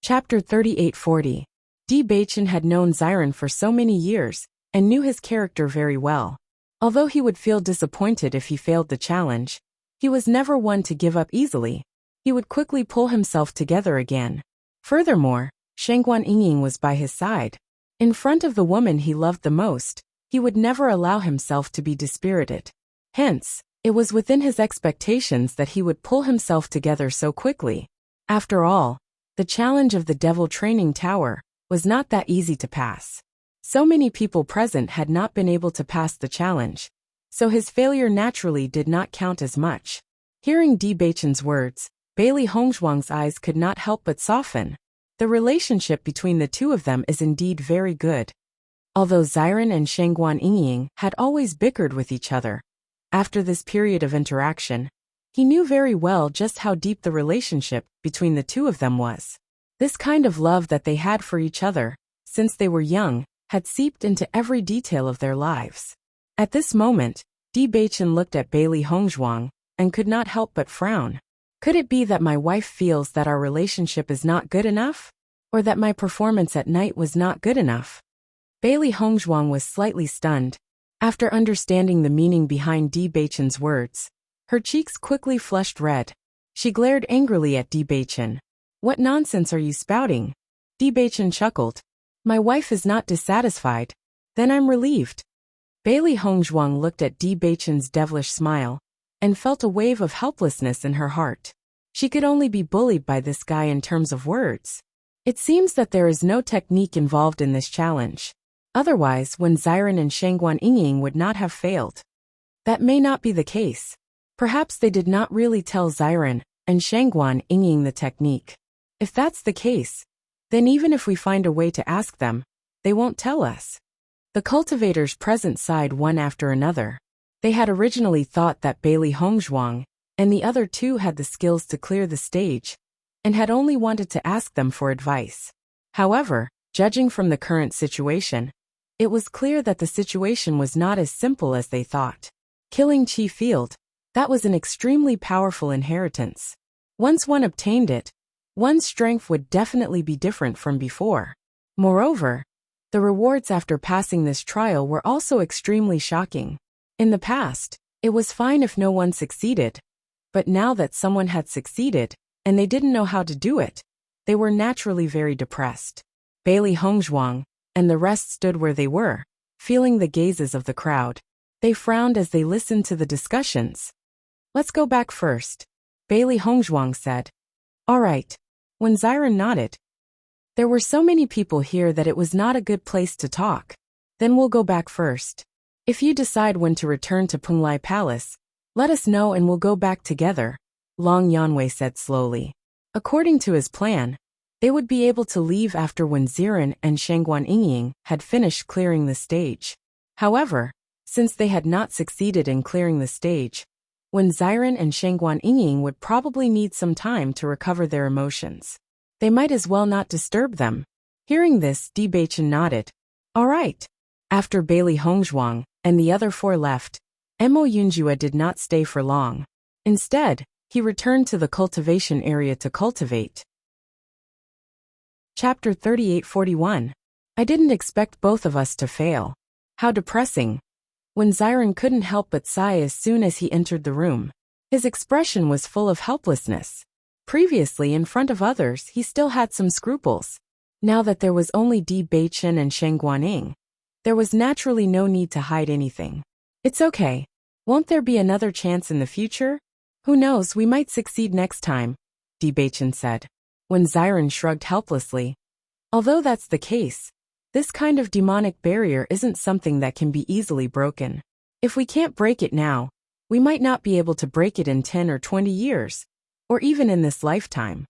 Chapter 3840. Bewitching had known Xiren for so many years, and knew his character very well. Although he would feel disappointed if he failed the challenge, he was never one to give up easily. He would quickly pull himself together again. Furthermore, Shangguan Yingying was by his side. In front of the woman he loved the most, he would never allow himself to be dispirited. Hence, it was within his expectations that he would pull himself together so quickly. After all, the challenge of the Devil Training Tower was not that easy to pass. So many people present had not been able to pass the challenge, so his failure naturally did not count as much. Hearing Bewitching's words, Bailey Hongzhuang's eyes could not help but soften. The relationship between the two of them is indeed very good. Although Xiren and Shangguan Yingying had always bickered with each other, after this period of interaction, he knew very well just how deep the relationship between the two of them was. This kind of love that they had for each other, since they were young, had seeped into every detail of their lives. At this moment, Bewitching looked at Bailey Hongzhuang and could not help but frown. Could it be that my wife feels that our relationship is not good enough? Or that my performance at night was not good enough? Bailey Hongzhuang was slightly stunned. After understanding the meaning behind Bewitching's words, her cheeks quickly flushed red. She glared angrily at Bewitching. "What nonsense are you spouting?" Bewitching chuckled. "My wife is not dissatisfied. Then I'm relieved." Bailey Hongzhuang looked at Bewitching's devilish smile and felt a wave of helplessness in her heart. She could only be bullied by this guy in terms of words. It seems that there is no technique involved in this challenge. Otherwise, when Xiren and Shangguan Yingying would not have failed. That may not be the case. Perhaps they did not really tell Xiren and Shangguan Yingying the technique. If that's the case, then even if we find a way to ask them, they won't tell us. The cultivators present sighed one after another. They had originally thought that Bailey Hongzhuang and the other two had the skills to clear the stage, and had only wanted to ask them for advice. However, judging from the current situation, it was clear that the situation was not as simple as they thought. Killing Qi Field, that was an extremely powerful inheritance. Once one obtained it, one's strength would definitely be different from before. Moreover, the rewards after passing this trial were also extremely shocking. In the past, it was fine if no one succeeded, but now that someone had succeeded, and they didn't know how to do it, they were naturally very depressed. Bailey Hongzhuang and the rest stood where they were, feeling the gazes of the crowd. They frowned as they listened to the discussions. "Let's go back first," Bailey Hongzhuang said. "All right." When Xiren nodded, "There were so many people here that it was not a good place to talk. Then we'll go back first. If you decide when to return to Penglai Palace, let us know and we'll go back together," Long Yanwei said slowly. According to his plan, they would be able to leave after when Xiren and Shangguan Yingying had finished clearing the stage. However, since they had not succeeded in clearing the stage, when Xiren and Shangguan Yingying would probably need some time to recover their emotions. They might as well not disturb them. Hearing this, Bewitching nodded. "All right." After Bailey Hongzhuang and the other four left, Mo Yunjue did not stay for long. Instead, he returned to the cultivation area to cultivate. Chapter 3841. I didn't expect both of us to fail. How depressing. When Xiren couldn't help but sigh as soon as he entered the room. His expression was full of helplessness. Previously, in front of others, he still had some scruples. Now that there was only Bewitching and Shangguan Ying, there was naturally no need to hide anything. "It's okay. Won't there be another chance in the future? Who knows, we might succeed next time," Bewitching said. When Xiren shrugged helplessly. "Although that's the case, this kind of demonic barrier isn't something that can be easily broken. If we can't break it now, we might not be able to break it in 10 or 20 years, or even in this lifetime."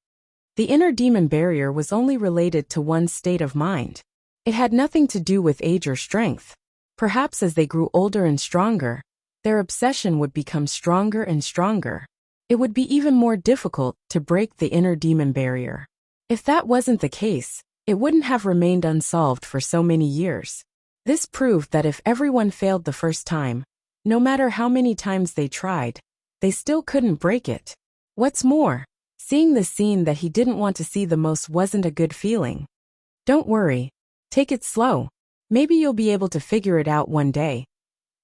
The inner demon barrier was only related to one's state of mind. It had nothing to do with age or strength. Perhaps as they grew older and stronger, their obsession would become stronger and stronger. It would be even more difficult to break the inner demon barrier. If that wasn't the case, it wouldn't have remained unsolved for so many years. This proved that if everyone failed the first time, no matter how many times they tried, they still couldn't break it. What's more, Seeing the scene that he didn't want to see the most wasn't a good feeling. Don't worry. Take it slow. Maybe you'll be able to figure it out one day.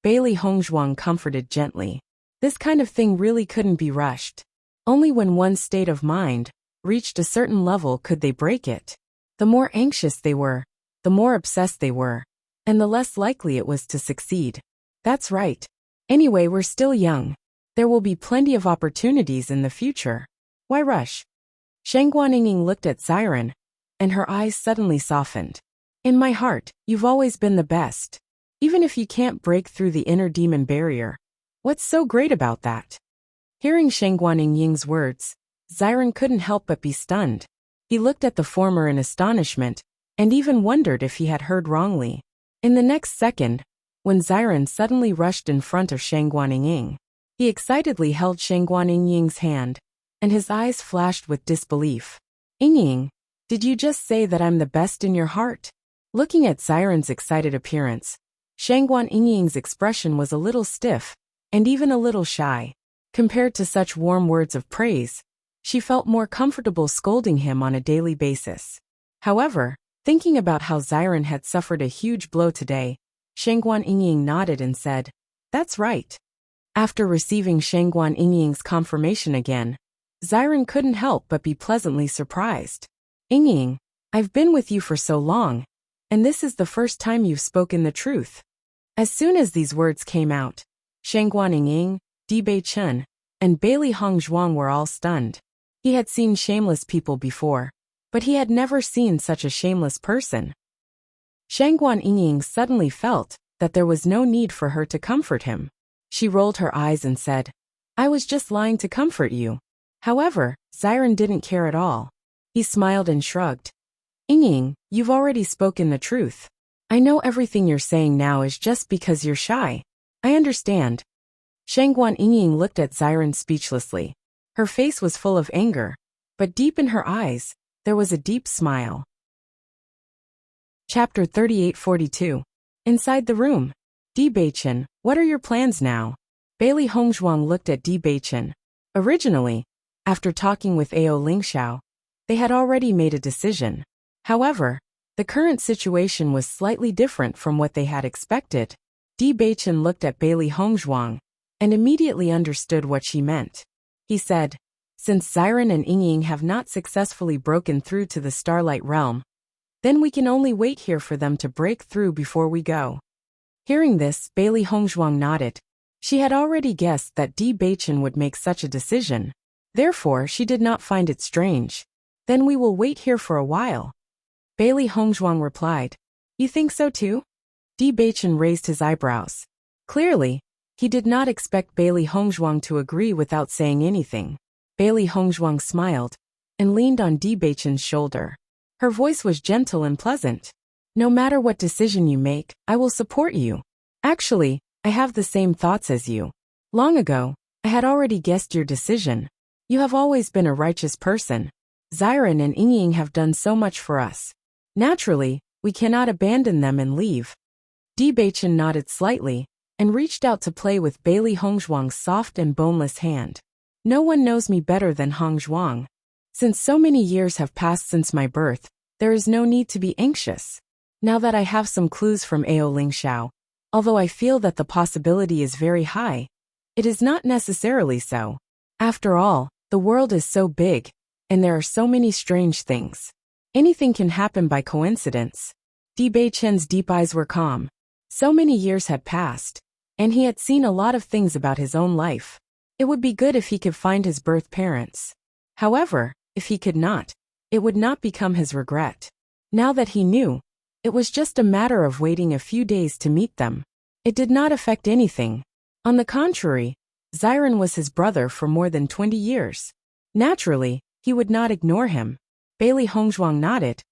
Bailey Hongzhuang comforted gently. This kind of thing really couldn't be rushed. Only when one's state of mind reached a certain level could they break it. The more anxious they were, the more obsessed they were, and the less likely it was to succeed. That's right. Anyway, we're still young. There will be plenty of opportunities in the future. Why rush? Shang Guanyin looked at Xiren, and her eyes suddenly softened. In my heart, you've always been the best. Even if you can't break through the inner demon barrier. What's so great about that? Hearing Shang Guanying's words, Xiren couldn't help but be stunned. He looked at the former in astonishment, and even wondered if he had heard wrongly. In the next second, when Xiren suddenly rushed in front of Shang Guanying, he excitedly held Shang Guanying's hand, and his eyes flashed with disbelief. Ying, did you just say that I'm the best in your heart? Looking at Xiren's excited appearance, Shang Guanying's expression was a little stiff, and even a little shy. Compared to such warm words of praise, she felt more comfortable scolding him on a daily basis. However, thinking about how Xiren had suffered a huge blow today, Shang Guanying nodded and said, "That's right." After receiving Shang Guanying's confirmation again, Xiren couldn't help but be pleasantly surprised. "Ying, I've been with you for so long, and this is the first time you've spoken the truth." As soon as these words came out, Shang Guanying, Bewitching, and Bailey Hongzhuang were all stunned. He had seen shameless people before, but he had never seen such a shameless person. Shang Guanying suddenly felt that there was no need for her to comfort him. She rolled her eyes and said, "I was just lying to comfort you." However, Xiren didn't care at all. He smiled and shrugged. "Ying, you've already spoken the truth. I know everything you're saying now is just because you're shy. I understand." Shang Guanying looked at Xiren speechlessly. Her face was full of anger, but deep in her eyes, there was a deep smile. Chapter 3842. Inside the room. Bewitching, what are your plans now? Bailey Hongzhuang looked at Bewitching. Originally, after talking with Ao Lingxiao, they had already made a decision. However, the current situation was slightly different from what they had expected. Bewitching looked at Bailey Hongzhuang and immediately understood what she meant. He said, "Since Xiren and Ying have not successfully broken through to the Starlight Realm, then we can only wait here for them to break through before we go." Hearing this, Bailey Hongzhuang nodded. She had already guessed that Bewitching would make such a decision. Therefore, she did not find it strange. "Then we will wait here for a while." Bailey Hongzhuang replied, "You think so too?" Bewitching raised his eyebrows. Clearly, he did not expect Bailey Hongzhuang to agree without saying anything. Bailey Hongzhuang smiled and leaned on Bewitching's shoulder. Her voice was gentle and pleasant. "No matter what decision you make, I will support you. Actually, I have the same thoughts as you. Long ago, I had already guessed your decision. You have always been a righteous person. Xiren and Ying have done so much for us. Naturally, we cannot abandon them and leave." Bewitching nodded slightly and reached out to play with Bailey Hongzhuang's soft and boneless hand. "No one knows me better than Hongzhuang. Since so many years have passed since my birth, there is no need to be anxious. Now that I have some clues from Ao Lingxiao, although I feel that the possibility is very high, it is not necessarily so. After all, the world is so big, and there are so many strange things. Anything can happen by coincidence." Bewitching's deep eyes were calm. So many years had passed, and he had seen a lot of things about his own life. It would be good if he could find his birth parents. However, if he could not, it would not become his regret. Now that he knew, it was just a matter of waiting a few days to meet them. It did not affect anything. On the contrary, Xiren was his brother for more than 20 years. Naturally, he would not ignore him. Bailey Hongzhuang nodded.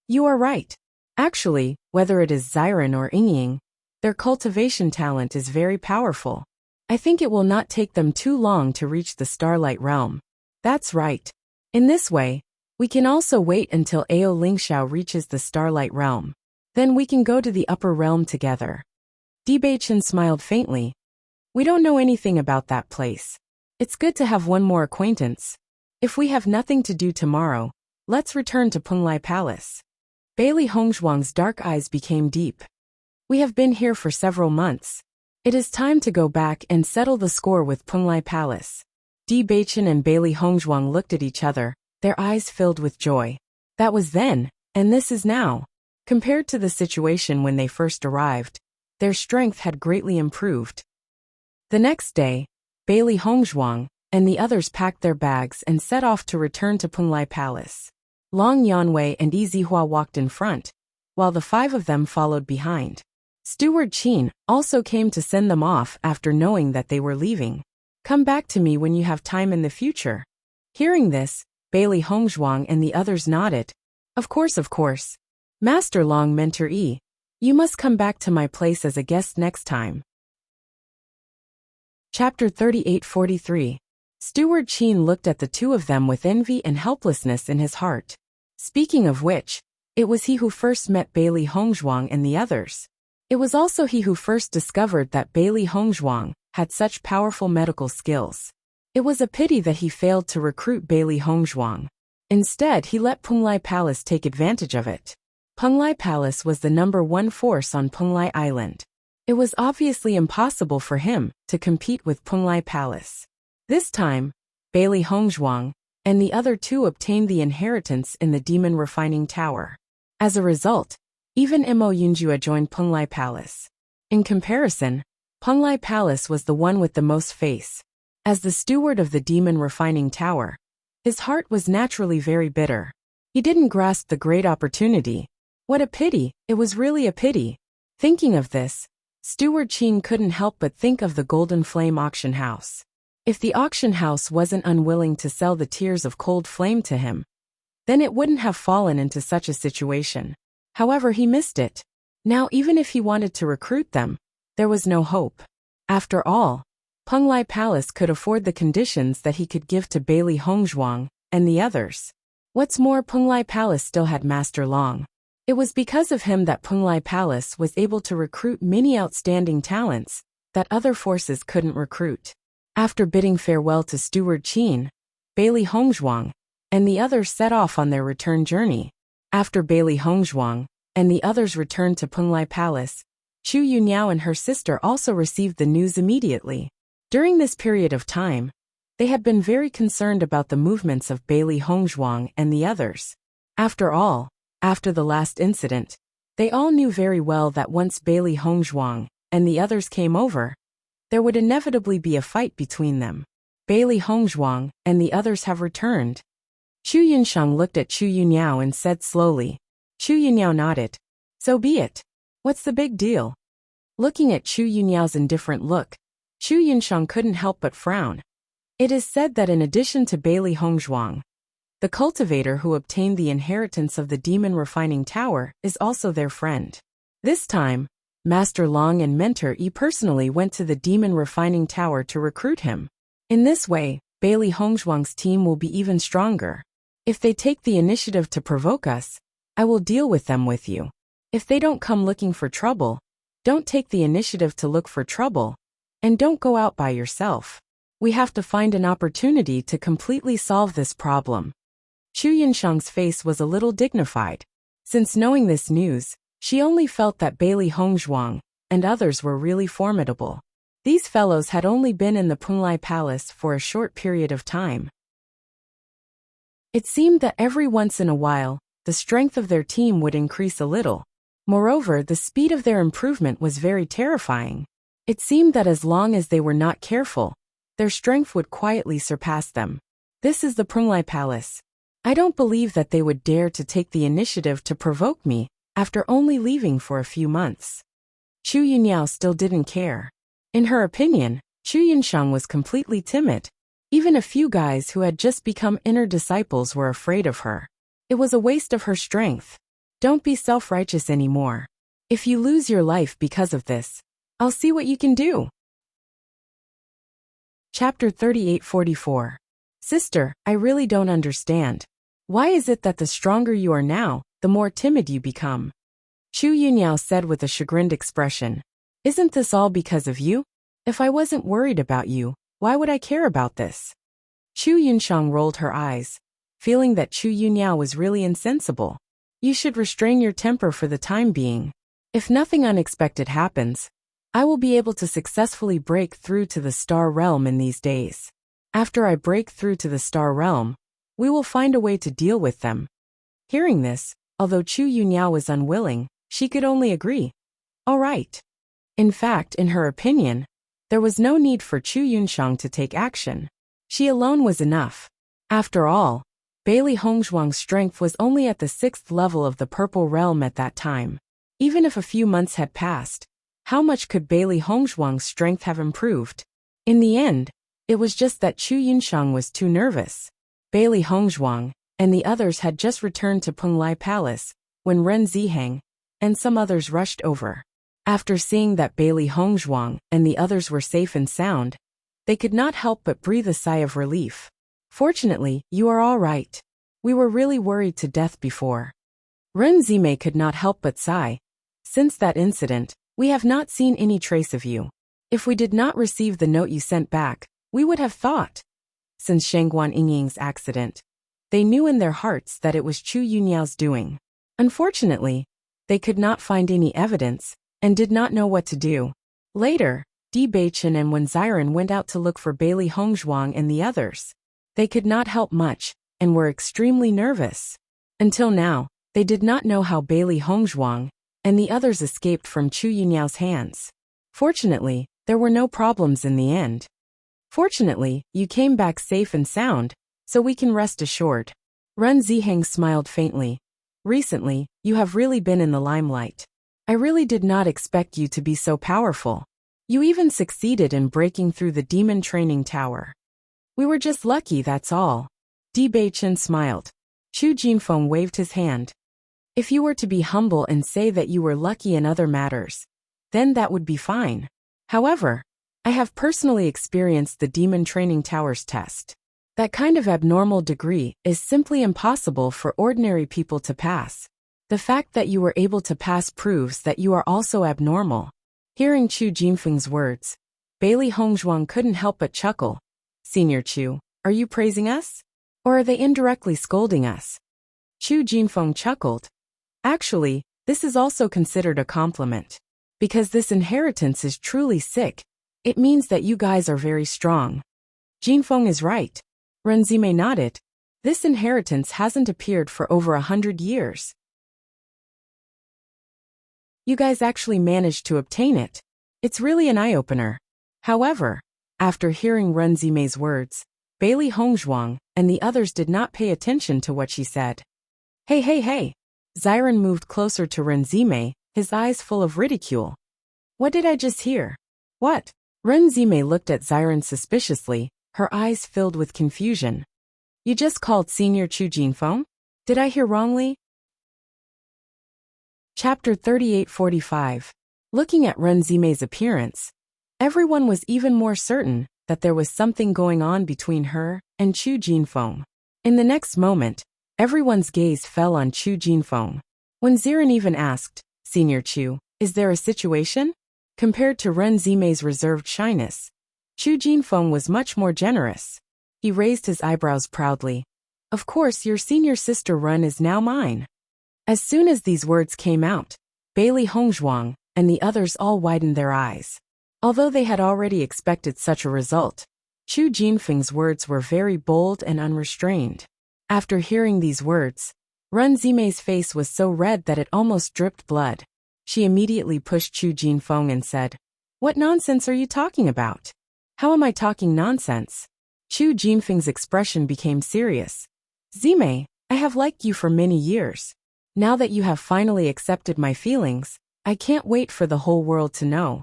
"You are right. Actually, whether it is Xiren or Ying, their cultivation talent is very powerful. I think it will not take them too long to reach the Starlight Realm." "That's right. In this way, we can also wait until Ao Lingxiao reaches the Starlight Realm. Then we can go to the upper realm together." Bewitching smiled faintly. "We don't know anything about that place. It's good to have one more acquaintance." If we have nothing to do tomorrow, let's return to Penglai Palace. Bailey Hongzhuang's dark eyes became deep. We have been here for several months. It is time to go back and settle the score with Penglai Palace. Di Baichen and Bailey Hongzhuang looked at each other, their eyes filled with joy. That was then, and this is now. Compared to the situation when they first arrived, their strength had greatly improved. The next day, Bailey Hongzhuang and the others packed their bags and set off to return to Penglai Palace. Long Yanwei and Yi Zihua walked in front, while the 5 of them followed behind. Steward Qin also came to send them off after knowing that they were leaving. Come back to me when you have time in the future. Hearing this, Bailey Hongzhuang and the others nodded. Of course. Master Long Mentor Yi, you must come back to my place as a guest next time. Chapter 38-43. Steward Qin looked at the 2 of them with envy and helplessness in his heart. Speaking of which, it was he who first met Bailey Hongzhuang and the others. It was also he who first discovered that Bailey Hongzhuang had such powerful medical skills. It was a pity that he failed to recruit Bailey Hongzhuang. Instead, he let Penglai Palace take advantage of it. Penglai Palace was the #1 force on Penglai Island. It was obviously impossible for him to compete with Penglai Palace. This time, Bailey Hongzhuang and the other 2 obtained the inheritance in the Demon Refining Tower. As a result, even Mo Yunjua joined Penglai Palace. In comparison, Penglai Palace was the one with the most face. As the steward of the Demon Refining Tower, his heart was naturally very bitter. He didn't grasp the great opportunity. What a pity, it was really a pity. Thinking of this, Steward Qin couldn't help but think of the Golden Flame auction house. If the auction house wasn't unwilling to sell the Tears of Cold Flame to him, then it wouldn't have fallen into such a situation. However, he missed it. Now even if he wanted to recruit them, there was no hope. After all, Penglai Palace could afford the conditions that he could give to Bailey Hongzhuang and the others. What's more, Penglai Palace still had Master Long. It was because of him that Penglai Palace was able to recruit many outstanding talents that other forces couldn't recruit. After bidding farewell to Steward Qin, Bailey Hongzhuang and the others set off on their return journey. After Bailey Hongzhuang and the others returned to Penglai Palace, Chu Yunyao and her sister also received the news immediately. During this period of time, they had been very concerned about the movements of Bailey Hongzhuang and the others. After all, after the last incident, they all knew very well that once Bailey Hongzhuang and the others came over, there would inevitably be a fight between them. Bailey Hongzhuang and the others have returned. Chu Yunsheng looked at Chu Yunyao and said slowly. Chu Yunyao nodded. So be it. What's the big deal? Looking at Chu Yunyao's indifferent look, Chu Yunsheng couldn't help but frown. It is said that in addition to Bailey Hongzhuang, the cultivator who obtained the inheritance of the Demon Refining Tower is also their friend. This time, Master Long and Mentor Yi personally went to the Demon Refining Tower to recruit him. In this way, Bailey Hongzhuang's team will be even stronger. If they take the initiative to provoke us, I will deal with them with you. If they don't come looking for trouble, don't take the initiative to look for trouble, and don't go out by yourself. We have to find an opportunity to completely solve this problem. Chu Yunsheng's face was a little dignified. Since knowing this news, she only felt that Bailey Hongzhuang and others were really formidable. These fellows had only been in the Penglai Palace for a short period of time. It seemed that every once in a while, the strength of their team would increase a little. Moreover, the speed of their improvement was very terrifying. It seemed that as long as they were not careful, their strength would quietly surpass them. This is the Penglai Palace. I don't believe that they would dare to take the initiative to provoke me after only leaving for a few months. Chu Yunyao still didn't care. In her opinion, Chu Yunsheng was completely timid. Even a few guys who had just become inner disciples were afraid of her. It was a waste of her strength. Don't be self-righteous anymore. If you lose your life because of this, I'll see what you can do. Chapter 38-44. Sister, I really don't understand. Why is it that the stronger you are now, the more timid you become? Chu Yunyao said with a chagrined expression. Isn't this all because of you? If I wasn't worried about you, why would I care about this? Chu Yunxiang rolled her eyes, feeling that Chu Yunyao was really insensible. You should restrain your temper for the time being. If nothing unexpected happens, I will be able to successfully break through to the Star Realm in these days. After I break through to the Star Realm, we will find a way to deal with them. Hearing this, although Chu Yunyao was unwilling, she could only agree. All right. In fact, in her opinion, there was no need for Chu Yunxiang to take action. She alone was enough. After all, Bailey Hongzhuang's strength was only at the 6th level of the Purple Realm at that time. Even if a few months had passed, how much could Bailey Hongzhuang's strength have improved? In the end, it was just that Chu Yunxiang was too nervous. Bailey Hongzhuang and the others had just returned to Penglai Palace when Ren Ziheng and some others rushed over. After seeing that Bailey Hongzhuang and the others were safe and sound, they could not help but breathe a sigh of relief. Fortunately, you are all right. We were really worried to death before. Ren Zimei could not help but sigh. Since that incident, we have not seen any trace of you. If we did not receive the note you sent back, we would have thought. Since Shangguan Yingying's accident, they knew in their hearts that it was Chu Yunyao's doing. Unfortunately, they could not find any evidence and did not know what to do. Later, Di Beichen and Wen Ziren went out to look for Bailey Hongzhuang and the others. They could not help much and were extremely nervous. Until now, they did not know how Bailey Hongzhuang and the others escaped from Chu Yunyao's hands. Fortunately, there were no problems in the end. Fortunately, you came back safe and sound, so we can rest assured. Ren Ziheng smiled faintly. Recently, you have really been in the limelight. I really did not expect you to be so powerful. You even succeeded in breaking through the demon training tower. We were just lucky, that's all. Di Beichen smiled. Chu Jinfeng waved his hand. If you were to be humble and say that you were lucky in other matters, then that would be fine. However, I have personally experienced the Demon Training Tower's test. That kind of abnormal degree is simply impossible for ordinary people to pass. The fact that you were able to pass proves that you are also abnormal. Hearing Chu Jinfeng's words, Bailey Hongzhuang couldn't help but chuckle. Senior Chu, are you praising us? Or are they indirectly scolding us? Chu Jinfeng chuckled. Actually, this is also considered a compliment. Because this inheritance is truly sick, it means that you guys are very strong. Jinfeng is right. Ren Zimei nodded. This inheritance hasn't appeared for over 100 years. You guys actually managed to obtain it. It's really an eye-opener. However, after hearing Ren Zimei's words, Bailey Hongzhuang and the others did not pay attention to what she said. Hey. Ziren moved closer to Ren Zimei, his eyes full of ridicule. What did I just hear? What? Ren Zimei looked at Ziren suspiciously, her eyes filled with confusion. You just called Senior Chu Jinfeng? Did I hear wrongly? Chapter 3845. Looking at Ren Zimei's appearance, everyone was even more certain that there was something going on between her and Chu Jinfeng. In the next moment, everyone's gaze fell on Chu Jinfeng. When Ziren even asked, Senior Chu, is there a situation? Compared to Ren Zimei's reserved shyness, Chu Jinfeng was much more generous. He raised his eyebrows proudly. Of course, your senior sister Ren is now mine. As soon as these words came out, Bailey Hongzhuang and the others all widened their eyes. Although they had already expected such a result, Chu Jinfeng's words were very bold and unrestrained. After hearing these words, Ren Zimei's face was so red that it almost dripped blood. She immediately pushed Chu Jinfeng and said, What nonsense are you talking about? How am I talking nonsense? Chu Jinfeng's expression became serious. Zimei, I have liked you for many years. Now that you have finally accepted my feelings, I can't wait for the whole world to know.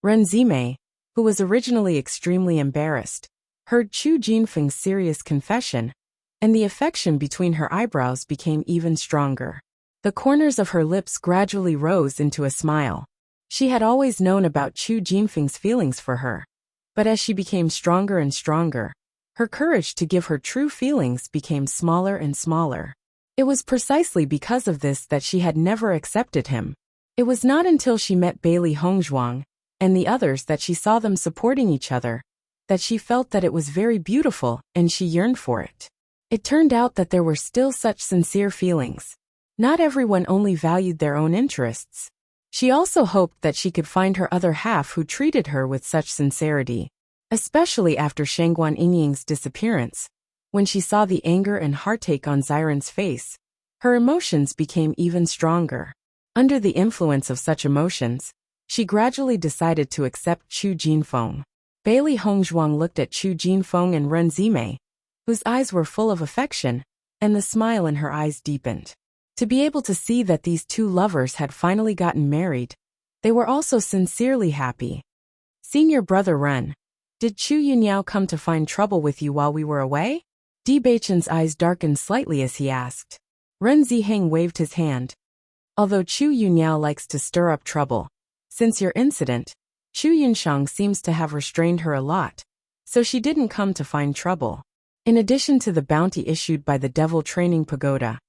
Ren Zimei, who was originally extremely embarrassed, heard Chu Jinfeng's serious confession, and the affection between her eyebrows became even stronger. The corners of her lips gradually rose into a smile. She had always known about Chu Jinfeng's feelings for her. But as she became stronger and stronger, her courage to give her true feelings became smaller and smaller. It was precisely because of this that she had never accepted him. It was not until she met Bailey Hongzhuang and the others that she saw them supporting each other, that she felt that it was very beautiful and she yearned for it. It turned out that there were still such sincere feelings. Not everyone only valued their own interests. She also hoped that she could find her other half who treated her with such sincerity. Especially after Shangguan Yingying's disappearance, when she saw the anger and heartache on Xiren's face, her emotions became even stronger. Under the influence of such emotions, she gradually decided to accept Chu Jinfeng. Bailey Hongzhuang looked at Chu Jinfeng and Ren Zimei, whose eyes were full of affection, and the smile in her eyes deepened. To be able to see that these two lovers had finally gotten married, they were also sincerely happy. Senior brother Ren, did Chu Yunyao come to find trouble with you while we were away? Di Beichen's eyes darkened slightly as he asked. Ren Ziheng waved his hand. Although Chu Yunyao likes to stir up trouble, since your incident, Chu Yunshang seems to have restrained her a lot, so she didn't come to find trouble. In addition to the bounty issued by the Devil Training Pagoda,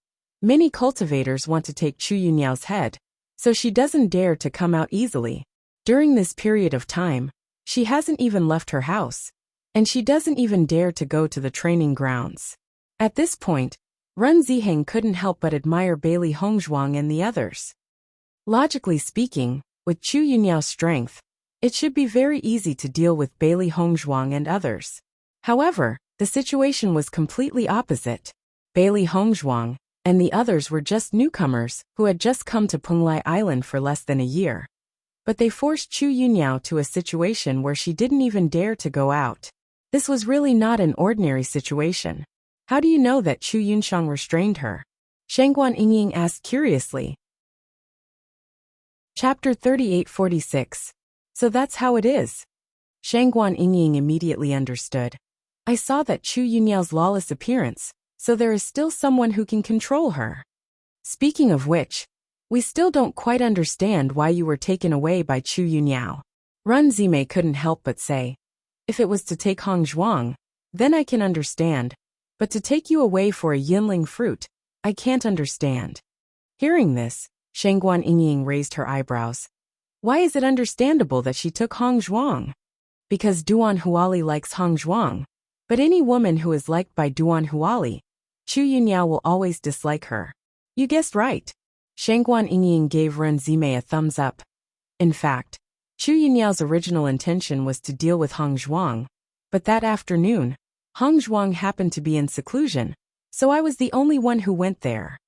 many cultivators want to take Chu Yunyao's head, so she doesn't dare to come out easily. During this period of time, she hasn't even left her house, and she doesn't even dare to go to the training grounds. At this point, Ren Ziheng couldn't help but admire Bailey Hongzhuang and the others. Logically speaking, with Chu Yunyao's strength, it should be very easy to deal with Bailey Hongzhuang and others. However, the situation was completely opposite. Bailey Hongzhuang and the others were just newcomers who had just come to Penglai Island for less than a year. But they forced Chu Yunyao to a situation where she didn't even dare to go out. This was really not an ordinary situation. How do you know that Chu Yunshang restrained her? Shangguan Yingying asked curiously. Chapter 3846. So that's how it is. Shangguan Yingying immediately understood. I saw that Chu Yunyao's lawless appearance, so there is still someone who can control her. Speaking of which, we still don't quite understand why you were taken away by Chu Yunyao. Ren Zimei couldn't help but say. If it was to take Hong Zhuang, then I can understand, but to take you away for a yinling fruit, I can't understand. Hearing this, Shangguan Yingying raised her eyebrows. Why is it understandable that she took Hong Zhuang? Because Duan Huali likes Hong Zhuang, but any woman who is liked by Duan Huali, Chu Yunyao will always dislike her. You guessed right. Shangguan Yingying gave Ren Zimei a thumbs up. In fact, Chu Yunyao's original intention was to deal with Hong Zhuang, but that afternoon, Hong Zhuang happened to be in seclusion, so I was the only one who went there.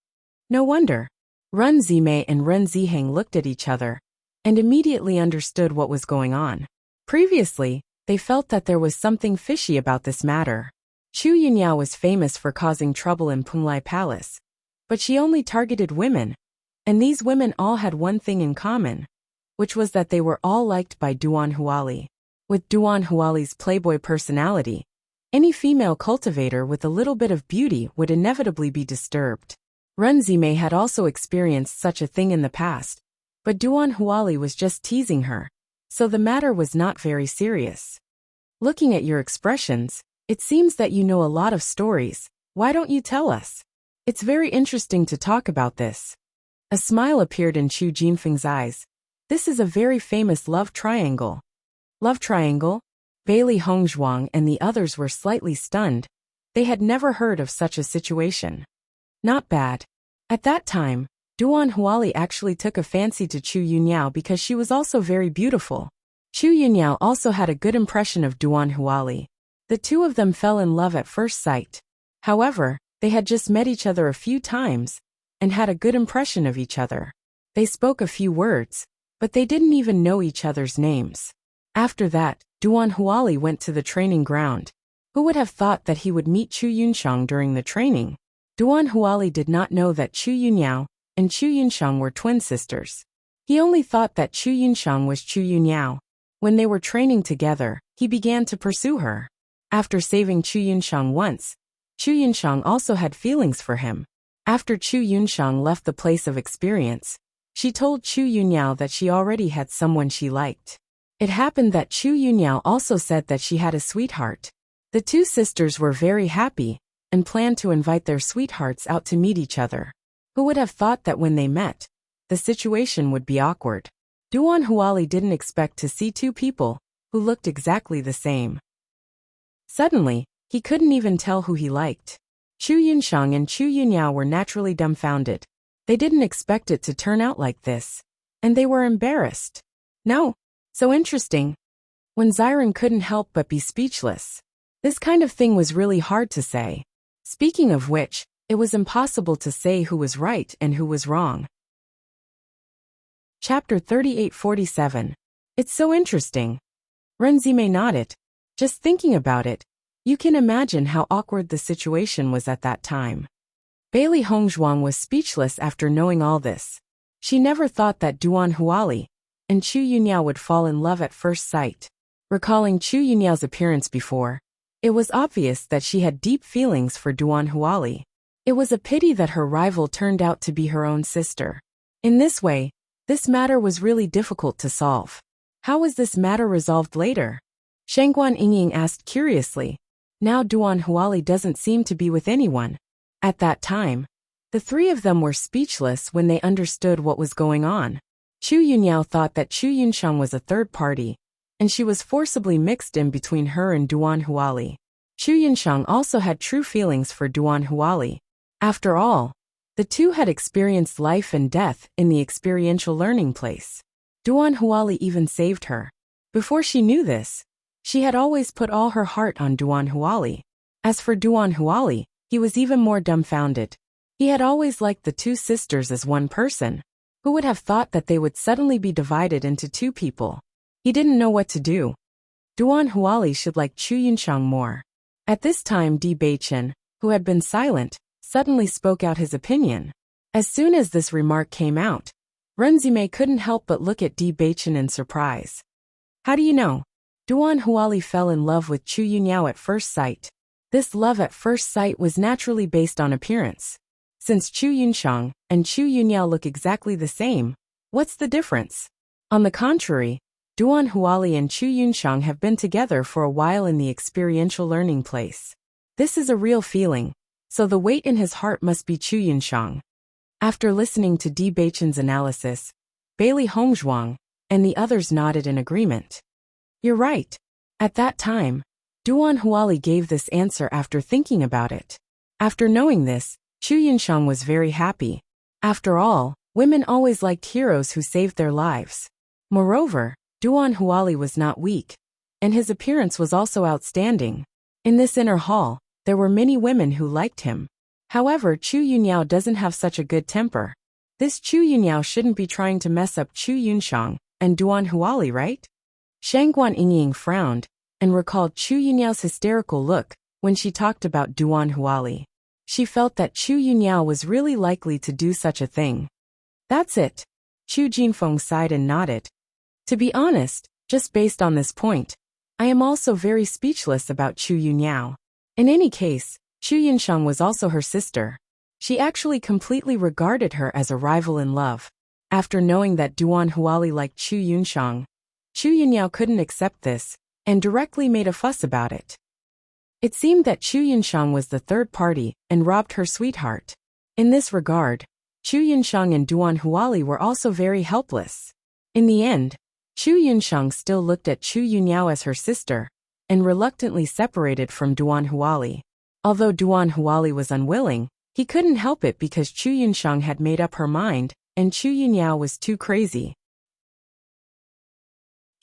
No wonder. Ren Zimei and Ren Ziheng looked at each other and immediately understood what was going on. Previously, they felt that there was something fishy about this matter. Chu Yunyao was famous for causing trouble in Penglai Palace, but she only targeted women, and these women all had one thing in common, which was that they were all liked by Duan Huali. With Duan Huali's playboy personality, any female cultivator with a little bit of beauty would inevitably be disturbed. Ren Zimei had also experienced such a thing in the past, but Duan Huali was just teasing her, so the matter was not very serious. Looking at your expressions, it seems that you know a lot of stories. Why don't you tell us? It's very interesting to talk about this. A smile appeared in Chu Jinfeng's eyes. This is a very famous love triangle. Love triangle? Bailey Hongzhuang and the others were slightly stunned. They had never heard of such a situation. Not bad. At that time, Duan Huali actually took a fancy to Chu Yunyao because she was also very beautiful. Chu Yunyao also had a good impression of Duan Huali. The two of them fell in love at first sight. However, they had just met each other a few times and had a good impression of each other. They spoke a few words, but they didn't even know each other's names. After that, Duan Huali went to the training ground. Who would have thought that he would meet Chu Yunshang during the training? Duan Huali did not know that Chu Yunyao and Chu Yunshang were twin sisters. He only thought that Chu Yunshang was Chu Yunyao. When they were training together, he began to pursue her. After saving Chu Yunshang once, Chu Yunshang also had feelings for him. After Chu Yunshang left the place of experience, she told Chu Yunyao that she already had someone she liked. It happened that Chu Yunyao also said that she had a sweetheart. The two sisters were very happy and planned to invite their sweethearts out to meet each other. Who would have thought that when they met, the situation would be awkward? Duan Huali didn't expect to see two people who looked exactly the same. Suddenly, he couldn't even tell who he liked. Chu Yunxiang and Chu Yunyao were naturally dumbfounded. They didn't expect it to turn out like this. And they were embarrassed. No. So interesting. When Xiren couldn't help but be speechless. This kind of thing was really hard to say. Speaking of which, it was impossible to say who was right and who was wrong. Chapter 3847. It's so interesting. Renzime nodded. Just thinking about it, you can imagine how awkward the situation was at that time. Bailey Hongzhuang was speechless after knowing all this. She never thought that Duan Huali and Chu Yunyao would fall in love at first sight. Recalling Chu Yunyao's appearance before, it was obvious that she had deep feelings for Duan Huali. It was a pity that her rival turned out to be her own sister. In this way, this matter was really difficult to solve. How was this matter resolved later? Shangguan Yingying asked curiously. Now Duan Huali doesn't seem to be with anyone. At that time, the three of them were speechless when they understood what was going on. Chu Yunyao thought that Chu Yunxiang was a third party, and she was forcibly mixed in between her and Duan Huali. Chu Yunxiang also had true feelings for Duan Huali. After all, the two had experienced life and death in the experiential learning place. Duan Huali even saved her. Before she knew this, she had always put all her heart on Duan Huali. As for Duan Huali, he was even more dumbfounded. He had always liked the two sisters as one person. Who would have thought that they would suddenly be divided into two people? He didn't know what to do. Duan Huali should like Chu Yunxiang more. At this time Di Beichen, who had been silent, suddenly spoke out his opinion. As soon as this remark came out, Renzime couldn't help but look at Di Beichen in surprise. How do you know? Duan Huali fell in love with Chu Yunyao at first sight. This love at first sight was naturally based on appearance. Since Chu Yunxiang and Chu Yunyao look exactly the same, what's the difference? On the contrary, Duan Huali and Chu Yunxiang have been together for a while in the experiential learning place. This is a real feeling, so the weight in his heart must be Chu Yunxiang. After listening to Di Beichen's analysis, Bailey Hongzhuang and the others nodded in agreement. You're right. At that time, Duan Huali gave this answer after thinking about it. After knowing this, Chu Yunxiang was very happy. After all, women always liked heroes who saved their lives. Moreover, Duan Huali was not weak, and his appearance was also outstanding. In this inner hall, there were many women who liked him. However, Chu Yunyao doesn't have such a good temper. This Chu Yunyao shouldn't be trying to mess up Chu Yunxiang and Duan Huali, right? Shangguan Yingying frowned and recalled Chu Yunyao's hysterical look when she talked about Duan Huali. She felt that Chu Yunyao was really likely to do such a thing. That's it. Chu Jinfeng sighed and nodded. To be honest, just based on this point, I am also very speechless about Chu Yunyao. In any case, Chu Yunxiang was also her sister. She actually completely regarded her as a rival in love. After knowing that Duan Huali liked Chu Yunxiang, Chu Yunyao couldn't accept this, and directly made a fuss about it. It seemed that Chu Yunxiang was the third party and robbed her sweetheart. In this regard, Chu Yunxiang and Duan Huali were also very helpless. In the end, Chu Yunxiang still looked at Chu Yunyao as her sister, and reluctantly separated from Duan Huali. Although Duan Huali was unwilling, he couldn't help it because Chu Yunxiang had made up her mind, and Chu Yunyao was too crazy.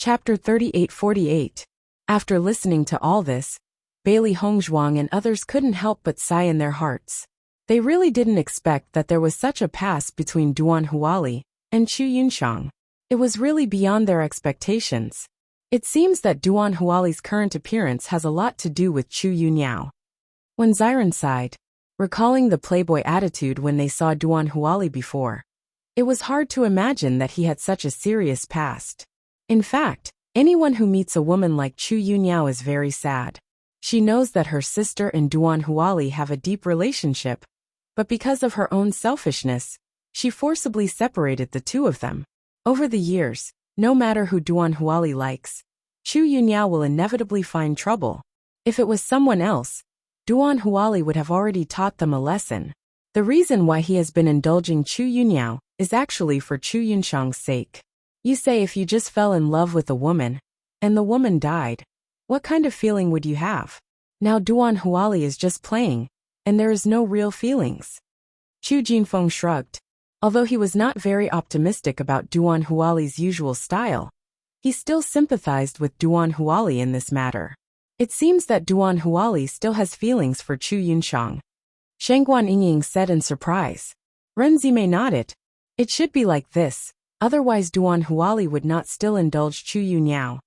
Chapter 3848. After listening to all this, Bailey Hongzhuang and others couldn't help but sigh in their hearts. They really didn't expect that there was such a pass between Duan Huali and Chu Yunxiang. It was really beyond their expectations. It seems that Duan Huali's current appearance has a lot to do with Chu Yunyao. When Xiren sighed, recalling the playboy attitude when they saw Duan Huali before, it was hard to imagine that he had such a serious past. In fact, anyone who meets a woman like Chu Yunyao is very sad. She knows that her sister and Duan Huali have a deep relationship, but because of her own selfishness, she forcibly separated the two of them. Over the years, no matter who Duan Huali likes, Chu Yunyao will inevitably find trouble. If it was someone else, Duan Huali would have already taught them a lesson. The reason why he has been indulging Chu Yunyao is actually for Chu Yunxiang's sake. You say if you just fell in love with a woman, and the woman died, what kind of feeling would you have? Now Duan Huali is just playing, and there is no real feelings. Chu Jinfeng shrugged. Although he was not very optimistic about Duan Huali's usual style, he still sympathized with Duan Huali in this matter. It seems that Duan Huali still has feelings for Chu Yunxiang. Shangguan Yingying said in surprise. Ren Zimei nodded. It should be like this, otherwise Duan Huali would not still indulge Chu Yunyao.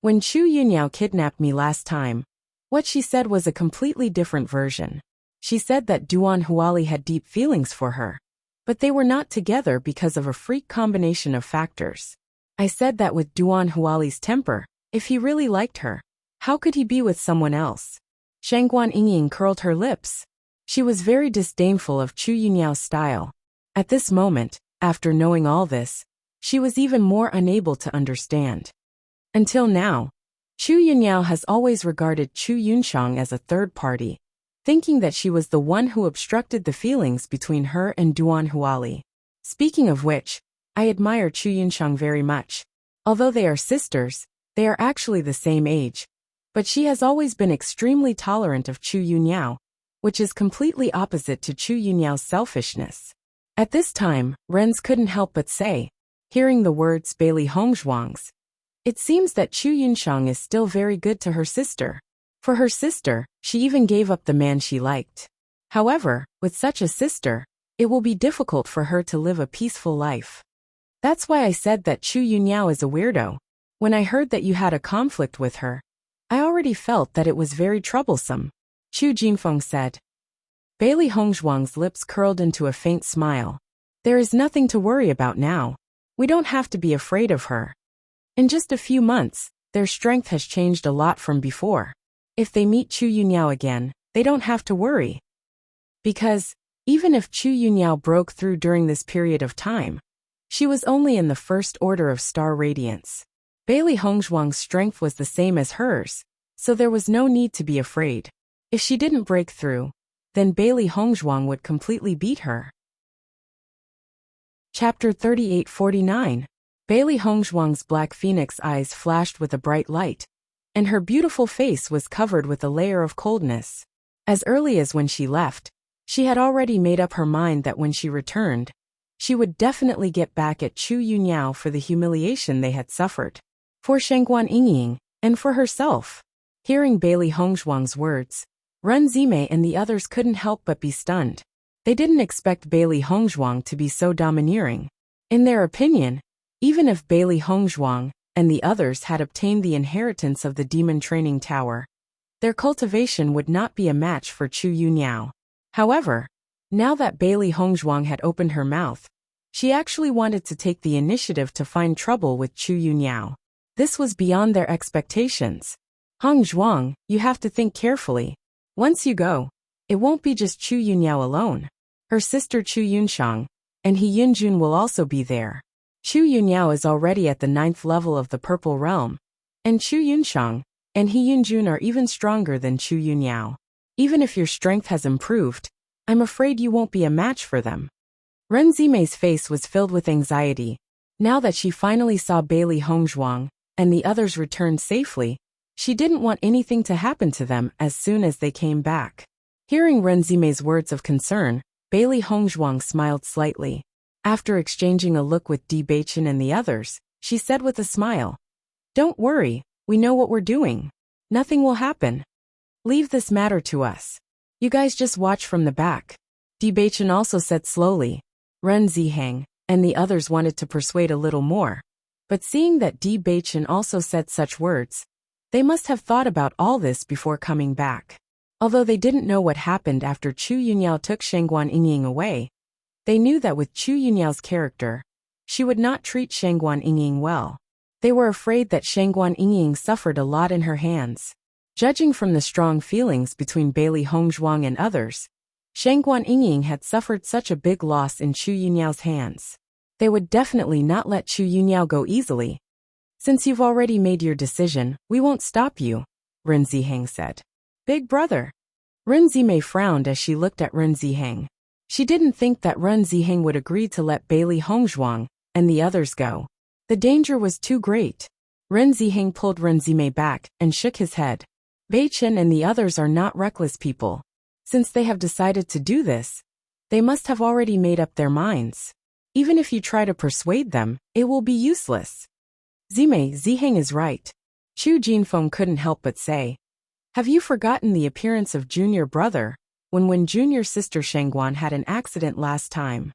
When Chu Yunyao kidnapped me last time, what she said was a completely different version. She said that Duan Huali had deep feelings for her, but they were not together because of a freak combination of factors. I said that with Duan Huali's temper, if he really liked her, how could he be with someone else? Shangguan Yingying curled her lips. She was very disdainful of Chu Yunyao's style. At this moment, after knowing all this, she was even more unable to understand. Until now, Chu Yunyao has always regarded Chu Yunxiang as a third party, thinking that she was the one who obstructed the feelings between her and Duan Huali. Speaking of which, I admire Chu Yunxiang very much. Although they are sisters, they are actually the same age, but she has always been extremely tolerant of Chu Yunyao, which is completely opposite to Chu Yunyao's selfishness. At this time, Renz couldn't help but say, hearing the words Bailey Hongzhuang's, it seems that Chu Yunxiang is still very good to her sister. For her sister, she even gave up the man she liked. However, with such a sister, it will be difficult for her to live a peaceful life. That's why I said that Chu Yunyao is a weirdo. When I heard that you had a conflict with her, I already felt that it was very troublesome, Chu Jinfeng said. Bailey Hongzhuang's lips curled into a faint smile. There is nothing to worry about now. We don't have to be afraid of her. In just a few months, their strength has changed a lot from before. If they meet Chu Yunyao again, they don't have to worry. Because, even if Chu Yunyao broke through during this period of time, she was only in the first order of star radiance. Bailey Hongzhuang's strength was the same as hers, so there was no need to be afraid. If she didn't break through, then Bailey Hongzhuang would completely beat her. Chapter 3849. Bailey Hongzhuang's black phoenix eyes flashed with a bright light, and her beautiful face was covered with a layer of coldness. As early as when she left, she had already made up her mind that when she returned, she would definitely get back at Chu Yunyao for the humiliation they had suffered. For Shangguan Yingying, and for herself. Hearing Bailey Hongzhuang's words, Ren Zimei and the others couldn't help but be stunned. They didn't expect Bailey Hongzhuang to be so domineering. In their opinion, even if Bailey Hongzhuang and the others had obtained the inheritance of the Demon Training Tower, their cultivation would not be a match for Chu Yunyao. However, now that Bailey Hongzhuang had opened her mouth, she actually wanted to take the initiative to find trouble with Chu Yunyao. This was beyond their expectations. Hongzhuang, you have to think carefully. Once you go, it won't be just Chu Yunyao alone. Her sister Chu Yunxiang and He Yunjun will also be there. Chu Yunyao is already at the 9th level of the Purple Realm, and Chu Yunxiang and He Yunjun are even stronger than Chu Yunyao. Even if your strength has improved, I'm afraid you won't be a match for them. Ren Zimei's face was filled with anxiety. Now that she finally saw Bailey Hongzhuang and the others return safely, she didn't want anything to happen to them as soon as they came back. Hearing Ren Zimei's words of concern, Bailey Hongzhuang smiled slightly. After exchanging a look with Bewitching and the others, she said with a smile, "Don't worry, we know what we're doing. Nothing will happen. Leave this matter to us. You guys just watch from the back." Bewitching also said slowly. Ren Ziheng and the others wanted to persuade a little more, but seeing that Bewitching also said such words, they must have thought about all this before coming back. Although they didn't know what happened after Chu Yunyao took Shangguan Yingying away, they knew that with Chu Yunyao's character, she would not treat Shangguan Yingying well. They were afraid that Shangguan Yingying suffered a lot in her hands. Judging from the strong feelings between Bailey Hongzhuang and others, Shangguan Yingying had suffered such a big loss in Chu Yunyao's hands. They would definitely not let Chu Yunyao go easily. "Since you've already made your decision, we won't stop you," Ren Ziheng said. "Big brother." Ren Zimei frowned as she looked at Ren Ziheng. She didn't think that Ren Ziheng would agree to let Bailey Hongzhuang and the others go. The danger was too great. Ren Ziheng pulled Ren Zimei back and shook his head. Beichen and the others are not reckless people. Since they have decided to do this, they must have already made up their minds. Even if you try to persuade them, it will be useless. Ziheng is right. Chu Jinfeng couldn't help but say. Have you forgotten the appearance of junior brother, when junior sister Shangguan had an accident last time?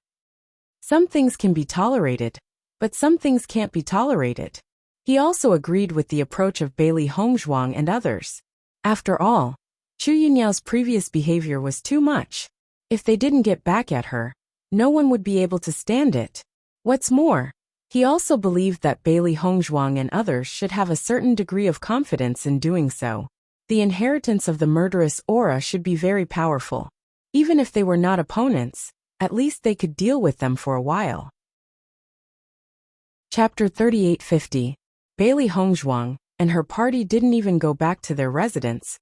Some things can be tolerated, but some things can't be tolerated. He also agreed with the approach of Bailey Hongzhuang and others. After all, Chu Yunyao's previous behavior was too much. If they didn't get back at her, no one would be able to stand it. What's more, he also believed that Bailey Hongzhuang and others should have a certain degree of confidence in doing so. The inheritance of the murderous aura should be very powerful. Even if they were not opponents, at least they could deal with them for a while. Chapter 3850. Bailey Hongzhuang and her party didn't even go back to their residence,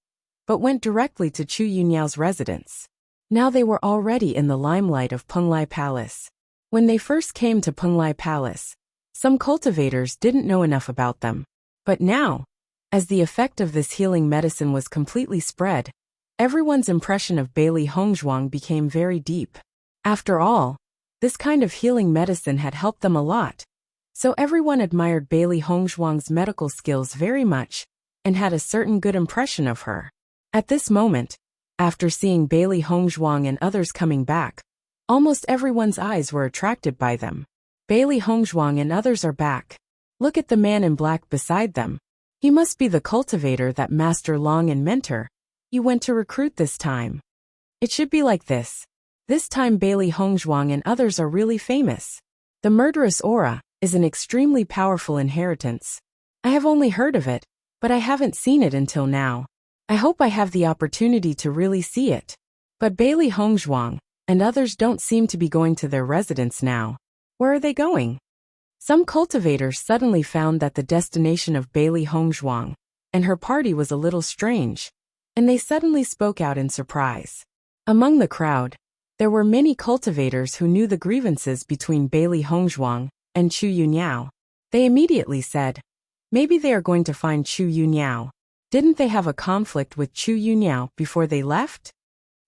but went directly to Chu Yunyao's residence. Now they were already in the limelight of Penglai Palace. When they first came to Penglai Palace, some cultivators didn't know enough about them. But now, as the effect of this healing medicine was completely spread, everyone's impression of Bailey Hongzhuang became very deep. After all, this kind of healing medicine had helped them a lot. So everyone admired Bailey Hongzhuang's medical skills very much, and had a certain good impression of her. At this moment, after seeing Bailey Hongzhuang and others coming back, almost everyone's eyes were attracted by them. Bailey Hongzhuang and others are back. Look at the man in black beside them. He must be the cultivator that Master Long and Mentor you went to recruit this time. It should be like this. This time Bailey Hongzhuang and others are really famous. The murderous aura is an extremely powerful inheritance. I have only heard of it, but I haven't seen it until now. I hope I have the opportunity to really see it. But Bailey Hongzhuang and others don't seem to be going to their residence now. Where are they going? Some cultivators suddenly found that the destination of Bailey Hongzhuang and her party was a little strange, and they suddenly spoke out in surprise. Among the crowd, there were many cultivators who knew the grievances between Bailey Hongzhuang and Chu Yunyao. They immediately said, maybe they are going to find Chu Yunyao. Didn't they have a conflict with Chu Yunyao before they left?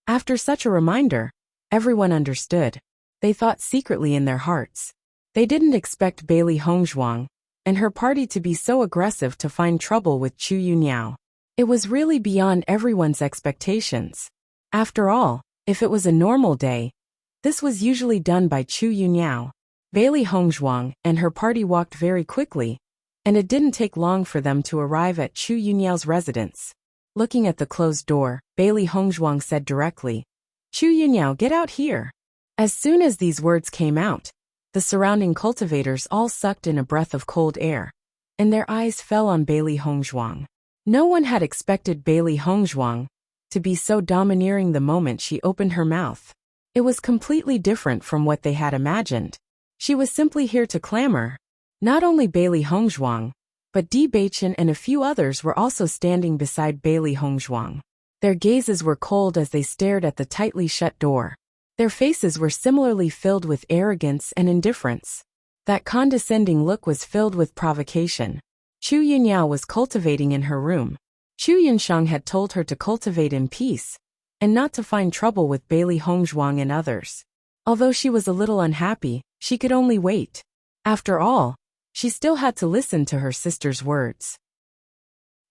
After such a reminder, everyone understood. They thought secretly in their hearts. They didn't expect Bailey Hongzhuang and her party to be so aggressive to find trouble with Chu Yunyao. It was really beyond everyone's expectations. After all, if it was a normal day, this was usually done by Chu Yunyao. Bailey Hongzhuang and her party walked very quickly, and it didn't take long for them to arrive at Chu Yunyao's residence. Looking at the closed door, Bailey Hongzhuang said directly, Chu Yunyao, get out here. As soon as these words came out, the surrounding cultivators all sucked in a breath of cold air, and their eyes fell on Bailey Hongzhuang. No one had expected Bailey Hongzhuang to be so domineering the moment she opened her mouth. It was completely different from what they had imagined. She was simply here to clamor. Not only Bailey Hongzhuang, but Di Beichen and a few others were also standing beside Bailey Hongzhuang. Their gazes were cold as they stared at the tightly shut door. Their faces were similarly filled with arrogance and indifference. That condescending look was filled with provocation. Chu Yunyao was cultivating in her room. Chu Yunshang had told her to cultivate in peace, and not to find trouble with Bailey Hongzhuang and others. Although she was a little unhappy, she could only wait. After all, she still had to listen to her sister's words.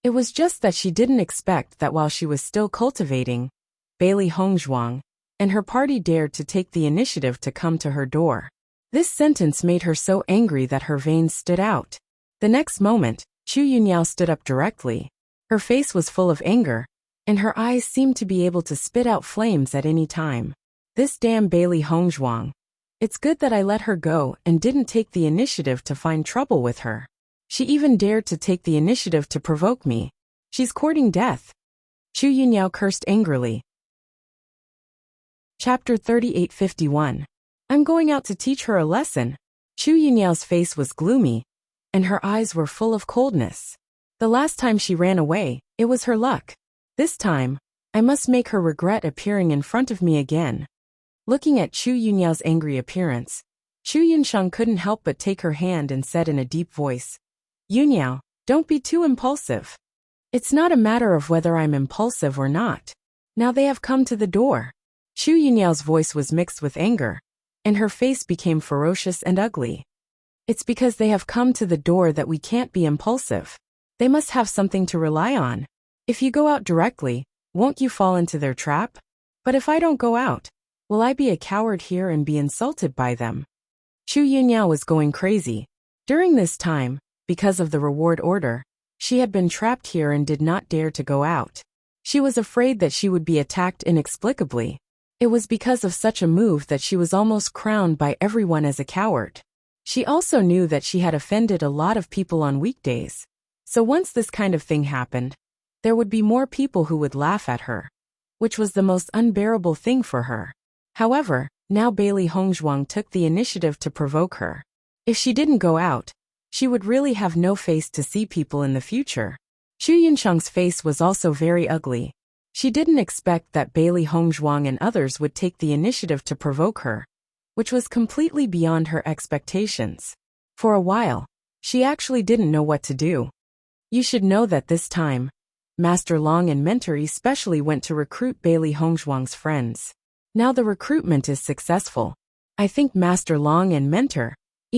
It was just that she didn't expect that while she was still cultivating, Bailey Hongzhuang and her party dared to take the initiative to come to her door. This sentence made her so angry that her veins stood out. The next moment, Chu Yunyao stood up directly. Her face was full of anger, and her eyes seemed to be able to spit out flames at any time. This damn Bailey Hongzhuang. It's good that I let her go and didn't take the initiative to find trouble with her. She even dared to take the initiative to provoke me. She's courting death. Chu Yunyao cursed angrily. Chapter 3851. I'm going out to teach her a lesson. Chu Yunyao's face was gloomy, and her eyes were full of coldness. The last time she ran away, it was her luck. This time, I must make her regret appearing in front of me again. Looking at Chu Yunyao's angry appearance, Chu Yunshang couldn't help but take her hand and said in a deep voice, Yunyao, don't be too impulsive. It's not a matter of whether I'm impulsive or not. Now they have come to the door. Chu Yunyao's voice was mixed with anger, and her face became ferocious and ugly. It's because they have come to the door that we can't be impulsive. They must have something to rely on. If you go out directly, won't you fall into their trap? But if I don't go out, will I be a coward here and be insulted by them? Chu Yunyao was going crazy. During this time, because of the reward order, she had been trapped here and did not dare to go out. She was afraid that she would be attacked inexplicably. It was because of such a move that she was almost crowned by everyone as a coward. She also knew that she had offended a lot of people on weekdays. So once this kind of thing happened, there would be more people who would laugh at her, which was the most unbearable thing for her. However, now Bailey Hongzhuang took the initiative to provoke her. If she didn't go out, she would really have no face to see people in the future. Chu Yunsheng's face was also very ugly. She didn't expect that Bailey Hongzhuang and others would take the initiative to provoke her, which was completely beyond her expectations. For a while, she actually didn't know what to do. You should know that this time, Master Long and Mentor especially went to recruit Bailey Hongzhuang's friends. Now the recruitment is successful. I think Master Long and Mentor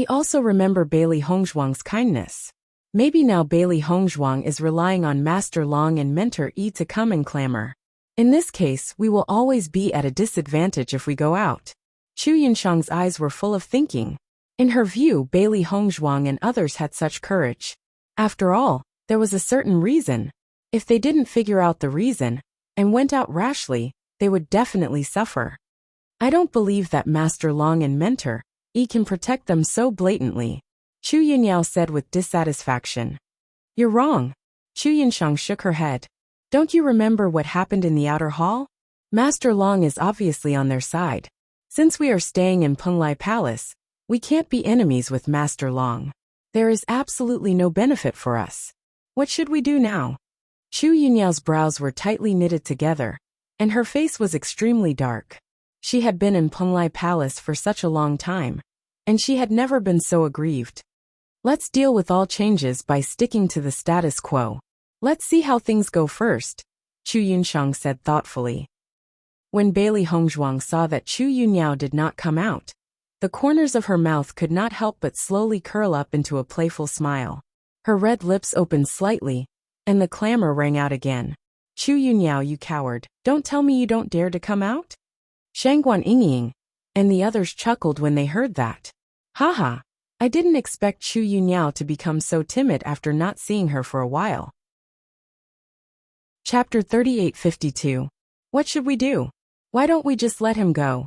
also remember Bailey Hongzhuang's kindness. Maybe now Bailey Hongzhuang is relying on Master Long and Mentor to come and clamor. In this case, we will always be at a disadvantage if we go out. Chu Yunsheng's eyes were full of thinking. In her view, Bailey Hongzhuang and others had such courage. After all, there was a certain reason. If they didn't figure out the reason, and went out rashly, they would definitely suffer. I don't believe that Master Long and Mentor can protect them so blatantly, Chu Yunyao said with dissatisfaction. You're wrong. Chu Yunsheng shook her head. Don't you remember what happened in the outer hall? Master Long is obviously on their side. Since we are staying in Penglai Palace, we can't be enemies with Master Long. There is absolutely no benefit for us. What should we do now? Chu Yunyao's brows were tightly knitted together, and her face was extremely dark. She had been in Penglai Palace for such a long time, and she had never been so aggrieved. Let's deal with all changes by sticking to the status quo. Let's see how things go first, Chu Yunsheng said thoughtfully. When Bailey Hongzhuang saw that Chu Yunyao did not come out, the corners of her mouth could not help but slowly curl up into a playful smile. Her red lips opened slightly, and the clamor rang out again. Chu Yunyao, you coward, don't tell me you don't dare to come out? Shangguan Yingying and the others chuckled when they heard that. Haha, I didn't expect Chu Yunyao to become so timid after not seeing her for a while. Chapter 3852. What should we do? Why don't we just let him go?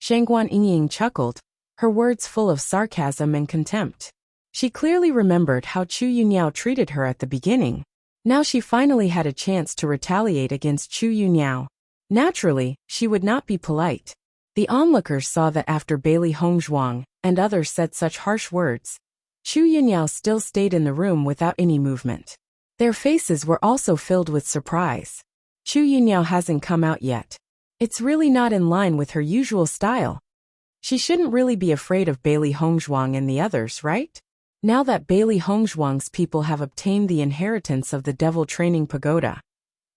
Shangguan Yingying chuckled, her words full of sarcasm and contempt. She clearly remembered how Chu Yunyao treated her at the beginning. Now she finally had a chance to retaliate against Chu Yunyao. Naturally, she would not be polite. The onlookers saw that after Bailey Hongzhuang and others said such harsh words, Chu Yunyao still stayed in the room without any movement. Their faces were also filled with surprise. Chu Yunyao hasn't come out yet. It's really not in line with her usual style. She shouldn't really be afraid of Bailey Hongzhuang and the others, right? Now that Bailey Hongzhuang's people have obtained the inheritance of the Devil Training Pagoda,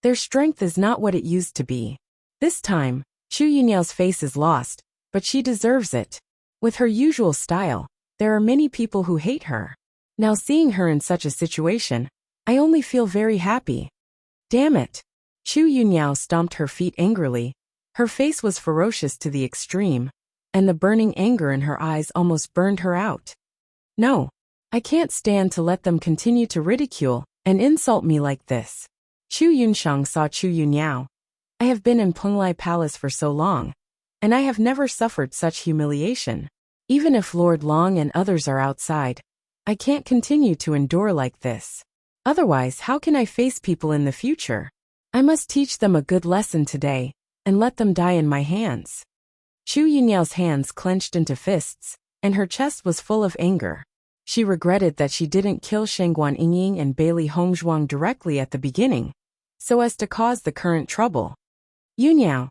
their strength is not what it used to be. This time, Chu Yunyao's face is lost, but she deserves it. With her usual style, there are many people who hate her. Now seeing her in such a situation, I only feel very happy. Damn it! Chu Yunyao stomped her feet angrily. Her face was ferocious to the extreme, and the burning anger in her eyes almost burned her out. No, I can't stand to let them continue to ridicule and insult me like this. Chu Yunsheng saw Chu Yunyao. I have been in Penglai Palace for so long, and I have never suffered such humiliation. Even if Lord Long and others are outside, I can't continue to endure like this. Otherwise, how can I face people in the future? I must teach them a good lesson today, and let them die in my hands. Chu Yunyao's hands clenched into fists, and her chest was full of anger. She regretted that she didn't kill Shangguan Yingying and Bailey Hongzhuang directly at the beginning, so as to cause the current trouble. Yunyao.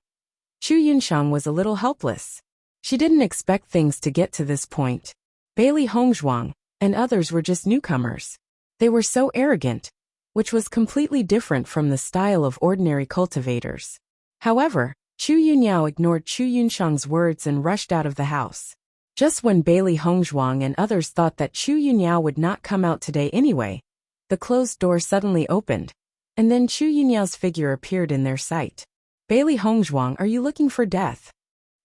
Chu Yunsheng was a little helpless. She didn't expect things to get to this point. Bailey Hongzhuang and others were just newcomers. They were so arrogant. which was completely different from the style of ordinary cultivators. However, Chu Yunyao ignored Chu Yunshang's words and rushed out of the house. Just when Bailey Hongzhuang and others thought that Chu Yunyao would not come out today anyway, the closed door suddenly opened, and then Chu Yunyao's figure appeared in their sight. Bailey Hongzhuang, are you looking for death?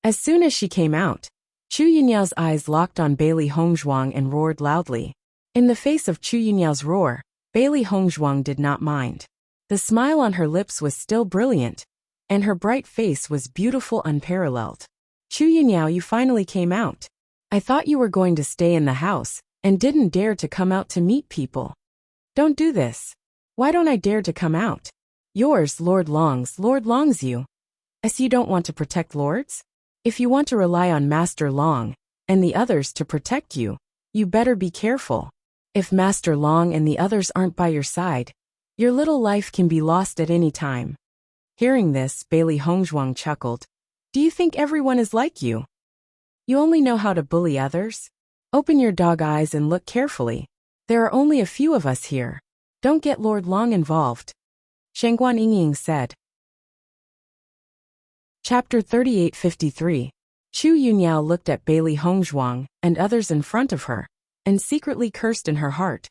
As soon as she came out, Chu Yunyao's eyes locked on Bailey Hongzhuang and roared loudly. In the face of Chu Yunyao's roar, Bailey Hongzhuang did not mind. The smile on her lips was still brilliant, and her bright face was beautiful unparalleled. Chu Yunyao, you finally came out. I thought you were going to stay in the house, and didn't dare to come out to meet people. Don't do this. Why don't I dare to come out? Yours, Lord Long's you. As you don't want to protect lords? If you want to rely on Master Long, and the others to protect you, you better be careful. If Master Long and the others aren't by your side, your little life can be lost at any time. Hearing this, Bailey Hongzhuang chuckled. Do you think everyone is like you? You only know how to bully others? Open your dog eyes and look carefully. There are only a few of us here. Don't get Lord Long involved. Shangguan Yingying said. Chapter 3853. Chu Yunyao looked at Bailey Hongzhuang and others in front of her, and secretly cursed in her heart.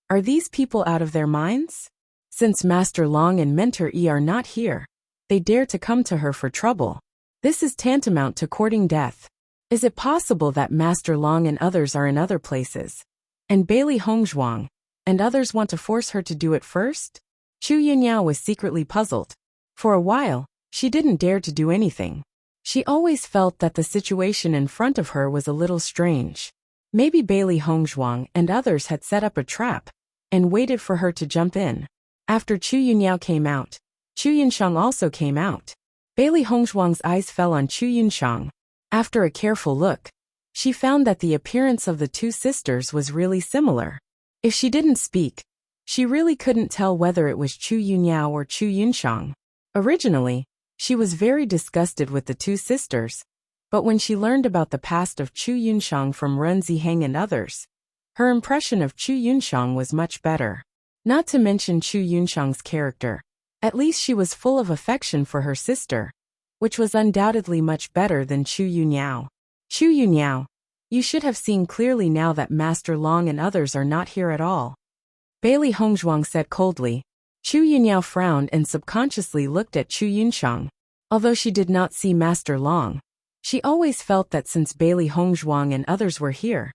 Are these people out of their minds? Since Master Long and Mentor Yi are not here, they dare to come to her for trouble. This is tantamount to courting death. Is it possible that Master Long and others are in other places, and Bailey Hongzhuang and others want to force her to do it first? Chu Yunyao was secretly puzzled. For a while, she didn't dare to do anything. She always felt that the situation in front of her was a little strange. Maybe Bailey Hongzhuang and others had set up a trap and waited for her to jump in. After Chu Yunyao came out, Chu Yunshang also came out. Bailey Hongzhuang's eyes fell on Chu Yunshang. After a careful look, she found that the appearance of the two sisters was really similar. If she didn't speak, she really couldn't tell whether it was Chu Yunyao or Chu Yunshang. Originally, she was very disgusted with the two sisters, but when she learned about the past of Chu Yunshang from Ren Ziheng and others, her impression of Chu Yunshang was much better. Not to mention Chu Yunshang's character. At least she was full of affection for her sister, which was undoubtedly much better than Chu Yunyao. Chu Yunyao, you should have seen clearly now that Master Long and others are not here at all. Bailey Hongzhuang said coldly. Chu Yunyao frowned and subconsciously looked at Chu Yunshang. Although she did not see Master Long, she always felt that since Bailey Hongzhuang and others were here,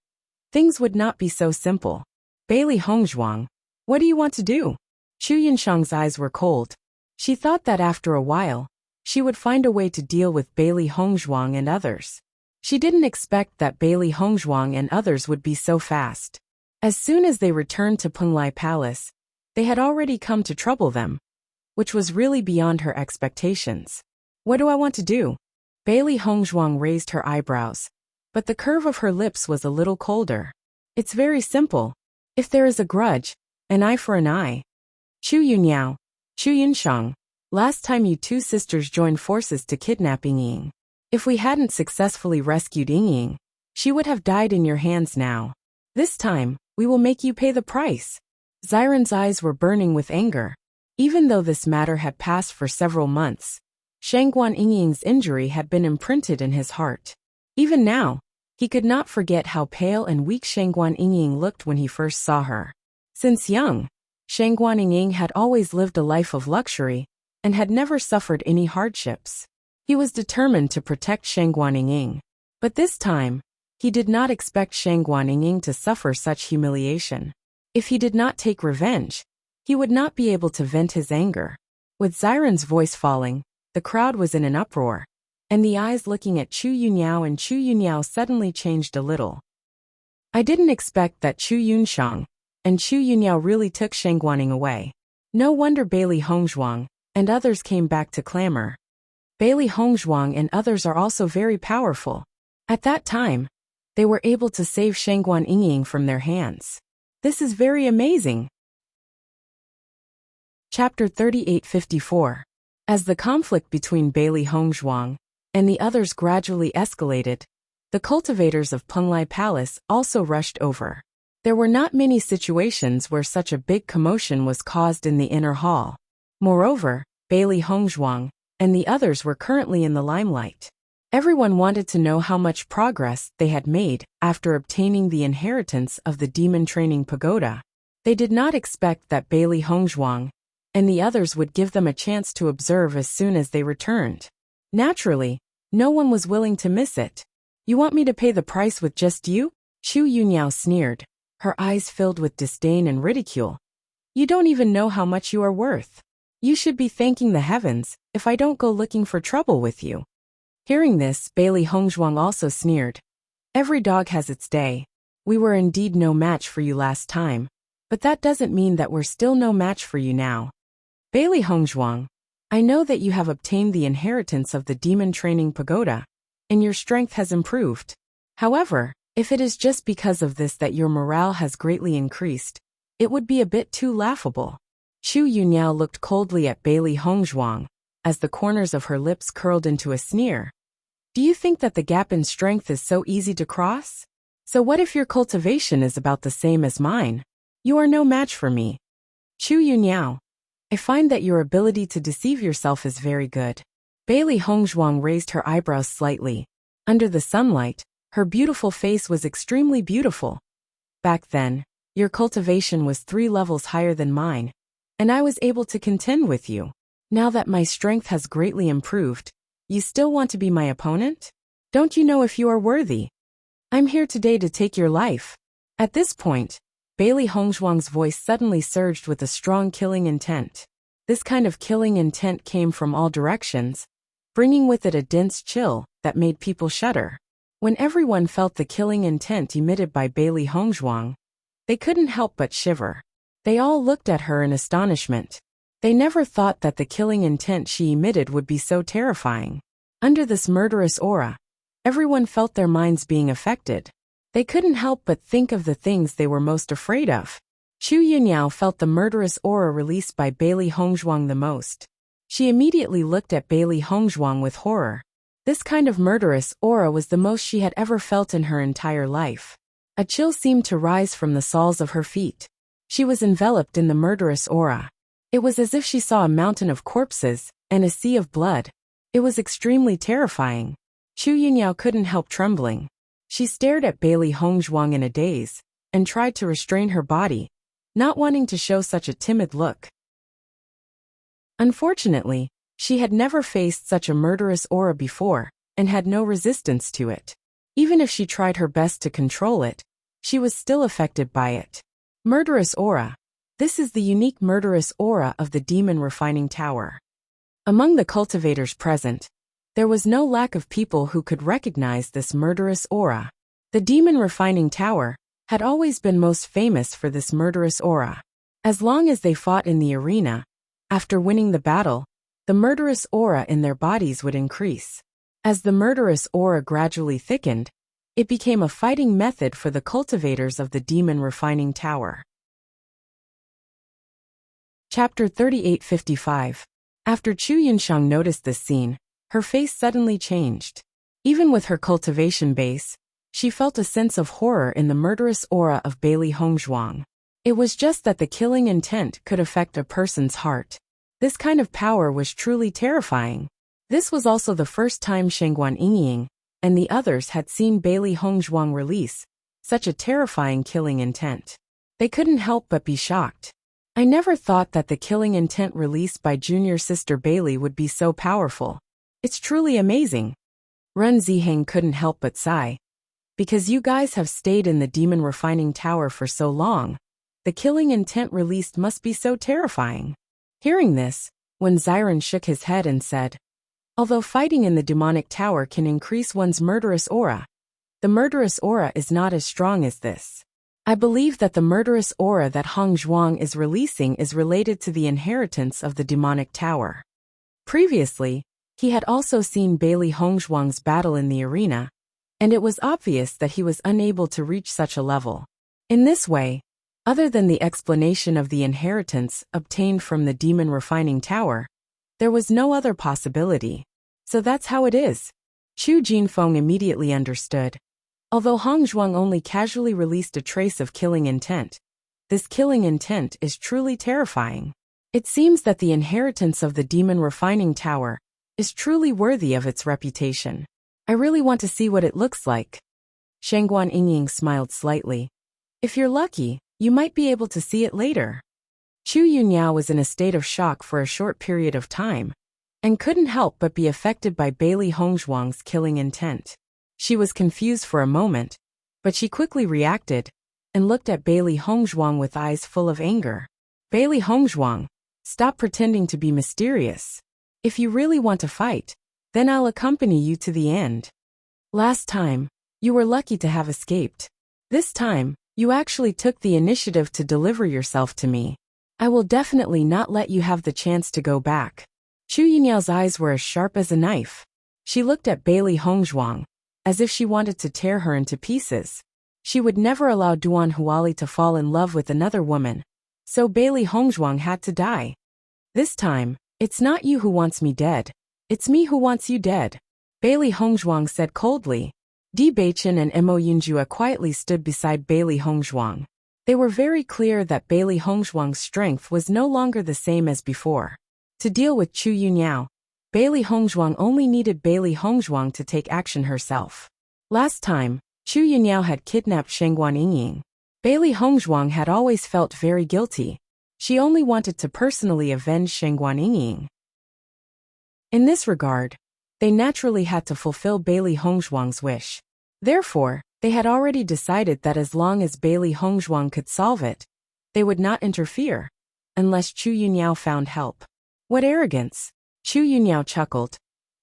things would not be so simple. Bailey Hongzhuang, what do you want to do? Chu Yunshang's eyes were cold. She thought that after a while, she would find a way to deal with Bailey Hongzhuang and others. She didn't expect that Bailey Hongzhuang and others would be so fast. As soon as they returned to Penglai Palace, they had already come to trouble them, which was really beyond her expectations. What do I want to do? Bailey Hongzhuang raised her eyebrows, but the curve of her lips was a little colder. It's very simple. If there is a grudge, an eye for an eye. Chu Yunyao, Chu Yunshang, last time you two sisters joined forces to kidnap Yingying. If we hadn't successfully rescued Yingying, she would have died in your hands now. This time, we will make you pay the price. Xiren's eyes were burning with anger. Even though this matter had passed for several months, Shangguan Yingying's injury had been imprinted in his heart. Even now, he could not forget how pale and weak Shangguan Yingying looked when he first saw her. Since young, Shangguan Yingying had always lived a life of luxury and had never suffered any hardships. He was determined to protect Shangguan Yingying. But this time, he did not expect Shangguan Yingying to suffer such humiliation. If he did not take revenge, he would not be able to vent his anger. With Xiren's voice falling, the crowd was in an uproar, and the eyes looking at Chu Yunyao and Chu Yunyao suddenly changed a little. I didn't expect that Chu Yunshang and Chu Yunyao really took Shangguaning away. No wonder Bailey Hongzhuang and others came back to clamor. Bailey Hongzhuang and others are also very powerful. At that time, they were able to save Shangguan Yingying from their hands. This is very amazing. Chapter 3854. As the conflict between Bailey Hongzhuang and the others gradually escalated, the cultivators of Penglai Palace also rushed over. There were not many situations where such a big commotion was caused in the inner hall. Moreover, Bailey Hongzhuang and the others were currently in the limelight. Everyone wanted to know how much progress they had made after obtaining the inheritance of the demon training pagoda. They did not expect that Bailey Hongzhuang and the others would give them a chance to observe as soon as they returned. Naturally, no one was willing to miss it. You want me to pay the price with just you? Chu Yunyao sneered, her eyes filled with disdain and ridicule. You don't even know how much you are worth. You should be thanking the heavens if I don't go looking for trouble with you. Hearing this, Bailey Hongzhuang also sneered. Every dog has its day. We were indeed no match for you last time, but that doesn't mean that we're still no match for you now. Bailey Hongzhuang, I know that you have obtained the inheritance of the demon training pagoda, and your strength has improved. However, if it is just because of this that your morale has greatly increased, it would be a bit too laughable. Chu Yunyao looked coldly at Bailey Hongzhuang, as the corners of her lips curled into a sneer. Do you think that the gap in strength is so easy to cross? So what if your cultivation is about the same as mine? You are no match for me. Chu Yunyao, I find that your ability to deceive yourself is very good. Bailey Hongzhuang raised her eyebrows slightly. Under the sunlight, her beautiful face was extremely beautiful. Back then, your cultivation was 3 levels higher than mine, and I was able to contend with you. Now that my strength has greatly improved, you still want to be my opponent? Don't you know if you are worthy? I'm here today to take your life. At this point, Bailey Hongzhuang's voice suddenly surged with a strong killing intent. This kind of killing intent came from all directions, bringing with it a dense chill that made people shudder. When everyone felt the killing intent emitted by Bailey Hongzhuang, they couldn't help but shiver. They all looked at her in astonishment. They never thought that the killing intent she emitted would be so terrifying. Under this murderous aura, everyone felt their minds being affected. They couldn't help but think of the things they were most afraid of. Chu Yunyao felt the murderous aura released by Bailey Hongzhuang the most. She immediately looked at Bailey Hongzhuang with horror. This kind of murderous aura was the most she had ever felt in her entire life. A chill seemed to rise from the soles of her feet. She was enveloped in the murderous aura. It was as if she saw a mountain of corpses and a sea of blood. It was extremely terrifying. Chu Yunyao couldn't help trembling. She stared at Bailey Hongzhuang in a daze, and tried to restrain her body, not wanting to show such a timid look. Unfortunately, she had never faced such a murderous aura before, and had no resistance to it. Even if she tried her best to control it, she was still affected by it. Murderous aura. This is the unique murderous aura of the Demon Refining Tower. Among the cultivators present, there was no lack of people who could recognize this murderous aura. The Demon Refining Tower had always been most famous for this murderous aura. As long as they fought in the arena, after winning the battle, the murderous aura in their bodies would increase. As the murderous aura gradually thickened, it became a fighting method for the cultivators of the Demon Refining Tower. Chapter 3855. After Chu Yunshang noticed this scene, her face suddenly changed. Even with her cultivation base, she felt a sense of horror in the murderous aura of Bailey Hongzhuang. It was just that the killing intent could affect a person's heart. This kind of power was truly terrifying. This was also the first time Shengguan Yingying and the others had seen Bailey Hongzhuang release such a terrifying killing intent. They couldn't help but be shocked. I never thought that the killing intent released by junior sister Bailey would be so powerful. It's truly amazing. Ren Ziheng couldn't help but sigh. Because you guys have stayed in the Demon Refining Tower for so long, the killing intent released must be so terrifying. Hearing this, when Ziren shook his head and said, although fighting in the demonic tower can increase one's murderous aura, the murderous aura is not as strong as this. I believe that the murderous aura that Hongzhuang is releasing is related to the inheritance of the demonic tower. Previously, he had also seen Bailey Hongzhuang's battle in the arena, and it was obvious that he was unable to reach such a level. In this way, other than the explanation of the inheritance obtained from the Demon Refining Tower, there was no other possibility. So that's how it is. Chu Jinfeng immediately understood. Although Hong Zhuang only casually released a trace of killing intent, this killing intent is truly terrifying. It seems that the inheritance of the demon refining tower is truly worthy of its reputation. I really want to see what it looks like. Shangguan Yingying smiled slightly. If you're lucky, you might be able to see it later. Chu Yunyao was in a state of shock for a short period of time, and couldn't help but be affected by Bailey Hongzhuang's killing intent. She was confused for a moment, but she quickly reacted, and looked at Bailey Hongzhuang with eyes full of anger. Bailey Hongzhuang, stop pretending to be mysterious. If you really want to fight, then I'll accompany you to the end. Last time, you were lucky to have escaped. This time, you actually took the initiative to deliver yourself to me. I will definitely not let you have the chance to go back. Chu Yunyao's eyes were as sharp as a knife. She looked at Bailey Hongzhuang, as if she wanted to tear her into pieces. She would never allow Duan Huali to fall in love with another woman, so Bailey Hongzhuang had to die. This time, it's not you who wants me dead. It's me who wants you dead, Bailey Hongzhuang said coldly. Bewitching and Mo Yunjua quietly stood beside Bailey Hongzhuang. They were very clear that Bailey Hongzhuang's strength was no longer the same as before. To deal with Chu Yunyao, Bailey Hongzhuang only needed Bailey Hongzhuang to take action herself. Last time, Chu Yunyao had kidnapped Shangguan Yingying. Bailey Hongzhuang had always felt very guilty. She only wanted to personally avenge Shangguan Yingying. In this regard, they naturally had to fulfill Bailey Hongzhuang's wish. Therefore, they had already decided that as long as Bailey Hongzhuang could solve it, they would not interfere, unless Chu Yunyao found help. What arrogance! Chu Yunyao chuckled.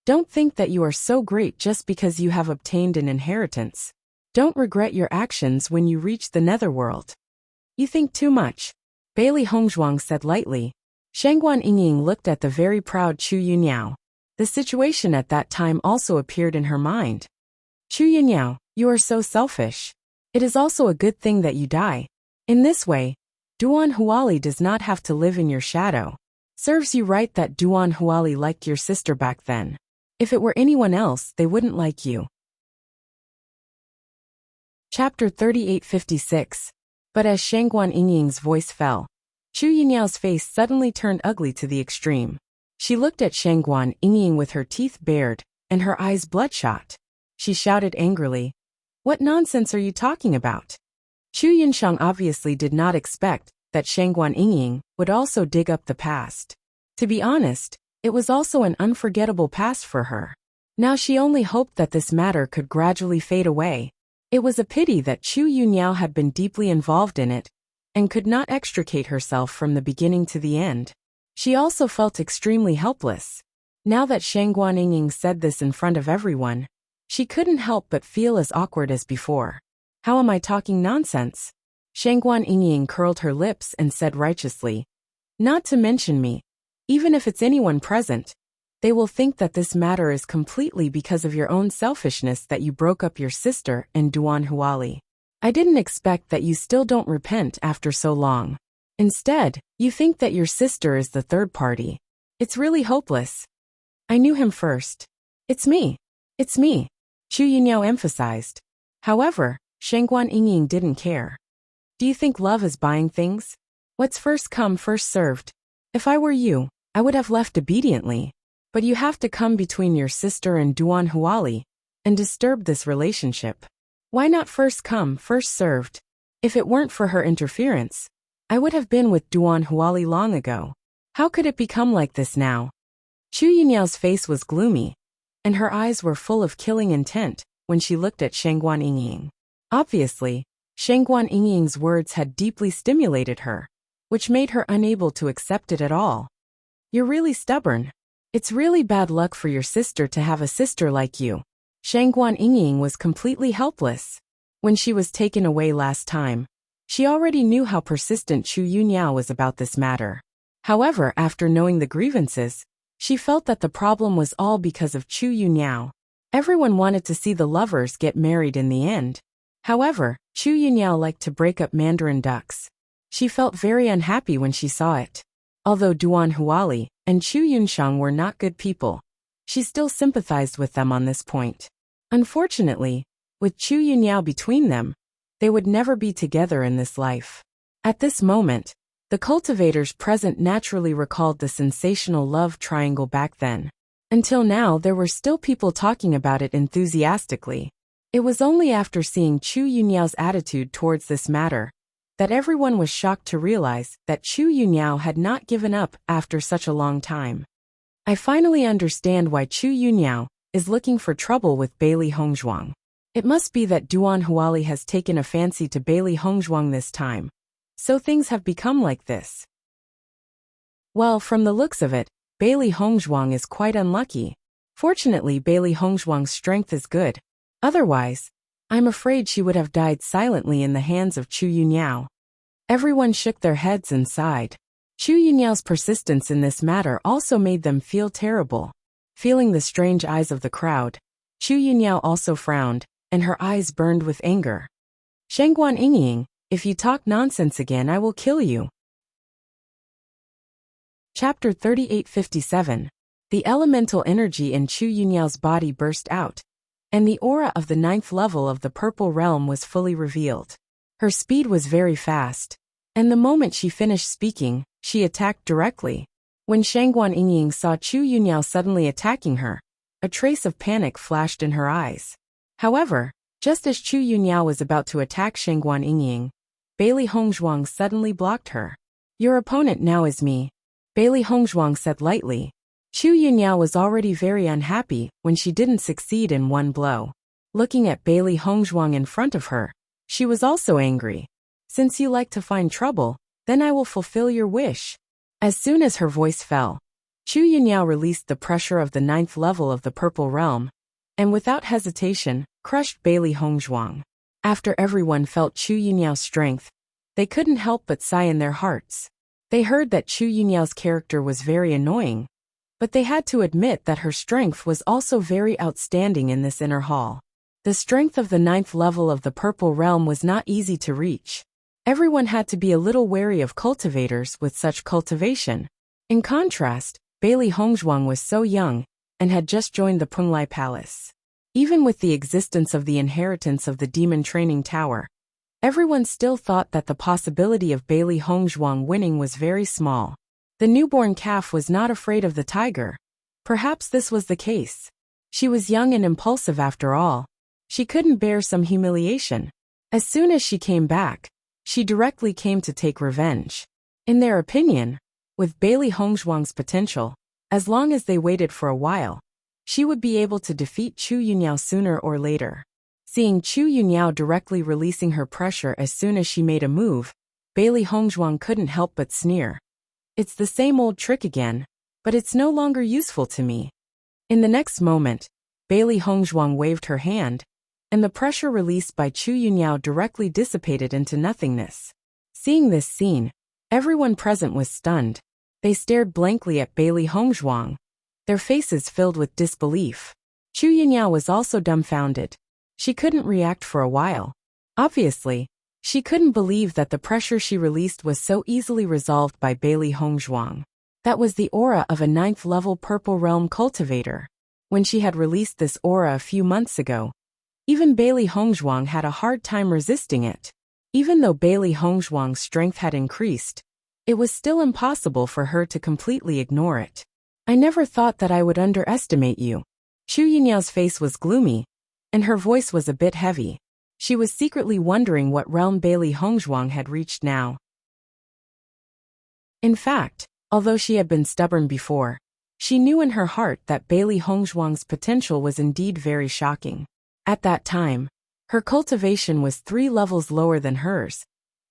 Don't think that you are so great just because you have obtained an inheritance. Don't regret your actions when you reach the netherworld. You think too much, Bailey Hongzhuang said lightly. Shangguan Yingying looked at the very proud Chu Yunyao. The situation at that time also appeared in her mind. Chu Yunyao, you are so selfish. It is also a good thing that you die. In this way, Duan Huali does not have to live in your shadow. Serves you right that Duan Huali liked your sister back then. If it were anyone else, they wouldn't like you. Chapter 3856. But as Shangguan Yingying's voice fell, Chu Yunyao's face suddenly turned ugly to the extreme. She looked at Shangguan Yingying with her teeth bared and her eyes bloodshot. She shouted angrily, "What nonsense are you talking about?" Chu Yunshang obviously did not expect that Shangguan Yingying would also dig up the past. To be honest, it was also an unforgettable past for her. Now she only hoped that this matter could gradually fade away. It was a pity that Chu Yunyao had been deeply involved in it, and could not extricate herself from the beginning to the end. She also felt extremely helpless. Now that Shangguan Yingying said this in front of everyone, she couldn't help but feel as awkward as before. How am I talking nonsense? Shangguan Yingying curled her lips and said righteously, "Not to mention me. Even if it's anyone present, they will think that this matter is completely because of your own selfishness that you broke up your sister and Duan Huali. I didn't expect that you still don't repent after so long. Instead, you think that your sister is the third party. It's really hopeless. I knew him first. It's me. It's me," Chu Yunyao emphasized. However, Shangguan Yingying didn't care. Do you think love is buying things? What's first come, first served? If I were you, I would have left obediently. But you have to come between your sister and Duan Huali, and disturb this relationship. Why not first come, first served? If it weren't for her interference, I would have been with Duan Huali long ago. How could it become like this now? Chu Yunyao's face was gloomy, and her eyes were full of killing intent when she looked at Shangguan Yingying. Obviously, Shangguan Yingying's words had deeply stimulated her, which made her unable to accept it at all. You're really stubborn. It's really bad luck for your sister to have a sister like you. Shangguan Yingying was completely helpless. When she was taken away last time, she already knew how persistent Chu Yunyao was about this matter. However, after knowing the grievances, she felt that the problem was all because of Chu Yunyao. Everyone wanted to see the lovers get married in the end. However, Chu Yunyao liked to break up Mandarin ducks. She felt very unhappy when she saw it. Although Duan Huali and Chu Yunshang were not good people, she still sympathized with them on this point. Unfortunately, With Chu Yunyao between them, they would never be together in this life. At this moment, the cultivators present naturally recalled the sensational love triangle back then. Until now, there were still people talking about it enthusiastically. It was only after seeing Chu Yunyao's attitude towards this matter that everyone was shocked to realize that Chu Yunyao had not given up after such a long time. I finally understand why Chu Yunyao is looking for trouble with Bailey Hongzhuang. It must be that Duan Huali has taken a fancy to Bailey Hongzhuang this time, so things have become like this. Well, from the looks of it, Bailey Hongzhuang is quite unlucky. Fortunately, Bailey Hongzhuang's strength is good. Otherwise, I'm afraid she would have died silently in the hands of Chu Yunyao. Everyone shook their heads and sighed. Chu Yunyao's persistence in this matter also made them feel terrible. Feeling the strange eyes of the crowd, Chu Yunyao also frowned, and her eyes burned with anger. Shengguan Yingying, if you talk nonsense again, I will kill you. Chapter 3857. The elemental energy in Chu Yunyao's body burst out, and the aura of the 9th level of the purple realm was fully revealed. Her speed was very fast, and the moment she finished speaking, she attacked directly. When Shengguan Yingying saw Chu Yunyao suddenly attacking her, a trace of panic flashed in her eyes. However, just as Chu Yunyao was about to attack Shengguan Yingying, Bailey Hongzhuang suddenly blocked her. Your opponent now is me, Bailey Hongzhuang said lightly. Chu Yunyao was already very unhappy when she didn't succeed in one blow. Looking at Bailey Hongzhuang in front of her, she was also angry. Since you like to find trouble, then I will fulfill your wish. As soon as her voice fell, Chu Yunyao released the pressure of the 9th level of the purple realm, and without hesitation, crushed Bailey Hongzhuang. After everyone felt Chu Yunyao's strength, they couldn't help but sigh in their hearts. They heard that Chu Yunyao's character was very annoying, but they had to admit that her strength was also very outstanding in this inner hall. The strength of the 9th level of the purple realm was not easy to reach. Everyone had to be a little wary of cultivators with such cultivation. In contrast, Bailey Hongzhuang was so young and had just joined the Punglai Palace. Even with the existence of the inheritance of the Demon Training Tower, everyone still thought that the possibility of Bailey Hongzhuang winning was very small. The newborn calf was not afraid of the tiger. Perhaps this was the case. She was young and impulsive after all. She couldn't bear some humiliation. As soon as she came back, she directly came to take revenge. In their opinion, with Bailey Hongzhuang's potential, as long as they waited for a while, she would be able to defeat Chu Yunyao sooner or later. Seeing Chu Yunyao directly releasing her pressure as soon as she made a move, Bailey Hongzhuang couldn't help but sneer. It's the same old trick again, but it's no longer useful to me. In the next moment, Bailey Hongzhuang waved her hand, and the pressure released by Chu Yunyao directly dissipated into nothingness. Seeing this scene, everyone present was stunned. They stared blankly at Bailey Hongzhuang, their faces filled with disbelief. Chu Yunyao was also dumbfounded. She couldn't react for a while. Obviously, she couldn't believe that the pressure she released was so easily resolved by Bailey Hongzhuang. That was the aura of a 9th level purple realm cultivator. When she had released this aura a few months ago, even Bailey Hongzhuang had a hard time resisting it. Even though Bailey Hongzhuang's strength had increased, it was still impossible for her to completely ignore it. I never thought that I would underestimate you. Chu Yunyao's face was gloomy, and her voice was a bit heavy. She was secretly wondering what realm Bailey Hongzhuang had reached now. In fact, although she had been stubborn before, she knew in her heart that Bailey Hongzhuang's potential was indeed very shocking. At that time, her cultivation was 3 levels lower than hers,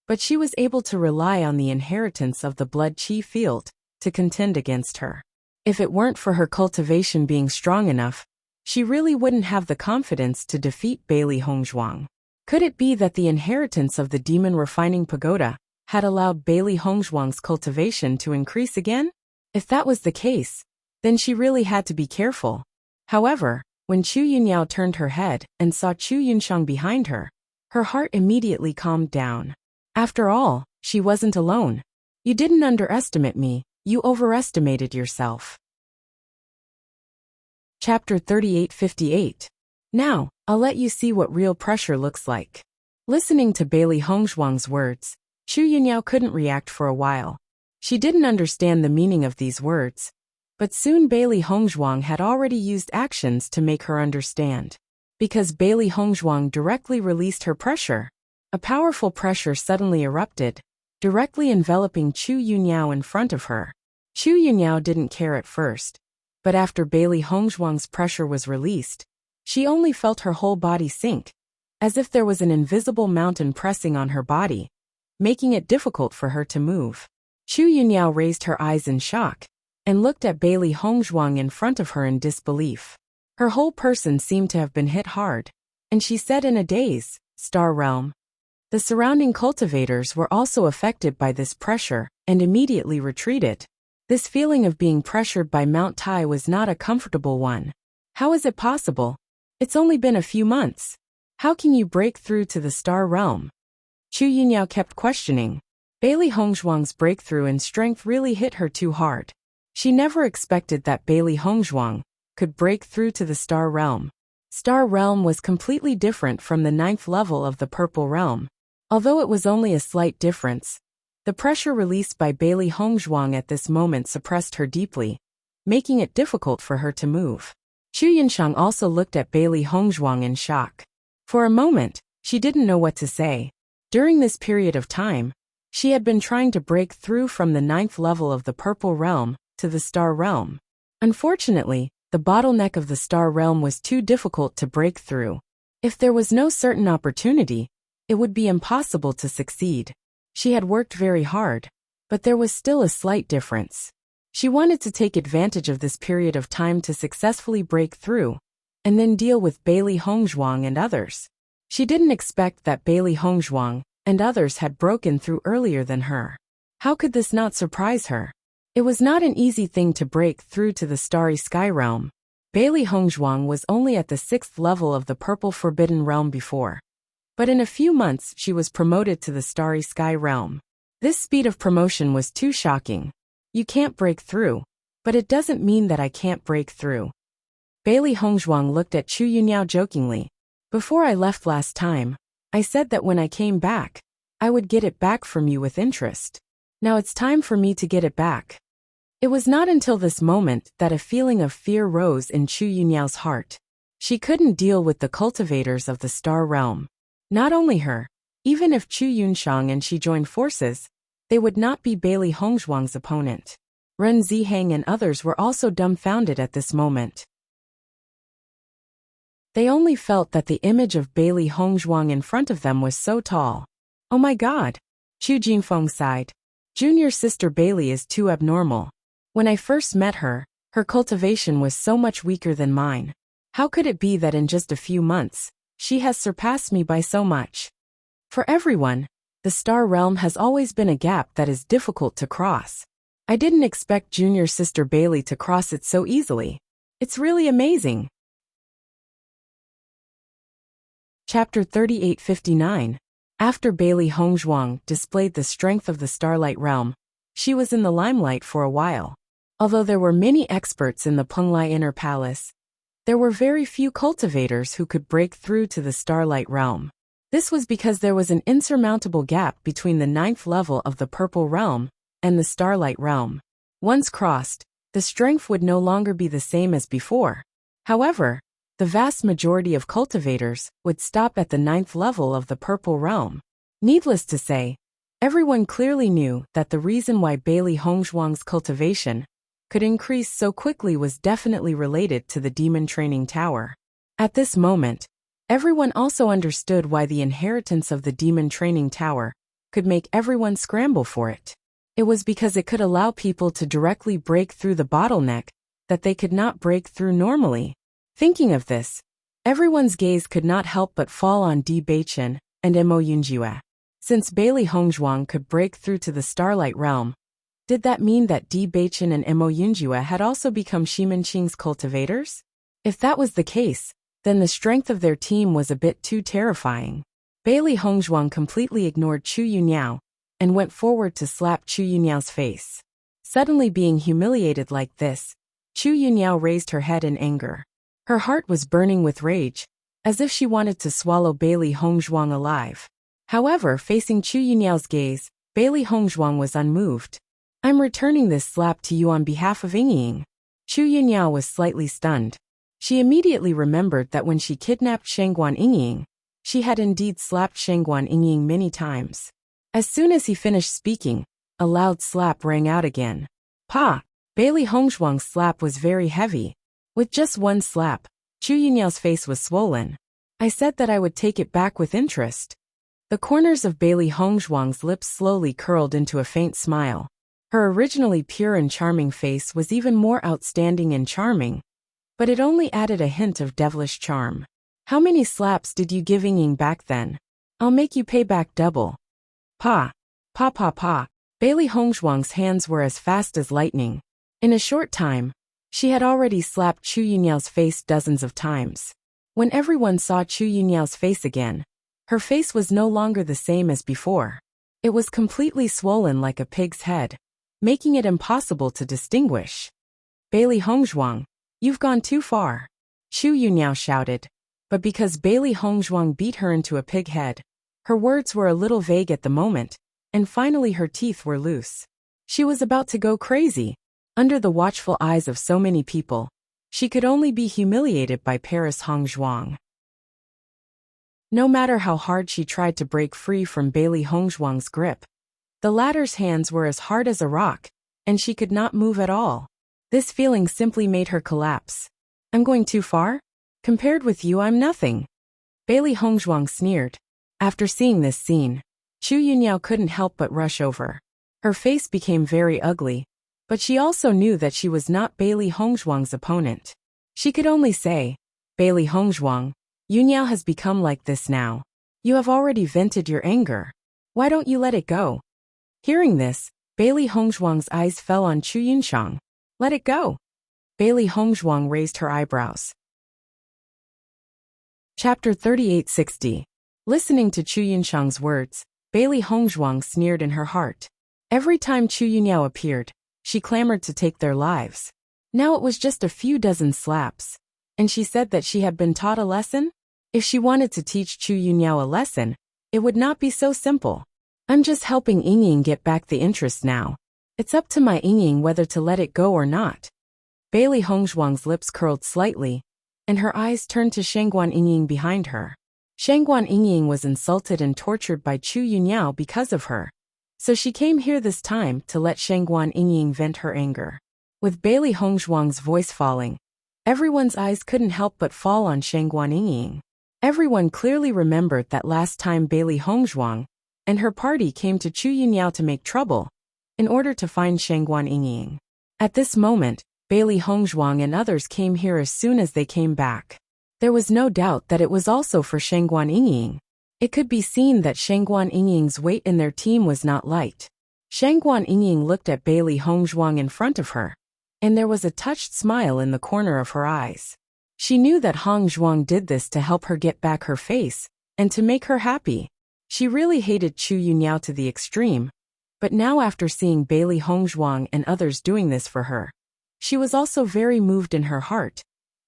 but she was able to rely on the inheritance of the blood chi field to contend against her. If it weren't for her cultivation being strong enough, she really wouldn't have the confidence to defeat Bailey Hongzhuang. Could it be that the inheritance of the Demon Refining Pagoda had allowed Bailey Hongzhuang's cultivation to increase again? If that was the case, then she really had to be careful. However, when Chu Yunyao turned her head and saw Chu Yunshang behind her, her heart immediately calmed down. After all, she wasn't alone. You didn't underestimate me, you overestimated yourself. Chapter 3858. Now, I'll let you see what real pressure looks like. Listening to Bailey Hongzhuang's words, Chu Yunyao couldn't react for a while. She didn't understand the meaning of these words, but soon Bailey Hongzhuang had already used actions to make her understand. Because Bailey Hongzhuang directly released her pressure, a powerful pressure suddenly erupted, directly enveloping Chu Yunyao in front of her. Chu Yunyao didn't care at first, but after Bailey Hongzhuang's pressure was released, she only felt her whole body sink, as if there was an invisible mountain pressing on her body, making it difficult for her to move. Chu Yunyao raised her eyes in shock and looked at Bailey Hongzhuang in front of her in disbelief. Her whole person seemed to have been hit hard, and she said in a daze, "Star Realm." The surrounding cultivators were also affected by this pressure and immediately retreated. This feeling of being pressured by Mount Tai was not a comfortable one. How is it possible? It's only been a few months. How can you break through to the Star Realm? Chu Yunyao kept questioning. Bailey Hongzhuang's breakthrough in strength really hit her too hard. She never expected that Bailey Hongzhuang could break through to the Star Realm. Star Realm was completely different from the 9th level of the Purple Realm. Although it was only a slight difference, the pressure released by Bailey Hongzhuang at this moment suppressed her deeply, making it difficult for her to move. Chu Yunshang also looked at Bailey Hongzhuang in shock. For a moment, she didn't know what to say. During this period of time, she had been trying to break through from the 9th level of the Purple Realm to the Star Realm. Unfortunately, the bottleneck of the Star Realm was too difficult to break through. If there was no certain opportunity, it would be impossible to succeed. She had worked very hard, but there was still a slight difference. She wanted to take advantage of this period of time to successfully break through, and then deal with Bailey Hongzhuang and others. She didn't expect that Bailey Hongzhuang and others had broken through earlier than her. How could this not surprise her? It was not an easy thing to break through to the Starry Sky Realm. Bailey Hongzhuang was only at the 6th level of the Purple Forbidden Realm before. But in a few months she was promoted to the Starry Sky Realm. This speed of promotion was too shocking. You can't break through, but it doesn't mean that I can't break through. Bailey Hongzhuang looked at Chu Yunyao jokingly. Before I left last time, I said that when I came back, I would get it back from you with interest. Now it's time for me to get it back. It was not until this moment that a feeling of fear rose in Chu Yunyao's heart. She couldn't deal with the cultivators of the Star Realm. Not only her, even if Chu Yunshang and she joined forces, they would not be Bailey Hongzhuang's opponent. Ren Zihang and others were also dumbfounded at this moment. They only felt that the image of Bailey Hongzhuang in front of them was so tall. Oh my God! Chu Jinfeng sighed. Junior sister Bailey is too abnormal. When I first met her, her cultivation was so much weaker than mine. How could it be that in just a few months, she has surpassed me by so much? For everyone, the Star Realm has always been a gap that is difficult to cross. I didn't expect junior sister Bailey to cross it so easily. It's really amazing. Chapter 3859. After Bailey Hongzhuang displayed the strength of the Starlight Realm, she was in the limelight for a while. Although there were many experts in the Penglai Inner Palace, there were very few cultivators who could break through to the Starlight Realm. This was because there was an insurmountable gap between the 9th level of the Purple Realm and the Starlight Realm. Once crossed, the strength would no longer be the same as before. However, the vast majority of cultivators would stop at the 9th level of the Purple Realm. Needless to say, everyone clearly knew that the reason why Bailey Hongzhuang's cultivation could increase so quickly was definitely related to the Demon Training Tower. At this moment, everyone also understood why the inheritance of the Demon Training Tower could make everyone scramble for it. It was because it could allow people to directly break through the bottleneck that they could not break through normally. Thinking of this, everyone's gaze could not help but fall on Bewitching and Mo Yunjue. Since Bailey Hongzhuang could break through to the Starlight Realm, did that mean that Bewitching and Mo Yunjue had also become Shimanqing's cultivators? If that was the case, then the strength of their team was a bit too terrifying. Bailey Hongzhuang completely ignored Chu Yunyao and went forward to slap Chu Yunyao's face. Suddenly being humiliated like this, Chu Yunyao raised her head in anger. Her heart was burning with rage, as if she wanted to swallow Bailey Hongzhuang alive. However, facing Chu Yunyao's gaze, Bailey Hongzhuang was unmoved. I'm returning this slap to you on behalf of Yingying. Chu Yunyao was slightly stunned. She immediately remembered that when she kidnapped Shangguan Yingying, she had indeed slapped Shangguan Yingying many times. As soon as he finished speaking, a loud slap rang out again. Pa! Bailey Hongzhuang's slap was very heavy. With just one slap, Chu Yunyao's face was swollen. I said that I would take it back with interest. The corners of Bailey Hongzhuang's lips slowly curled into a faint smile. Her originally pure and charming face was even more outstanding and charming, but it only added a hint of devilish charm. How many slaps did you give Yingying back then? I'll make you pay back double. Pa! Pa pa pa! Bailey Hongzhuang's hands were as fast as lightning. In a short time, she had already slapped Chu Yunyao's face dozens of times. When everyone saw Chu Yunyao's face again, her face was no longer the same as before. It was completely swollen like a pig's head, making it impossible to distinguish. Bailey Hongzhuang, you've gone too far. Chu Yunyao shouted. But because Bailey Hongzhuang beat her into a pig head, her words were a little vague at the moment, and finally her teeth were loose. She was about to go crazy. Under the watchful eyes of so many people, she could only be humiliated by Paris Hongzhuang. No matter how hard she tried to break free from Bailey Hongzhuang's grip, the latter's hands were as hard as a rock, and she could not move at all. This feeling simply made her collapse. I'm going too far? Compared with you, I'm nothing. Bailey Hongzhuang sneered. After seeing this scene, Chu Yunyao couldn't help but rush over. Her face became very ugly, but she also knew that she was not Bailey Hongzhuang's opponent. She could only say, Bailey Hongzhuang, Yunyao has become like this now. You have already vented your anger. Why don't you let it go? Hearing this, Bailey Hongzhuang's eyes fell on Chu Yunshang. Let it go. Bailey Hongzhuang raised her eyebrows. Chapter 3860. Listening to Chu Yunshang's words, Bailey Hongzhuang sneered in her heart. Every time Chu Yunyao appeared, she clamored to take their lives. Now it was just a few dozen slaps, and she said that she had been taught a lesson? If she wanted to teach Chu Yunyao a lesson, it would not be so simple. I'm just helping Yingying get back the interest now. It's up to my Yingying whether to let it go or not. Bailey Hongzhuang's lips curled slightly, and her eyes turned to Shangguan Yingying behind her. Shangguan Yingying was insulted and tortured by Chu Yunyao because of her, so she came here this time to let Shangguan Yingying vent her anger. With Bailey Hongzhuang's voice falling, everyone's eyes couldn't help but fall on Shangguan Yingying. Everyone clearly remembered that last time Bailey Hongzhuang and her party came to Chu Yunyao to make trouble, in order to find Shangguan Yingying. At this moment, Bailey Hongzhuang and others came here as soon as they came back. There was no doubt that it was also for Shangguan Yingying. It could be seen that Shangguan Yingying's weight in their team was not light. Shangguan Yingying looked at Bailey Hongzhuang in front of her, and there was a touched smile in the corner of her eyes. She knew that Hongzhuang did this to help her get back her face, and to make her happy. She really hated Chu Yunyao to the extreme, but now after seeing Bailey Hongzhuang and others doing this for her, she was also very moved in her heart,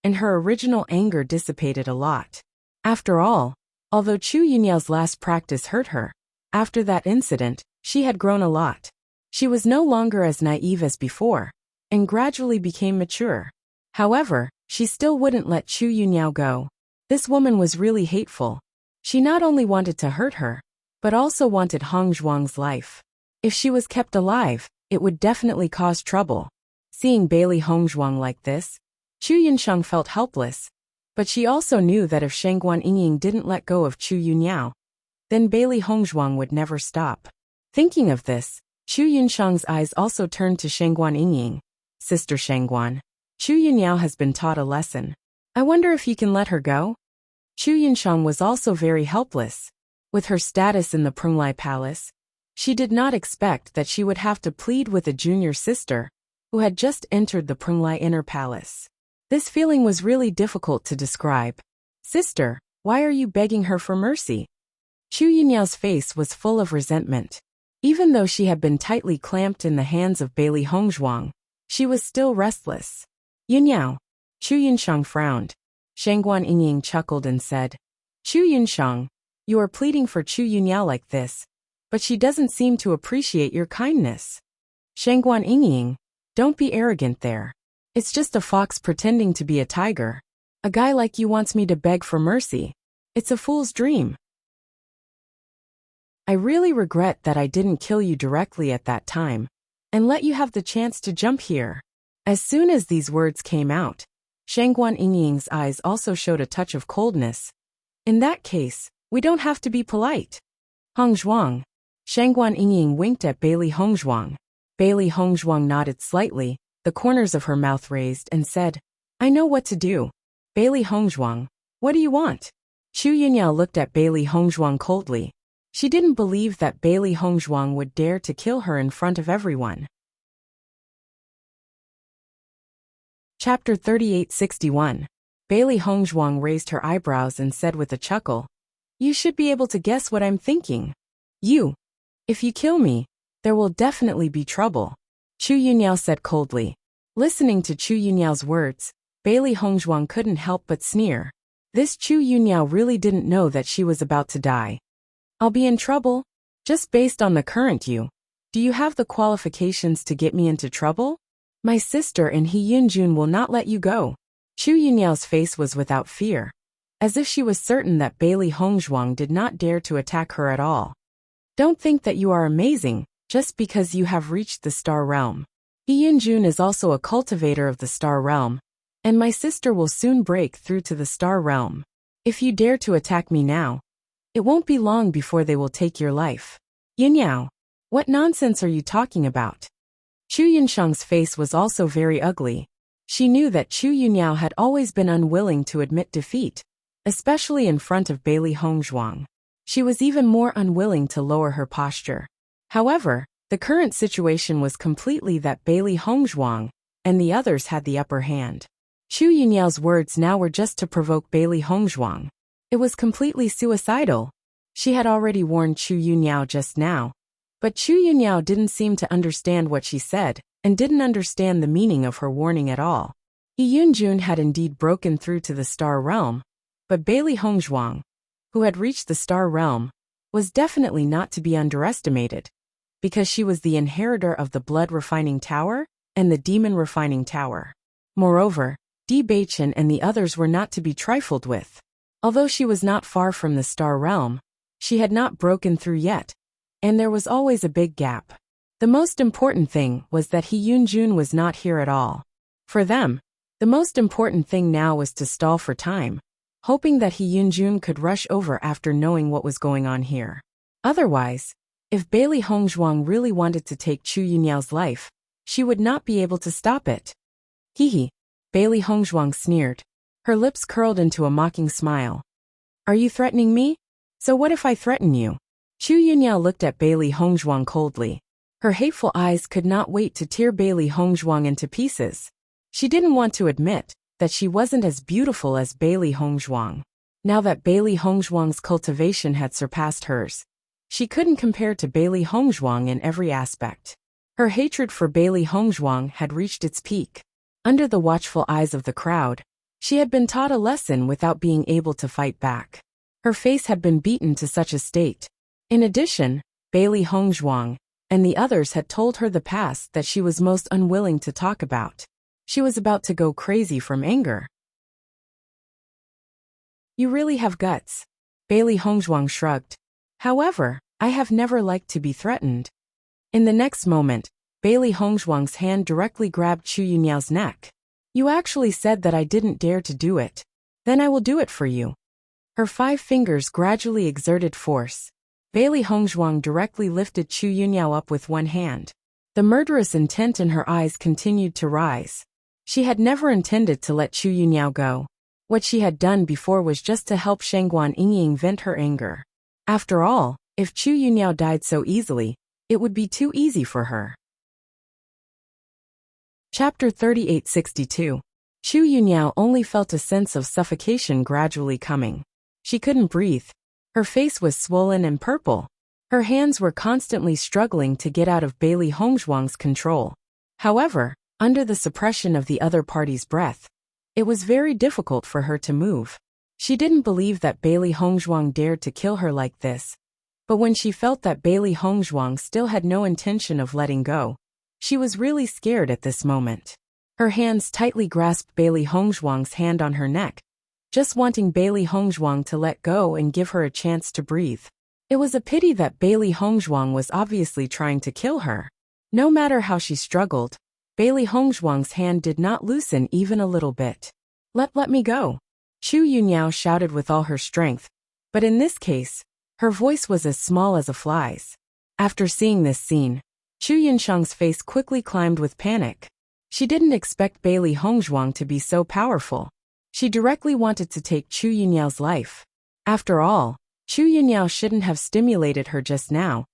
and her original anger dissipated a lot. After all, although Chu Yunyao's last practice hurt her, after that incident, she had grown a lot. She was no longer as naive as before, and gradually became mature. However, she still wouldn't let Chu Yunyao go. This woman was really hateful. She not only wanted to hurt her, but also wanted Hongzhuang's life. If she was kept alive, it would definitely cause trouble. Seeing Bailey Hongzhuang like this, Chu Yunshang felt helpless, but she also knew that if Shangguan Yingying didn't let go of Chu Yunyao, then Bailey Hongzhuang would never stop. Thinking of this, Chu Yunshang's eyes also turned to Shangguan Yingying. Sister Shangguan, Chu Yunyao has been taught a lesson. I wonder if you can let her go? Chu Yunshang was also very helpless. With her status in the Prunglai Palace, she did not expect that she would have to plead with a junior sister who had just entered the Prunglai Inner Palace. This feeling was really difficult to describe. Sister, why are you begging her for mercy? Chu Yunyao's face was full of resentment. Even though she had been tightly clamped in the hands of Bailey Hongzhuang, she was still restless. Yunyao. Chu Yunshang frowned. Shangguan Yingying chuckled and said, Chu Yunshang, you are pleading for Chu Yunyao like this, but she doesn't seem to appreciate your kindness. Shangguan Yingying, don't be arrogant there. It's just a fox pretending to be a tiger. A guy like you wants me to beg for mercy. It's a fool's dream. I really regret that I didn't kill you directly at that time, and let you have the chance to jump here. As soon as these words came out, Shangguan Yingying's eyes also showed a touch of coldness. In that case, we don't have to be polite. Hongzhuang. Shangguan Yingying winked at Bailey Hongzhuang. Bailey Hongzhuang nodded slightly, the corners of her mouth raised, and said, I know what to do. Bailey Hongzhuang, what do you want? Chu Yunyao looked at Bailey Hongzhuang coldly. She didn't believe that Bailey Hongzhuang would dare to kill her in front of everyone. Chapter 3861. Bailey Hongzhuang raised her eyebrows and said with a chuckle, You should be able to guess what I'm thinking. If you kill me, there will definitely be trouble. Chu Yunyao said coldly. Listening to Chu Yunyao's words, Bailey Hongzhuang couldn't help but sneer. This Chu Yunyao really didn't know that she was about to die. I'll be in trouble? Just based on the current you. Do you have the qualifications to get me into trouble? My sister and He Yunjun will not let you go. Chu Yunyao's face was without fear, as if she was certain that Bailey Hongzhuang did not dare to attack her at all. Don't think that you are amazing, just because you have reached the Star Realm. He Yunjun is also a cultivator of the Star Realm, and my sister will soon break through to the Star Realm. If you dare to attack me now, it won't be long before they will take your life. Yunyao, what nonsense are you talking about? Chu Yunshang's face was also very ugly. She knew that Chu Yunyao had always been unwilling to admit defeat, especially in front of Bailey Hongzhuang. She was even more unwilling to lower her posture. However, the current situation was completely that Bailey Hongzhuang and the others had the upper hand. Chu Yunyao's words now were just to provoke Bailey Hongzhuang. It was completely suicidal. She had already warned Chu Yunyao just now, but Chu Yunyao didn't seem to understand what she said, and didn't understand the meaning of her warning at all. He Yunjun had indeed broken through to the Star Realm, but Bailey Hongzhuang, who had reached the Star Realm, was definitely not to be underestimated, because she was the inheritor of the Blood Refining Tower and the Demon Refining Tower. Moreover, Bewitching and the others were not to be trifled with. Although she was not far from the Star Realm, she had not broken through yet, and there was always a big gap. The most important thing was that He Yunjun was not here at all. For them, the most important thing now was to stall for time, hoping that He Yunjun could rush over after knowing what was going on here. Otherwise, if Bailey Hongzhuang really wanted to take Chu Yunyao's life, she would not be able to stop it. Hee. Bailey Hongzhuang sneered. Her lips curled into a mocking smile. Are you threatening me? So what if I threaten you? Chu Yunyao looked at Bailey Hongzhuang coldly. Her hateful eyes could not wait to tear Bailey Hongzhuang into pieces. She didn't want to admit that she wasn't as beautiful as Bailey Hongzhuang. Now that Bailey Hongzhuang's cultivation had surpassed hers, she couldn't compare to Bailey Hongzhuang in every aspect. Her hatred for Bailey Hongzhuang had reached its peak. Under the watchful eyes of the crowd, she had been taught a lesson without being able to fight back. Her face had been beaten to such a state. In addition, Bailey Hongzhuang and the others had told her the past that she was most unwilling to talk about. She was about to go crazy from anger. You really have guts. Bailey Hongzhuang shrugged. However, I have never liked to be threatened. In the next moment, Bailey Hongzhuang's hand directly grabbed Chu Yunyao's neck. You actually said that I didn't dare to do it. Then I will do it for you. Her 5 fingers gradually exerted force. Bailey Hongzhuang directly lifted Chu Yunyao up with one hand. The murderous intent in her eyes continued to rise. She had never intended to let Chu Yunyao go. What she had done before was just to help Shangguan Yingying vent her anger. After all, if Chu Yunyao died so easily, it would be too easy for her. Chapter 3862. Chu Yunyao only felt a sense of suffocation gradually coming. She couldn't breathe. Her face was swollen and purple. Her hands were constantly struggling to get out of Bailey Hongzhuang's control. However, under the suppression of the other party's breath, It was very difficult for her to move. She didn't believe that Bailey Hongzhuang dared to kill her like this. But when she felt that Bailey Hongzhuang still had no intention of letting go, she was really scared at this moment. Her hands tightly grasped Bailey Hongzhuang's hand on her neck, just wanting Bailey Hongzhuang to let go and give her a chance to breathe. It was a pity that Bailey Hongzhuang was obviously trying to kill her. No matter how she struggled, Bailey Hongzhuang's hand did not loosen even a little bit. Let me go," Chu Yunyao shouted with all her strength, but in this case, her voice was as small as a fly's. After seeing this scene, Chu Yunshang's face quickly climbed with panic. She didn't expect Bailey Hongzhuang to be so powerful. She directly wanted to take Chu Yunyao's life. After all, Chu Yunyao shouldn't have stimulated her just now.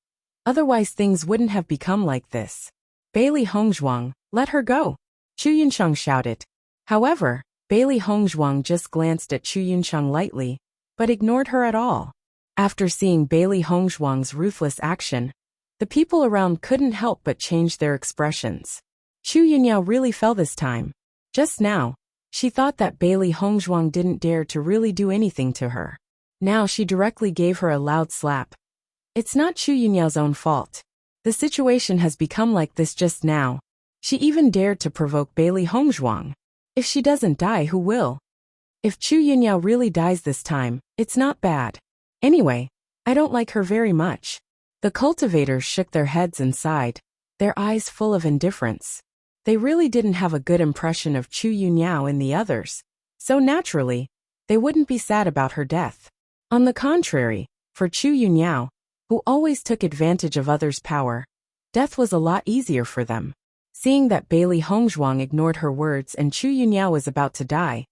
Otherwise things wouldn't have become like this. "Bailey Hongzhuang, let her go," Chu Yunshang shouted. However, Bailey Hongzhuang just glanced at Chu Yunshang lightly, but ignored her at all. After seeing Bailey Hongzhuang's ruthless action, the people around couldn't help but change their expressions. Chu Yunyao really fell this time. Just now, she thought that Bailey Hongzhuang didn't dare to really do anything to her. Now she directly gave her a loud slap. It's not Chu Yunyao's own fault. The situation has become like this just now. She even dared to provoke Bailey Hongzhuang. If she doesn't die, who will? If Chu Yunyao really dies this time, it's not bad. Anyway, I don't like her very much. The cultivators shook their heads and sighed, their eyes full of indifference. They really didn't have a good impression of Chu Yunyao and the others, so naturally, they wouldn't be sad about her death. On the contrary, for Chu Yunyao, who always took advantage of others' power, death was a lot easier for them. Seeing that Bailey Hongzhuang ignored her words and Chu Yunyao was about to die,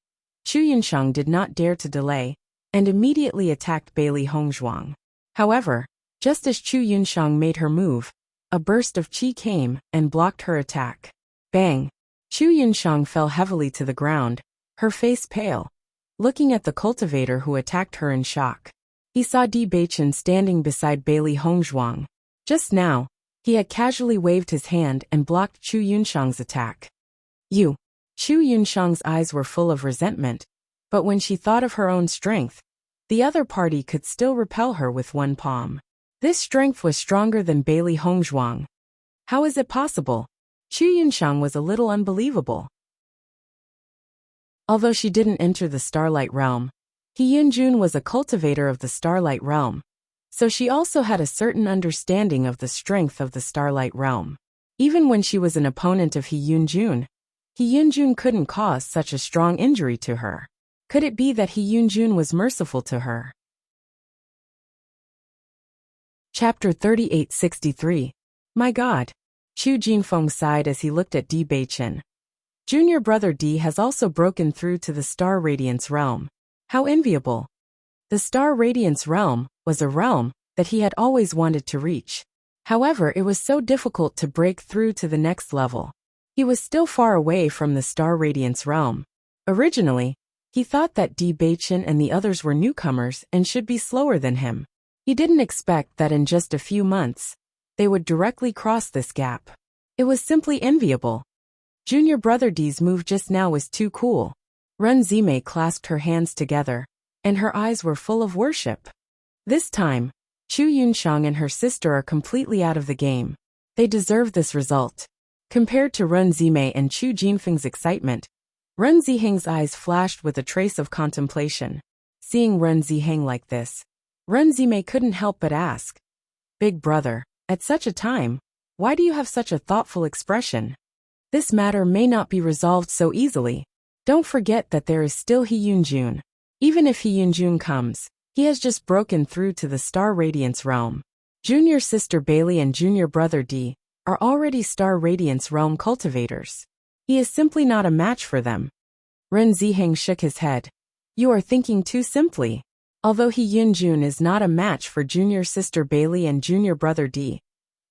Chu Yunshang did not dare to delay, and immediately attacked Bailey Hongzhuang. However, just as Chu Yunshang made her move, a burst of qi came and blocked her attack. Bang! Chu Yunshang fell heavily to the ground, her face pale, looking at the cultivator who attacked her in shock. He saw Bewitching standing beside Bailey Hongzhuang. Just now, he had casually waved his hand and blocked Chu Yunshang's attack. "You!" Chu Yunshang's eyes were full of resentment, but when she thought of her own strength, the other party could still repel her with one palm. This strength was stronger than Bailey Hongzhuang. How is it possible? Chu Yunshang was a little unbelievable. Although she didn't enter the Starlight Realm, He Yunjun was a cultivator of the Starlight Realm, so she also had a certain understanding of the strength of the Starlight Realm. Even when she was an opponent of He Yunjun couldn't cause such a strong injury to her. Could it be that He Yunjun was merciful to her? Chapter 3863. My God! Chu Jinfeng sighed as he looked at Di Beichen. Junior brother Di has also broken through to the Star Radiance realm. How enviable! The Star Radiance realm was a realm that he had always wanted to reach. However, it was so difficult to break through to the next level. He was still far away from the Star Radiance realm. Originally, he thought that Di Beichen and the others were newcomers and should be slower than him. He didn't expect that in just a few months, they would directly cross this gap. It was simply enviable. Junior brother Di's move just now was too cool. Run Zime clasped her hands together, and her eyes were full of worship. This time, Chu Yunshang and her sister are completely out of the game. They deserve this result. Compared to Run Zime and Chu Jinfeng's excitement, Run Ziheng's eyes flashed with a trace of contemplation. Seeing Run Ziheng like this, Run Zime couldn't help but ask, "Big brother, at such a time, why do you have such a thoughtful expression? This matter may not be resolved so easily. Don't forget that there is still He Yunjun. Even if He Yunjun comes, he has just broken through to the Star Radiance realm. Junior sister Bailey and junior brother Di are already Star Radiance realm cultivators. He is simply not a match for them." Ren Ziheng shook his head. "You are thinking too simply. Although He Yunjun is not a match for junior sister Bailey and junior brother Di,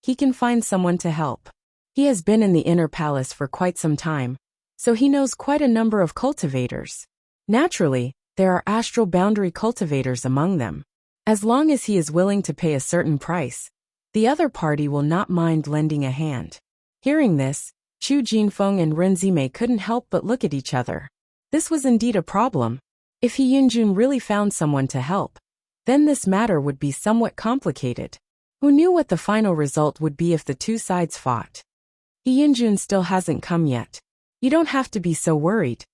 he can find someone to help. He has been in the inner palace for quite some time, so he knows quite a number of cultivators. Naturally, there are astral boundary cultivators among them. As long as he is willing to pay a certain price, the other party will not mind lending a hand." Hearing this, Chu Jinfeng and Ren Zime couldn't help but look at each other. This was indeed a problem. If He Yunjun really found someone to help, then this matter would be somewhat complicated. Who knew what the final result would be if the two sides fought? He Yunjun still hasn't come yet. You don't have to be so worried,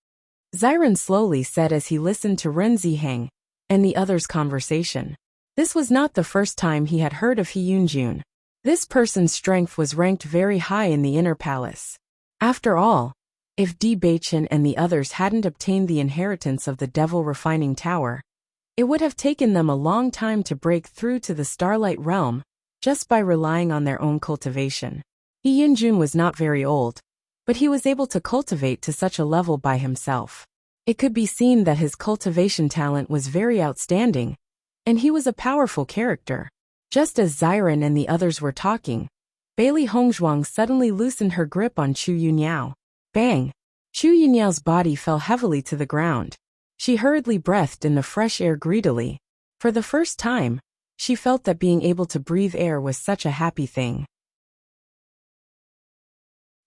Xiren slowly said as he listened to Ren Ziheng and the others' conversation. This was not the first time he had heard of He Yunjun. This person's strength was ranked very high in the inner palace. After all, if Bewitching and the others hadn't obtained the inheritance of the Devil Refining Tower, it would have taken them a long time to break through to the Starlight Realm just by relying on their own cultivation. He Yunjun was not very old, but he was able to cultivate to such a level by himself. It could be seen that his cultivation talent was very outstanding, and he was a powerful character. Just as Xiren and the others were talking, Bailey Hongzhuang suddenly loosened her grip on Chu Yunyao. Bang! Chu Yunyao's body fell heavily to the ground. She hurriedly breathed in the fresh air greedily. For the first time, she felt that being able to breathe air was such a happy thing.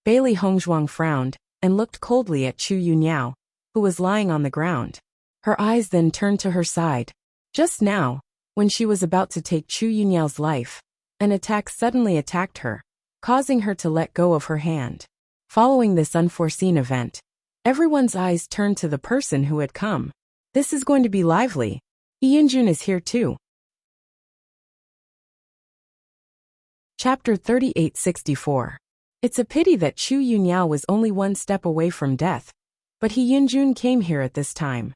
Bailey Hongzhuang frowned and looked coldly at Chu Yunyao, who was lying on the ground. Her eyes then turned to her side. Just now, when she was about to take Chu Yunyao's life, an attack suddenly attacked her, causing her to let go of her hand. Following this unforeseen event, everyone's eyes turned to the person who had come. This is going to be lively. He Yunjun is here too. Chapter 3864. It's a pity that Chu Yunyao was only one step away from death, but He Yunjun came here at this time.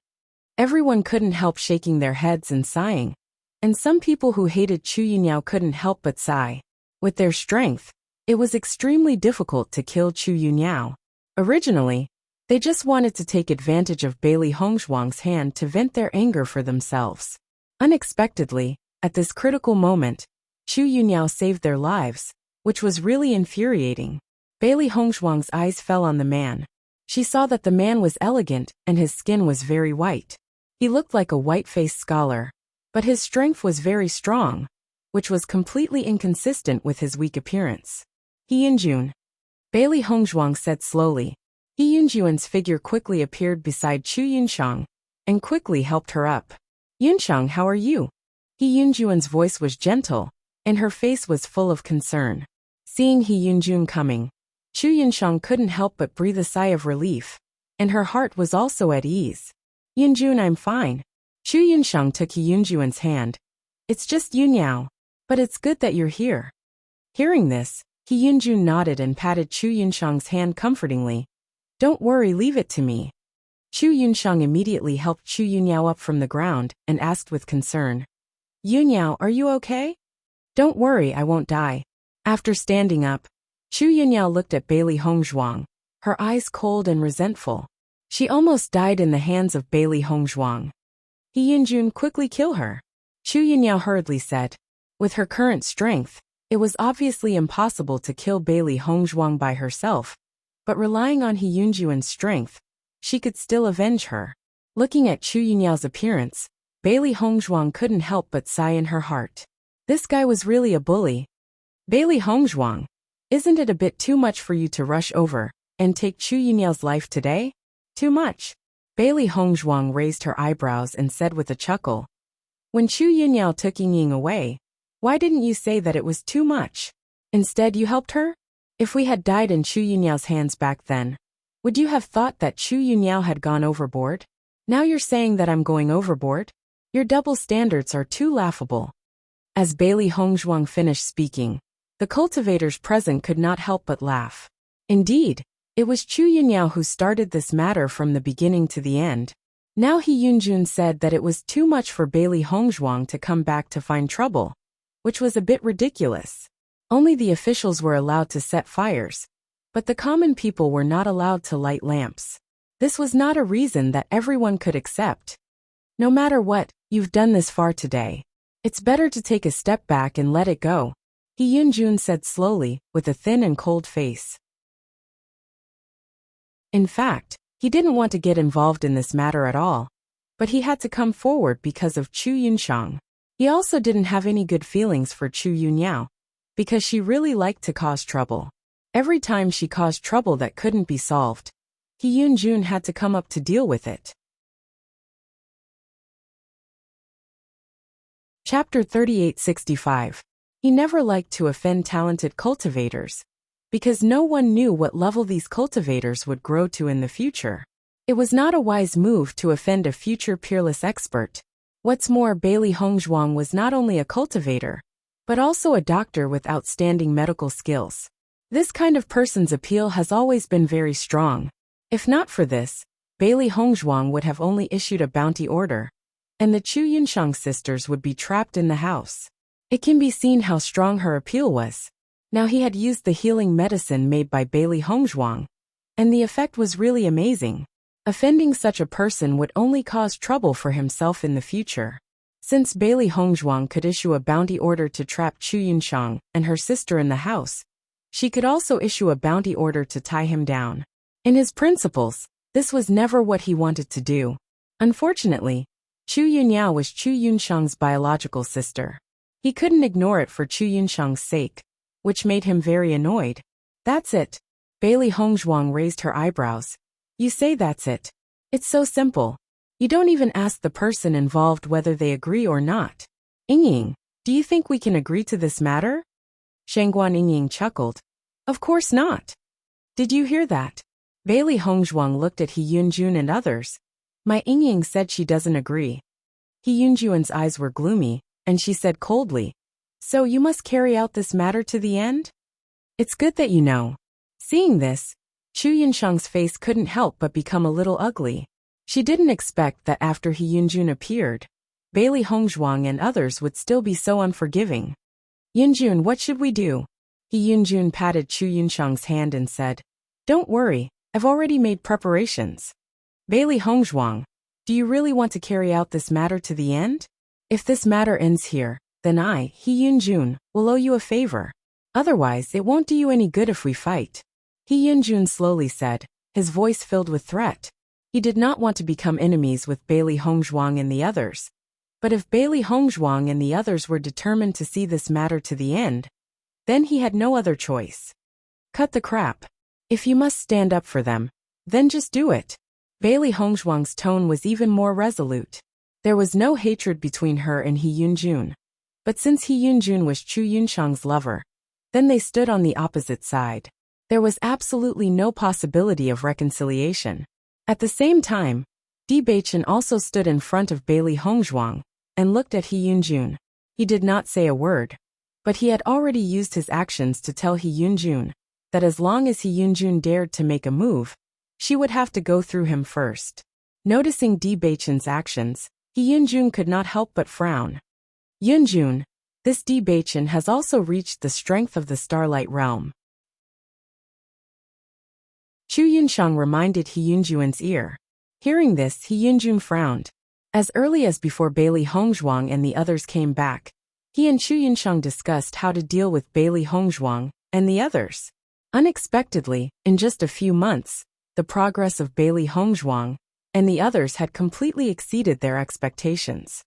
Everyone couldn't help shaking their heads and sighing, and some people who hated Chu Yunyao couldn't help but sigh. With their strength, it was extremely difficult to kill Chu Yunyao. Originally, they just wanted to take advantage of Bailey Hongzhuang's hand to vent their anger for themselves. Unexpectedly, at this critical moment, Chu Yunyao saved their lives, which was really infuriating. Bailey Hongzhuang's eyes fell on the man. She saw that the man was elegant and his skin was very white. He looked like a white-faced scholar, but his strength was very strong, which was completely inconsistent with his weak appearance. He Yunjun, Bailey Hongzhuang said slowly. He Yunjuan's figure quickly appeared beside Chu Yunshang and quickly helped her up. Yunshang, how are you? He Yunjuan's voice was gentle, and her face was full of concern. Seeing He Yunjun coming, Chu Yunshang couldn't help but breathe a sigh of relief, and her heart was also at ease. Yunjun, I'm fine. Chu Yunshang took He Yunjuan's hand. It's just Yunyao, but it's good that you're here. Hearing this, He Yunjun nodded and patted Chu Yunshang's hand comfortingly. Don't worry, leave it to me. Chu Yunshang immediately helped Chu Yunyao up from the ground and asked with concern. Yunyao, are you okay? Don't worry, I won't die. After standing up, Chu Yunyao looked at Bailey Hongzhuang, her eyes cold and resentful. She almost died in the hands of Bailey Hongzhuang. He Yunjun, quickly kill her. Chu Yunyao hurriedly said. With her current strength, it was obviously impossible to kill Bailey Hongzhuang by herself, but relying on He Yunjuan's strength, she could still avenge her. Looking at Chu Yunyao's appearance, Bailey Hongzhuang couldn't help but sigh in her heart. This guy was really a bully. Bailey Hongzhuang, isn't it a bit too much for you to rush over and take Chu Yunyao's life today? Too much. Bailey Hongzhuang raised her eyebrows and said with a chuckle. When Chu Yunyao took Ying away, why didn't you say that it was too much? Instead you helped her? If we had died in Chu Yunyao's hands back then, would you have thought that Chu Yunyao had gone overboard? Now you're saying that I'm going overboard? Your double standards are too laughable. As Bailey Hongzhuang finished speaking, the cultivators present could not help but laugh. Indeed, it was Chu Yunyao who started this matter from the beginning to the end. Now He Yunjun said that it was too much for Bailey Hongzhuang to come back to find trouble, which was a bit ridiculous. Only the officials were allowed to set fires, but the common people were not allowed to light lamps. This was not a reason that everyone could accept. No matter what, you've done this far today. It's better to take a step back and let it go, He Yunjun said slowly, with a thin and cold face. In fact, he didn't want to get involved in this matter at all, but he had to come forward because of Chu Yunshang. He also didn't have any good feelings for Chu Yunyao, because she really liked to cause trouble. Every time she caused trouble that couldn't be solved, He Yunjun had to come up to deal with it. Chapter 3865. He never liked to offend talented cultivators, because no one knew what level these cultivators would grow to in the future. It was not a wise move to offend a future peerless expert. What's more, Bailey Hongzhuang was not only a cultivator, but also a doctor with outstanding medical skills. This kind of person's appeal has always been very strong. If not for this, Bailey Hongzhuang would have only issued a bounty order, and the Chu Yunshang sisters would be trapped in the house. It can be seen how strong her appeal was. Now he had used the healing medicine made by Bailey Hongzhuang, and the effect was really amazing. Offending such a person would only cause trouble for himself in the future. Since Bailey Hongzhuang could issue a bounty order to trap Chu Yunshang and her sister in the house, she could also issue a bounty order to tie him down. In his principles, this was never what he wanted to do. Unfortunately, Chu Yunyao was Chu Yunshang's biological sister. He couldn't ignore it for Chu Yunshang's sake, which made him very annoyed. That's it. Bailey Hongzhuang raised her eyebrows. You say that's it. It's so simple. You don't even ask the person involved whether they agree or not. Yingying, do you think we can agree to this matter? Shangguan Yingying chuckled. Of course not. Did you hear that? Bailey Hongzhuang looked at He Yunjun and others. My Yingying said she doesn't agree. He Yunjuan's eyes were gloomy, and she said coldly, so you must carry out this matter to the end? It's good that you know. Seeing this, Chu Yunshang's face couldn't help but become a little ugly. She didn't expect that after He Yunjun appeared, Bailey Hongzhuang and others would still be so unforgiving. Yunjun, what should we do? He Yunjun patted Chu Yunshang's hand and said, don't worry, I've already made preparations. Bailey Hongzhuang, do you really want to carry out this matter to the end? If this matter ends here, then I, He Yunjun, will owe you a favor. Otherwise, it won't do you any good if we fight. He Yunjun slowly said, his voice filled with threat. He did not want to become enemies with Bailey Hongzhuang and the others. But if Bailey Hongzhuang and the others were determined to see this matter to the end, then he had no other choice. Cut the crap. If you must stand up for them, then just do it. Bailey Hongzhuang's tone was even more resolute. There was no hatred between her and He Yunjun. But since He Yunjun was Chu Yunshang's lover, then they stood on the opposite side. There was absolutely no possibility of reconciliation. At the same time, Bewitching also stood in front of Bailey Hongzhuang and looked at He Yunjun. He did not say a word, but he had already used his actions to tell He Yunjun that as long as He Yunjun dared to make a move, she would have to go through him first. Noticing Bewitching's actions, He Yunjun could not help but frown. Yunjun, this Bewitching has also reached the strength of the Starlight Realm. Chu Yunshang reminded He Yunjuan's ear. Hearing this, He Yunjun frowned. As early as before Bailey Hongzhuang and the others came back, he and Chu Yunshang discussed how to deal with Bailey Hongzhuang and the others. Unexpectedly, in just a few months, the progress of Bailey Hongzhuang and the others had completely exceeded their expectations.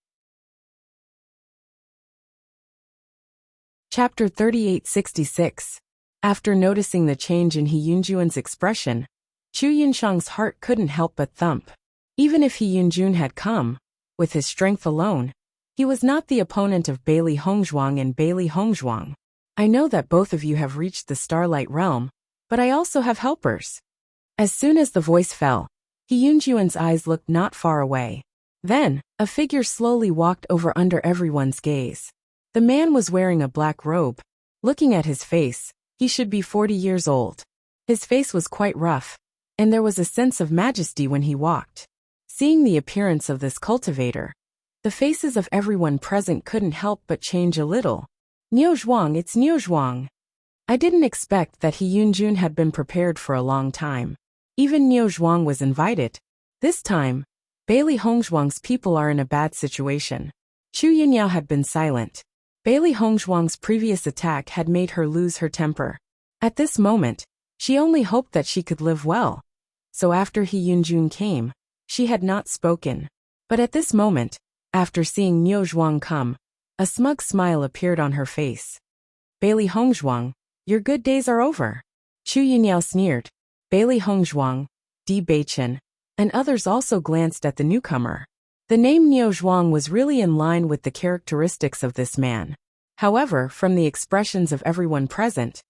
Chapter 3866. After noticing the change in He Yunjuan's expression, Chu Yunshang's heart couldn't help but thump. Even if He Yunjun had come, with his strength alone, he was not the opponent of Bailey Hongzhuang and Bailey Hongzhuang. I know that both of you have reached the Starlight Realm, but I also have helpers. As soon as the voice fell, He Yunjuan's eyes looked not far away. Then, a figure slowly walked over under everyone's gaze. The man was wearing a black robe. Looking at his face, he should be 40 years old. His face was quite rough, and there was a sense of majesty when he walked. Seeing the appearance of this cultivator, the faces of everyone present couldn't help but change a little. Niu Zhuang, it's Niu Zhuang. I didn't expect that He Yunjun had been prepared for a long time. Even Niu Zhuang was invited. This time, Bailey Hongzhuang's people are in a bad situation. Chu Yunyao had been silent. Bailey Hongzhuang's previous attack had made her lose her temper. At this moment, she only hoped that she could live well. So after He Yunjun came, she had not spoken. But at this moment, after seeing Niu Zhuang come, a smug smile appeared on her face. Bailey Hongzhuang, your good days are over. Chu Yunyao sneered. Bailey Hongzhuang, Bewitching, and others also glanced at the newcomer. The name Niu Zhuang was really in line with the characteristics of this man. However, from the expressions of everyone present,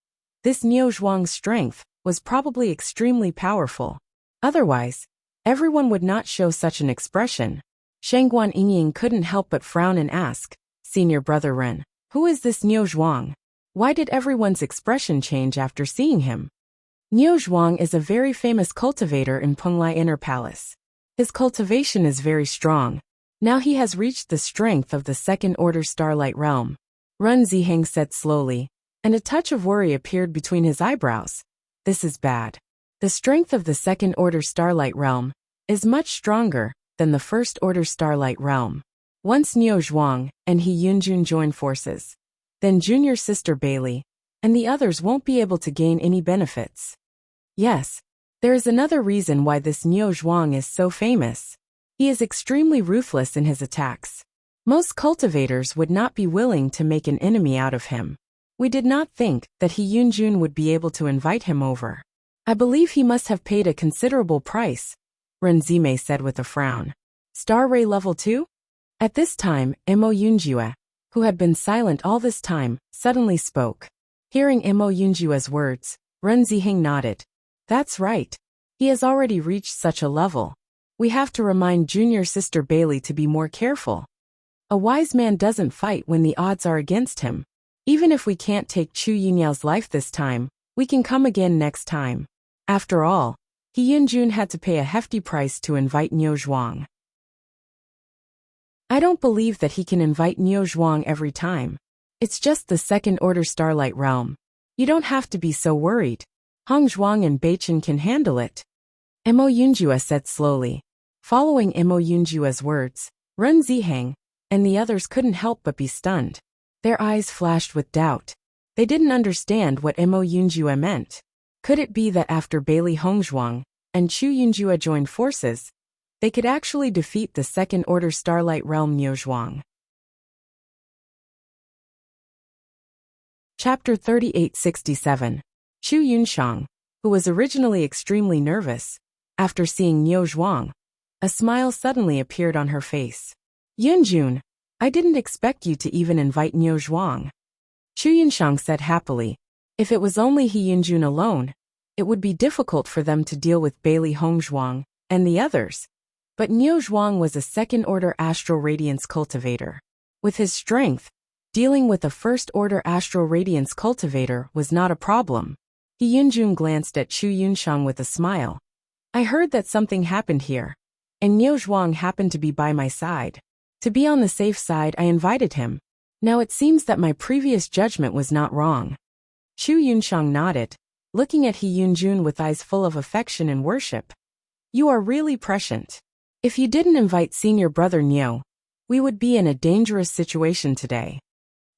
this Niu Zhuang's strength was probably extremely powerful. Otherwise, everyone would not show such an expression. Shangguan Yingying couldn't help but frown and ask, "Senior Brother Ren, who is this Niu Zhuang? Why did everyone's expression change after seeing him?" Niu Zhuang is a very famous cultivator in Penglai Inner Palace. His cultivation is very strong. Now he has reached the strength of the second-order Starlight Realm. Ren Ziheng said slowly, and a touch of worry appeared between his eyebrows. This is bad. The strength of the second-order Starlight Realm is much stronger than the first-order Starlight Realm. Once Niu Zhuang and He Yunjun join forces, then junior sister Bailey and the others won't be able to gain any benefits. Yes, there is another reason why this Niu Zhuang is so famous. He is extremely ruthless in his attacks. Most cultivators would not be willing to make an enemy out of him. We did not think that He Yunjun would be able to invite him over. I believe he must have paid a considerable price, Ren Zimei said with a frown. Star Ray Level 2? At this time, Mo Yunjue, who had been silent all this time, suddenly spoke. Hearing Mo Yunjue's words, Ren Ziheng nodded. That's right. He has already reached such a level. We have to remind junior sister Bailey to be more careful. A wise man doesn't fight when the odds are against him. Even if we can't take Chu Yunyao's life this time, we can come again next time. After all, He Yunjun had to pay a hefty price to invite Niu Zhuang. I don't believe that he can invite Niu Zhuang every time. It's just the second-order Starlight Realm. You don't have to be so worried. Hong Zhuang and Beichen can handle it. Mo Yunjue said slowly. Following Mo Yunjue's words, Ren Ziheng and the others couldn't help but be stunned. Their eyes flashed with doubt. They didn't understand what Mo Yunjue meant. Could it be that after Bailey Hongzhuang and Chu Yunjue joined forces, they could actually defeat the second-order Starlight Realm Niu Zhuang? Chapter 3867. Chu Yunshang, who was originally extremely nervous, after seeing Niu Zhuang, a smile suddenly appeared on her face. Yunjun, I didn't expect you to even invite Niu Zhuang. Chu Yunshang said happily. If it was only He Yunjun alone, it would be difficult for them to deal with Bailey Hongzhuang and the others. But Niu Zhuang was a second-order Astral Radiance cultivator. With his strength, dealing with a first-order Astral Radiance cultivator was not a problem. He Yunjun glanced at Chu Yunshang with a smile. I heard that something happened here, and Niu Zhuang happened to be by my side. To be on the safe side, I invited him. Now it seems that my previous judgment was not wrong. Chu Yunshang nodded, looking at He Yunjun with eyes full of affection and worship. You are really prescient. If you didn't invite senior brother Niu, we would be in a dangerous situation today.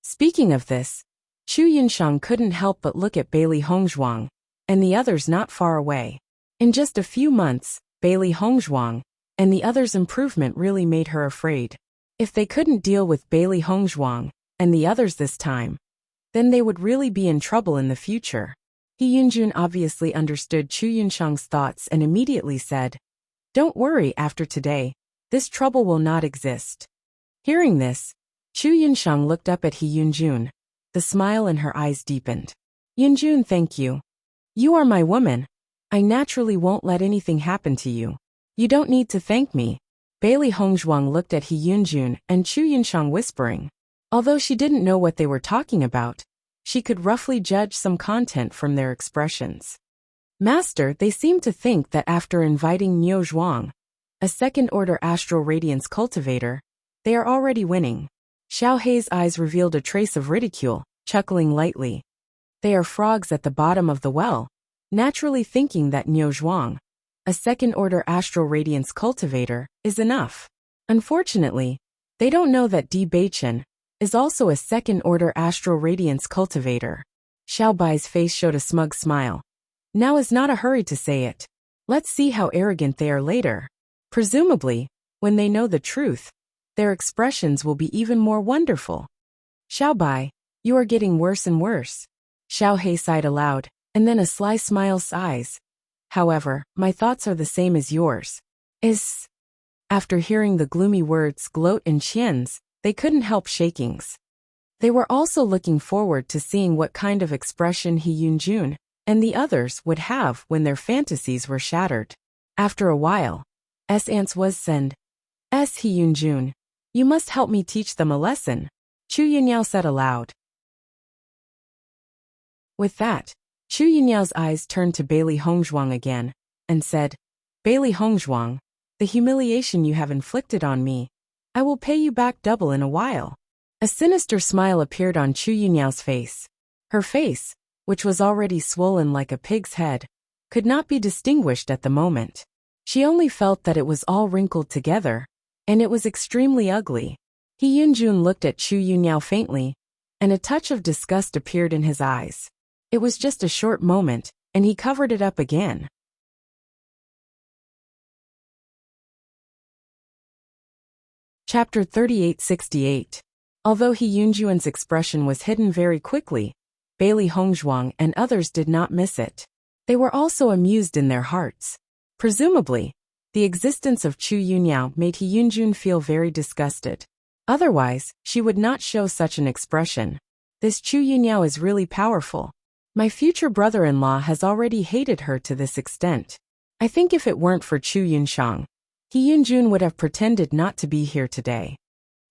Speaking of this, Chu Yunshang couldn't help but look at Bailey Hongzhuang and the others not far away. In just a few months, Bailey Hongzhuang and the others' improvement really made her afraid. If they couldn't deal with Bailey Hongzhuang and the others this time, then they would really be in trouble in the future. He Yunjun obviously understood Chu Yunshang's thoughts and immediately said, Don't worry, after today, this trouble will not exist. Hearing this, Chu Yunshang looked up at He Yunjun. The smile in her eyes deepened. Yunjun, thank you. You are my woman. I naturally won't let anything happen to you. You don't need to thank me. Bailey Hongzhuang looked at He Yunjun and Chu Yunshang whispering. Although she didn't know what they were talking about, she could roughly judge some content from their expressions. Master, they seem to think that after inviting Niu Zhuang, a second-order Astral Radiance cultivator, they are already winning. Xiao Hei's eyes revealed a trace of ridicule, chuckling lightly. They are frogs at the bottom of the well, naturally thinking that Niu Zhuang, a second-order Astral Radiance cultivator, is enough. Unfortunately, they don't know that Di Beichen is also a second-order Astral Radiance cultivator. Xiao Bai's face showed a smug smile. Now is not a hurry to say it. Let's see how arrogant they are later. Presumably, when they know the truth, their expressions will be even more wonderful. Xiao Bai, you are getting worse and worse. Xiao Hei sighed aloud, and then a sly smile sighs. However, my thoughts are the same as yours. Is. After hearing the gloomy words gloat and Qian's, they couldn't help shakings. They were also looking forward to seeing what kind of expression He Yunjun and the others would have when their fantasies were shattered. After a while, Ants was send. He Yunjun. You must help me teach them a lesson, Chu Yunyao said aloud. With that, Chu Yunyao's eyes turned to Bailey Hongzhuang again, and said, Bailey Hongzhuang, the humiliation you have inflicted on me, I will pay you back double in a while. A sinister smile appeared on Chu Yunyao's face. Her face, which was already swollen like a pig's head, could not be distinguished at the moment. She only felt that it was all wrinkled together, and it was extremely ugly. He Yunjun looked at Chu Yunyao faintly, and a touch of disgust appeared in his eyes. It was just a short moment, and he covered it up again. Chapter 3868. Although He Yunjuan's expression was hidden very quickly, Bailey Hongzhuang and others did not miss it. They were also amused in their hearts. Presumably, the existence of Chu Yunyao made He Yunjun feel very disgusted. Otherwise, she would not show such an expression. This Chu Yunyao is really powerful. My future brother-in-law has already hated her to this extent. I think if it weren't for Chu Yunshang, He Yunjun would have pretended not to be here today.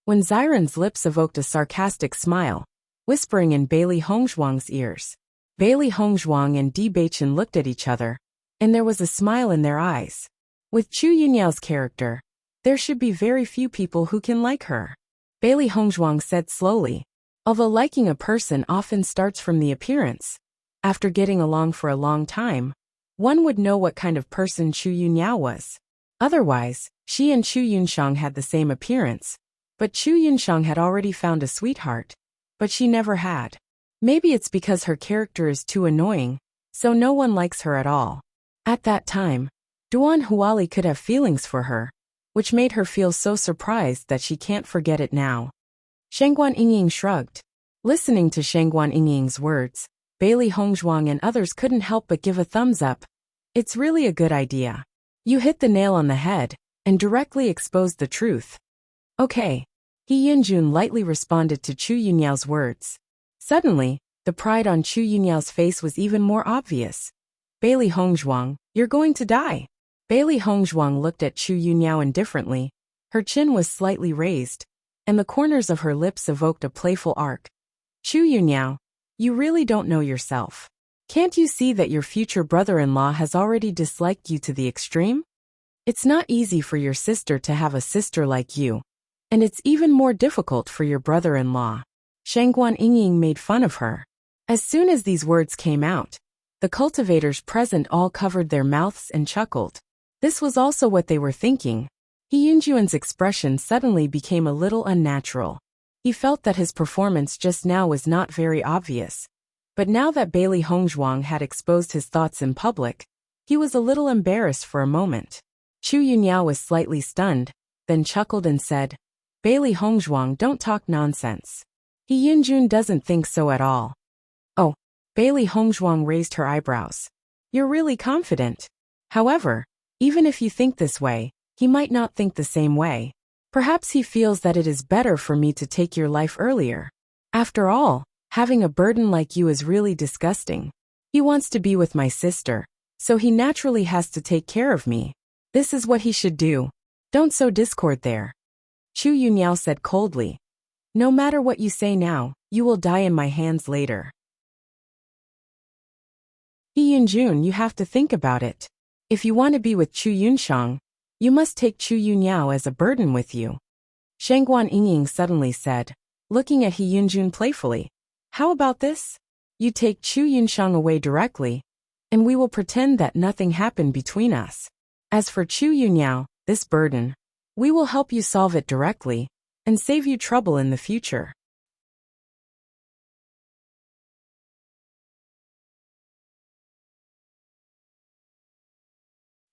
When Xiren's lips evoked a sarcastic smile, whispering in Bailey Hongzhuang's ears. Bailey Hongzhuang and Bewitching looked at each other, and there was a smile in their eyes. With Chu Yunyao's character, there should be very few people who can like her. Bailey Hongzhuang said slowly, although liking a person often starts from the appearance. After getting along for a long time, one would know what kind of person Chu Yunyao was. Otherwise, she and Chu Yunshang had the same appearance, but Chu Yunshang had already found a sweetheart, but she never had. Maybe it's because her character is too annoying, so no one likes her at all. At that time, Duan Huali could have feelings for her, which made her feel so surprised that she can't forget it now. Shangguan Yingying shrugged. Listening to Shangguan Yingying's words, Bailey Hongzhuang and others couldn't help but give a thumbs up. It's really a good idea. You hit the nail on the head, and directly exposed the truth. Okay. He Yunjun lightly responded to Chu Yunyao's words. Suddenly, the pride on Chu Yunyao's face was even more obvious. Bailey Hongzhuang, you're going to die. Bailey Hongzhuang looked at Chu Yunyao indifferently. Her chin was slightly raised, and the corners of her lips evoked a playful arc. Chu Yunyao, you really don't know yourself. Can't you see that your future brother-in-law has already disliked you to the extreme? It's not easy for your sister to have a sister like you, and it's even more difficult for your brother-in-law. Shangguan Yingying made fun of her. As soon as these words came out, the cultivators present all covered their mouths and chuckled. This was also what they were thinking. He Yunjuan's expression suddenly became a little unnatural. He felt that his performance just now was not very obvious. But now that Bailey Hongzhuang had exposed his thoughts in public, he was a little embarrassed for a moment. Chu Yunyao was slightly stunned, then chuckled and said, Bailey Hongzhuang, don't talk nonsense. He Yunjun doesn't think so at all. Oh, Bailey Hongzhuang raised her eyebrows. You're really confident. However, even if you think this way, he might not think the same way. Perhaps he feels that it is better for me to take your life earlier. After all, having a burden like you is really disgusting. He wants to be with my sister, so he naturally has to take care of me. This is what he should do. Don't sow discord there. Chu Yunyao said coldly. No matter what you say now, you will die in my hands later. He Yunjun, you have to think about it. If you want to be with Chu Yunshang, you must take Chu Yunyao as a burden with you. Shangguan Yingying suddenly said, looking at He Yunjun playfully. How about this? You take Chu Yunshang away directly, and we will pretend that nothing happened between us. As for Chu Yunyao, this burden, we will help you solve it directly, and save you trouble in the future.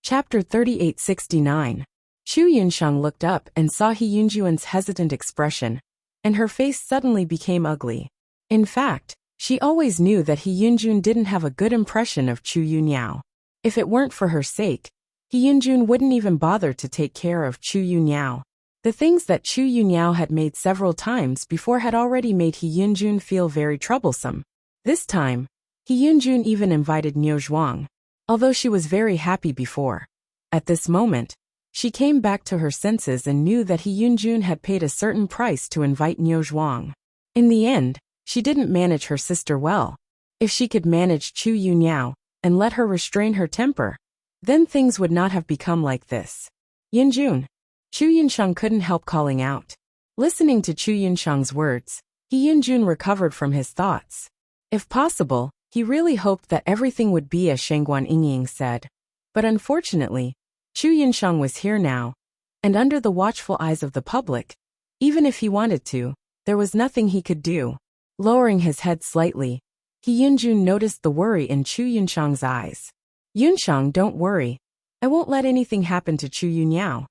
Chapter 3869. Chu Yunshang looked up and saw He Yunjuan's hesitant expression, and her face suddenly became ugly. In fact, she always knew that He Yunjun didn't have a good impression of Chu Yunyao. If it weren't for her sake, He Yunjun wouldn't even bother to take care of Chu Yunyao. The things that Chu Yunyao had made several times before had already made He Yunjun feel very troublesome. This time, He Yunjun even invited Niu Zhuang, although she was very happy before. At this moment, she came back to her senses and knew that He Yunjun had paid a certain price to invite Niu Zhuang. In the end, she didn't manage her sister well. If she could manage Chu Yunyao and let her restrain her temper, then things would not have become like this. Yunjun. Chu Yunsheng couldn't help calling out. Listening to Chu Yunsheng's words, He Yunjun recovered from his thoughts. If possible, he really hoped that everything would be as Shangguan Yingying said. But unfortunately, Chu Yunsheng was here now, and under the watchful eyes of the public, even if he wanted to, there was nothing he could do. Lowering his head slightly, He Yunjun noticed the worry in Chu Yunsheng's eyes. Yunsheng, don't worry. I won't let anything happen to Chu Yunyao.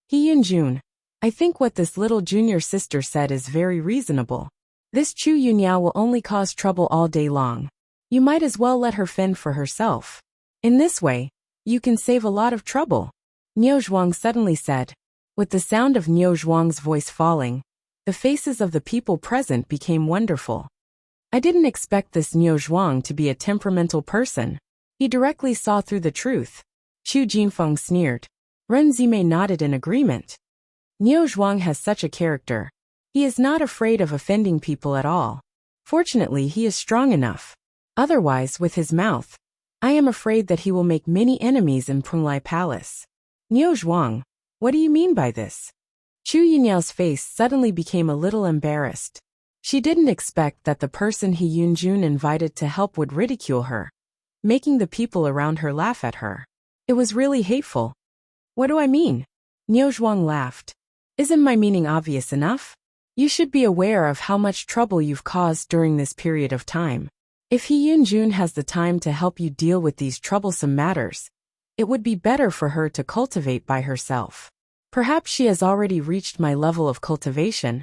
He Yunjun, I think what this little junior sister said is very reasonable. This Chu Yunyao will only cause trouble all day long. You might as well let her fend for herself. In this way, you can save a lot of trouble. Niu Zhuang suddenly said. With the sound of Niu Zhuang's voice falling, the faces of the people present became wonderful. I didn't expect this Niu Zhuang to be a temperamental person. He directly saw through the truth. Chu Jinfeng sneered. Ren Zimei nodded in agreement. Niu Zhuang has such a character. He is not afraid of offending people at all. Fortunately, he is strong enough. Otherwise, with his mouth, I am afraid that he will make many enemies in Punglai Palace. Niu Zhuang, what do you mean by this? Chu Yunyao's face suddenly became a little embarrassed. She didn't expect that the person He Yunjun invited to help would ridicule her, making the people around her laugh at her. It was really hateful. What do I mean? Niu Zhuang laughed. Isn't my meaning obvious enough? You should be aware of how much trouble you've caused during this period of time. If He Yunjun has the time to help you deal with these troublesome matters, it would be better for her to cultivate by herself. Perhaps she has already reached my level of cultivation.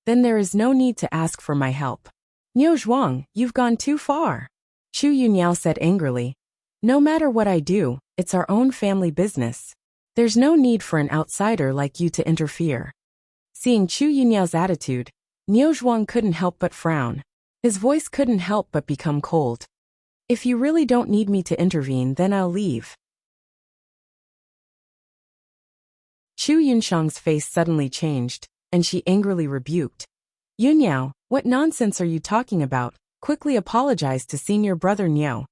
Then there is no need to ask for my help. Niu Zhuang, you've gone too far. Chu Yunyao said angrily. No matter what I do, it's our own family business. There's no need for an outsider like you to interfere. Seeing Chu Yunyao's attitude, Niu Zhuang couldn't help but frown. His voice couldn't help but become cold. If you really don't need me to intervene, then I'll leave. Chu Yunsheng's face suddenly changed, and she angrily rebuked. Yunyao, what nonsense are you talking about? Quickly apologize to senior brother Niu.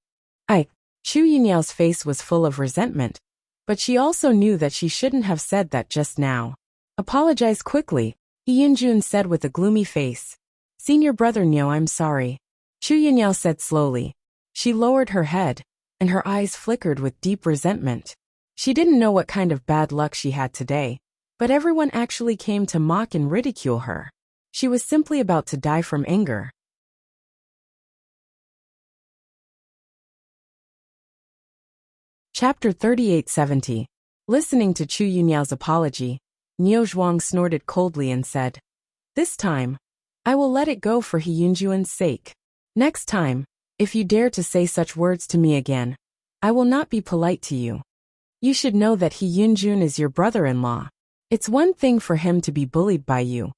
Chu Yunyao's face was full of resentment, but she also knew that she shouldn't have said that just now. Apologize quickly, He Yunjun said with a gloomy face. Senior brother Niu, I'm sorry. Chu Yunyao said slowly. She lowered her head, and her eyes flickered with deep resentment. She didn't know what kind of bad luck she had today, but everyone actually came to mock and ridicule her. She was simply about to die from anger. Chapter 3870. Listening to Chu Yunyao's apology, Niu Zhuang snorted coldly and said, This time, I will let it go for He Yunjuan's sake. Next time, if you dare to say such words to me again, I will not be polite to you. You should know that He Yunjun is your brother-in-law. It's one thing for him to be bullied by you,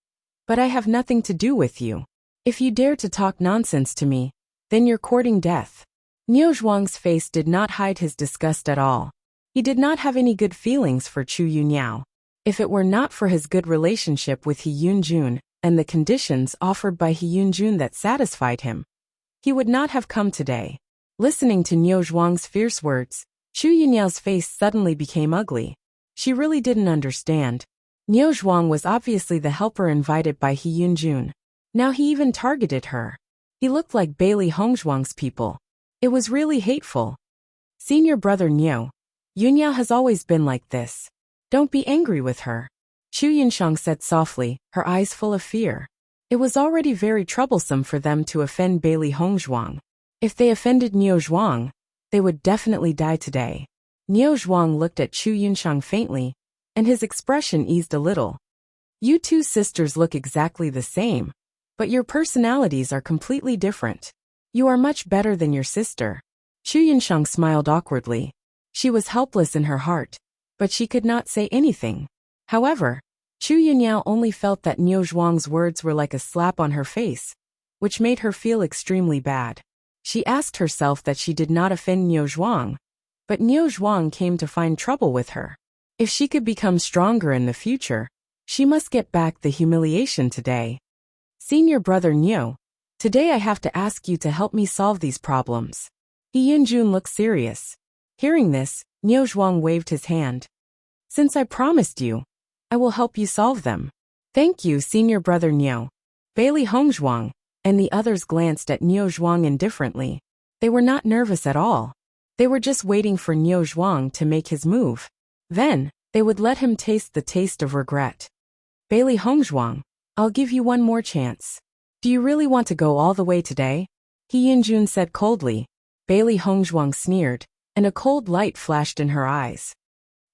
but I have nothing to do with you. If you dare to talk nonsense to me, then you're courting death. Niu Zhuang's face did not hide his disgust at all. He did not have any good feelings for Chu Yunyao. If it were not for his good relationship with He Yunjun and the conditions offered by He Yunjun that satisfied him, he would not have come today. Listening to Niu Zhuang's fierce words, Chu Yunyao's face suddenly became ugly. She really didn't understand. Niu Zhuang was obviously the helper invited by He Yunjun. Now he even targeted her. He looked like Bailey Hongzhuang's people. It was really hateful. Senior brother Niu, Yunyao has always been like this. Don't be angry with her. Chu Yunsheng said softly, her eyes full of fear. It was already very troublesome for them to offend Bailey Hongzhuang. If they offended Niu Zhuang, they would definitely die today. Niu Zhuang looked at Chu Yunsheng faintly, and his expression eased a little. You two sisters look exactly the same, but your personalities are completely different. You are much better than your sister. Chu Yunsheng smiled awkwardly. She was helpless in her heart, but she could not say anything. However, Chu Yunyao only felt that Niu Zhuang's words were like a slap on her face, which made her feel extremely bad. She asked herself that she did not offend Niu Zhuang, but Niu Zhuang came to find trouble with her. If she could become stronger in the future, she must get back the humiliation today. Senior brother Niu, today I have to ask you to help me solve these problems. He Yunjun looked serious. Hearing this, Niu Zhuang waved his hand. Since I promised you, I will help you solve them. Thank you, senior brother Niu. Bailey Hongzhuang and the others glanced at Niu Zhuang indifferently. They were not nervous at all. They were just waiting for Niu Zhuang to make his move. Then, they would let him taste the taste of regret. Bailey Hongzhuang, I'll give you one more chance. Do you really want to go all the way today? He Yunjun said coldly. Bailey Hongzhuang sneered, and a cold light flashed in her eyes.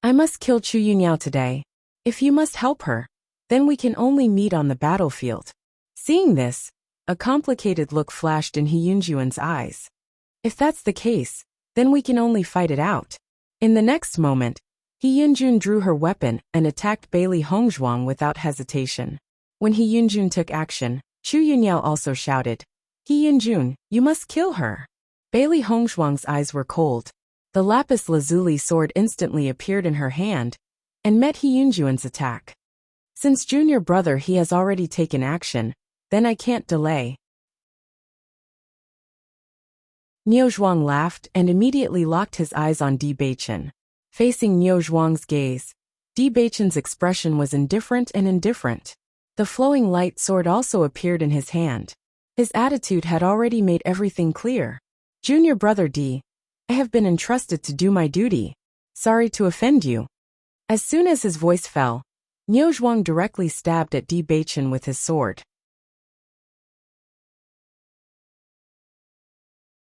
I must kill Chu Yunyao today. If you must help her, then we can only meet on the battlefield. Seeing this, a complicated look flashed in He Yunjuan's eyes. If that's the case, then we can only fight it out. In the next moment, He Yunjun drew her weapon and attacked Bailey Hongzhuang without hesitation. When He Yunjun took action, Chu Yunyao also shouted, He Yunjun, you must kill her. Bailey Hongzhuang's eyes were cold. The lapis lazuli sword instantly appeared in her hand and met He Yunjuan's attack. Since junior brother he has already taken action, then I can't delay. Niu Zhuang laughed and immediately locked his eyes on Di Beichen. Facing Niu Zhuang's gaze, Di Beichen's expression was indifferent and indifferent. The flowing light sword also appeared in his hand. His attitude had already made everything clear. Junior brother Di, I have been entrusted to do my duty. Sorry to offend you. As soon as his voice fell, Niu Zhuang directly stabbed at Di Beichen with his sword.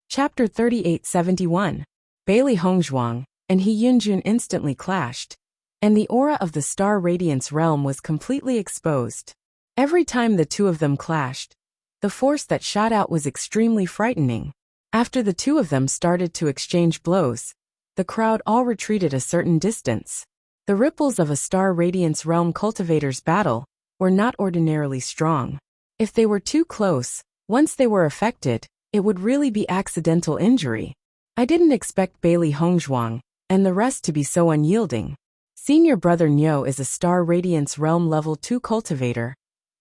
Chapter 3871. Bailey Hongzhuang and He Yunjun instantly clashed, and the aura of the Star Radiance realm was completely exposed. Every time the two of them clashed, the force that shot out was extremely frightening. After the two of them started to exchange blows, the crowd all retreated a certain distance. The ripples of a Star Radiance realm cultivator's battle were not ordinarily strong. If they were too close, once they were affected, it would really be accidental injury. I didn't expect Bailey Hongzhuang and the rest to be so unyielding. Senior brother Niu is a Star Radiance realm level 2 cultivator,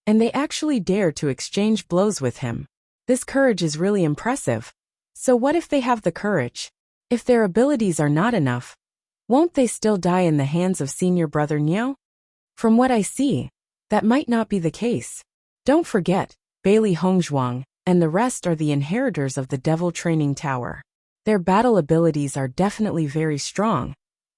and they actually dare to exchange blows with him. This courage is really impressive. So what if they have the courage? If their abilities are not enough, won't they still die in the hands of senior brother Niu? From what I see, that might not be the case. Don't forget, Bailey Hongzhuang and the rest are the inheritors of the Devil Training Tower. Their battle abilities are definitely very strong,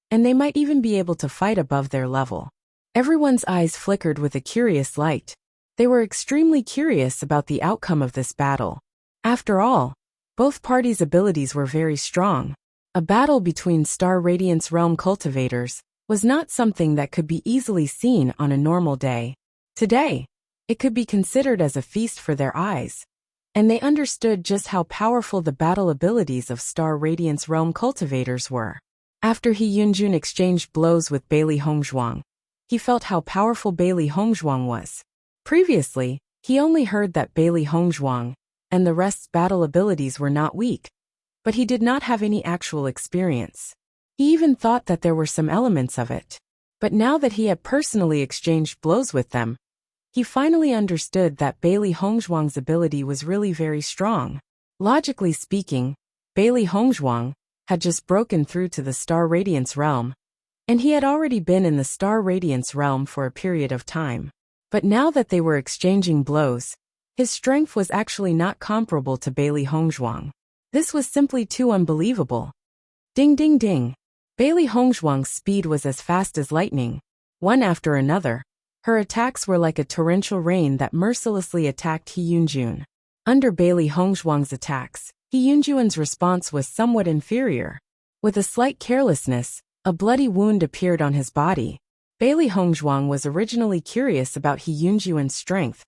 and they might even be able to fight above their level. Everyone's eyes flickered with a curious light. They were extremely curious about the outcome of this battle. After all, both parties' abilities were very strong. A battle between Star Radiance realm cultivators was not something that could be easily seen on a normal day. Today, it could be considered as a feast for their eyes, and they understood just how powerful the battle abilities of Star Radiance realm cultivators were. After He Yunjun exchanged blows with Bailey Hongzhuang, he felt how powerful Bailey Hongzhuang was. Previously, he only heard that Bailey Hongzhuang and the rest's battle abilities were not weak, but he did not have any actual experience. He even thought that there were some elements of it. But now that he had personally exchanged blows with them, he finally understood that Bailey Hongzhuang's ability was really very strong. Logically speaking, Bailey Hongzhuang had just broken through to the Star Radiance realm, and he had already been in the Star Radiance realm for a period of time. But now that they were exchanging blows, his strength was actually not comparable to Bailey Hongzhuang. This was simply too unbelievable. Ding ding ding. Bailey Hongzhuang's speed was as fast as lightning. One after another, her attacks were like a torrential rain that mercilessly attacked He Yunjun. Under Bailey Hongzhuang's attacks, He Yunjuan's response was somewhat inferior. With a slight carelessness, a bloody wound appeared on his body. Bailey Hongzhuang was originally curious about He Yunjuan's strength,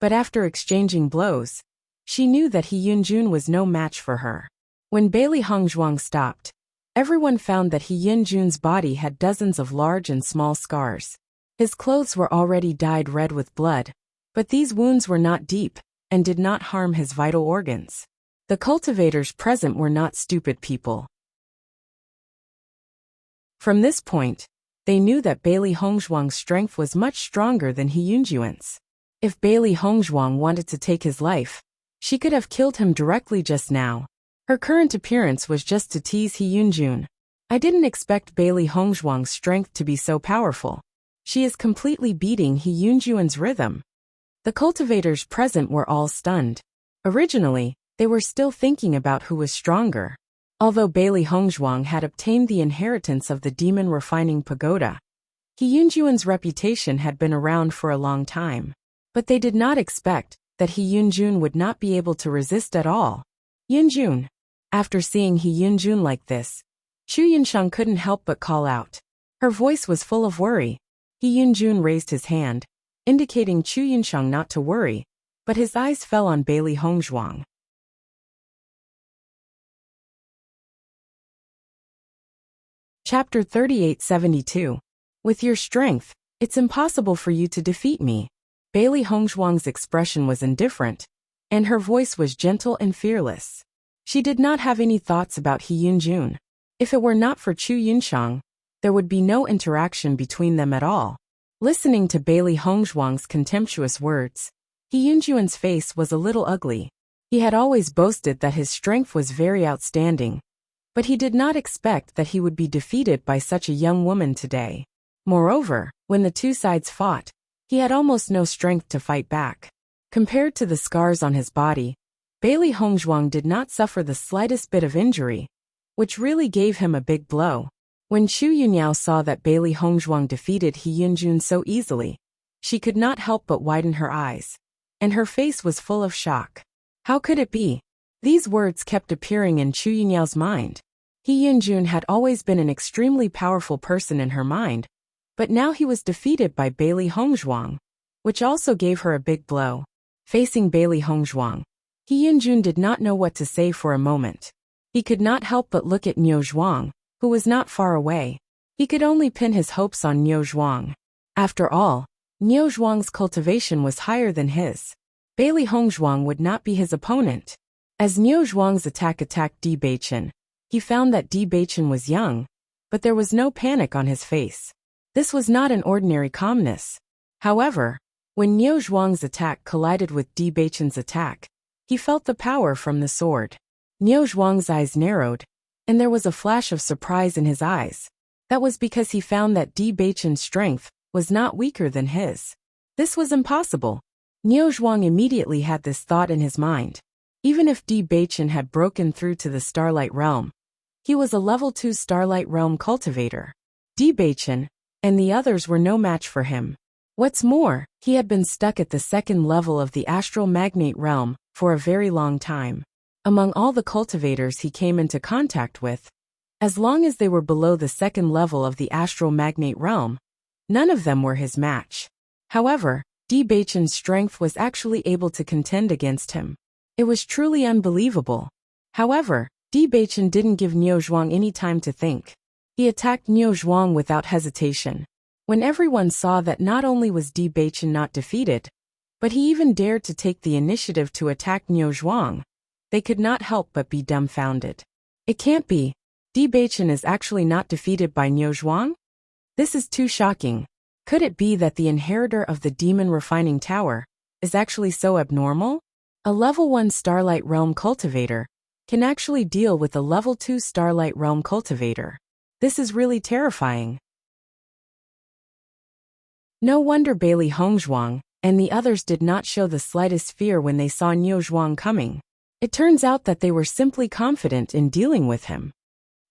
but after exchanging blows, she knew that He Yunjun was no match for her. When Bailey Hongzhuang stopped, Everyone found that He Yunjun's body had dozens of large and small scars. His clothes were already dyed red with blood, but these wounds were not deep and did not harm his vital organs. The cultivators present were not stupid people. From this point, they knew that Bailey Hongzhuang's strength was much stronger than He Yunjuan's. If Bailey Hongzhuang wanted to take his life, she could have killed him directly just now. Her current appearance was just to tease He Yunjun. I didn't expect Bailey Hongzhuang's strength to be so powerful. She is completely beating He Yunjuan's rhythm. The cultivators present were all stunned. Originally, they were still thinking about who was stronger. Although Bailey Hongzhuang had obtained the inheritance of the demon refining pagoda, He Yunjuan's reputation had been around for a long time. But they did not expect that He Yunjun would not be able to resist at all. Yunjun. After seeing He Yunjun like this, Chu Yunsheng couldn't help but call out. Her voice was full of worry. He Yunjun raised his hand, indicating Chu Yunsheng not to worry, but his eyes fell on Bailey Hongzhuang. Chapter 3872. With your strength, it's impossible for you to defeat me. Bailey Hongzhuang's expression was indifferent, and her voice was gentle and fearless. She did not have any thoughts about He Yunjun. If it were not for Chu Yunsheng, there would be no interaction between them at all. Listening to Bailey Hongzhuang's contemptuous words, He Yunjuan's face was a little ugly. He had always boasted that his strength was very outstanding, but he did not expect that he would be defeated by such a young woman today. Moreover, when the two sides fought, he had almost no strength to fight back. Compared to the scars on his body, Bailey Hongzhuang did not suffer the slightest bit of injury, which really gave him a big blow. When Chu Yunyao saw that Bailey Hongzhuang defeated He Yunjun so easily, she could not help but widen her eyes, and her face was full of shock. How could it be? These words kept appearing in Chu Yunyao's mind. He Yunjun had always been an extremely powerful person in her mind, but now he was defeated by Bailey Hongzhuang, which also gave her a big blow. Facing Bailey Hongzhuang, He Yunjun did not know what to say for a moment. He could not help but look at Niu Zhuang, who was not far away. He could only pin his hopes on Niu Zhuang. After all, Niu Zhuang's cultivation was higher than his. Bailey Hongzhuang would not be his opponent. As Niu Zhuang's attack attacked Di Beichen, he found that Di Beichen was young, but there was no panic on his face. This was not an ordinary calmness. However, when Niu Zhuang's attack collided with Di Beichen's attack, he felt the power from the sword. Niu Zhuang's eyes narrowed, and there was a flash of surprise in his eyes. That was because he found that Di Beichen's strength was not weaker than his. This was impossible. Niu Zhuang immediately had this thought in his mind. Even if Di Beichen had broken through to the Starlight Realm, he was a level 2 Starlight Realm cultivator. Di Beichen and the others were no match for him. What's more, he had been stuck at the second level of the Astral Magnate Realm for a very long time. Among all the cultivators he came into contact with, as long as they were below the second level of the Astral Magnate Realm, none of them were his match. However, Di Beichen's strength was actually able to contend against him. It was truly unbelievable. However, Di Beichen didn't give Niu Zhuang any time to think. He attacked Niu Zhuang without hesitation. When everyone saw that not only was Di Beichen not defeated, but he even dared to take the initiative to attack Niu Zhuang, they could not help but be dumbfounded. It can't be. Di Beichen is actually not defeated by Niu Zhuang? This is too shocking. Could it be that the inheritor of the Demon Refining Tower is actually so abnormal? A level 1 Starlight Realm cultivator can actually deal with a level 2 Starlight Realm cultivator. This is really terrifying. No wonder Bailey Hongzhuang and the others did not show the slightest fear when they saw Niu Zhuang coming. It turns out that they were simply confident in dealing with him.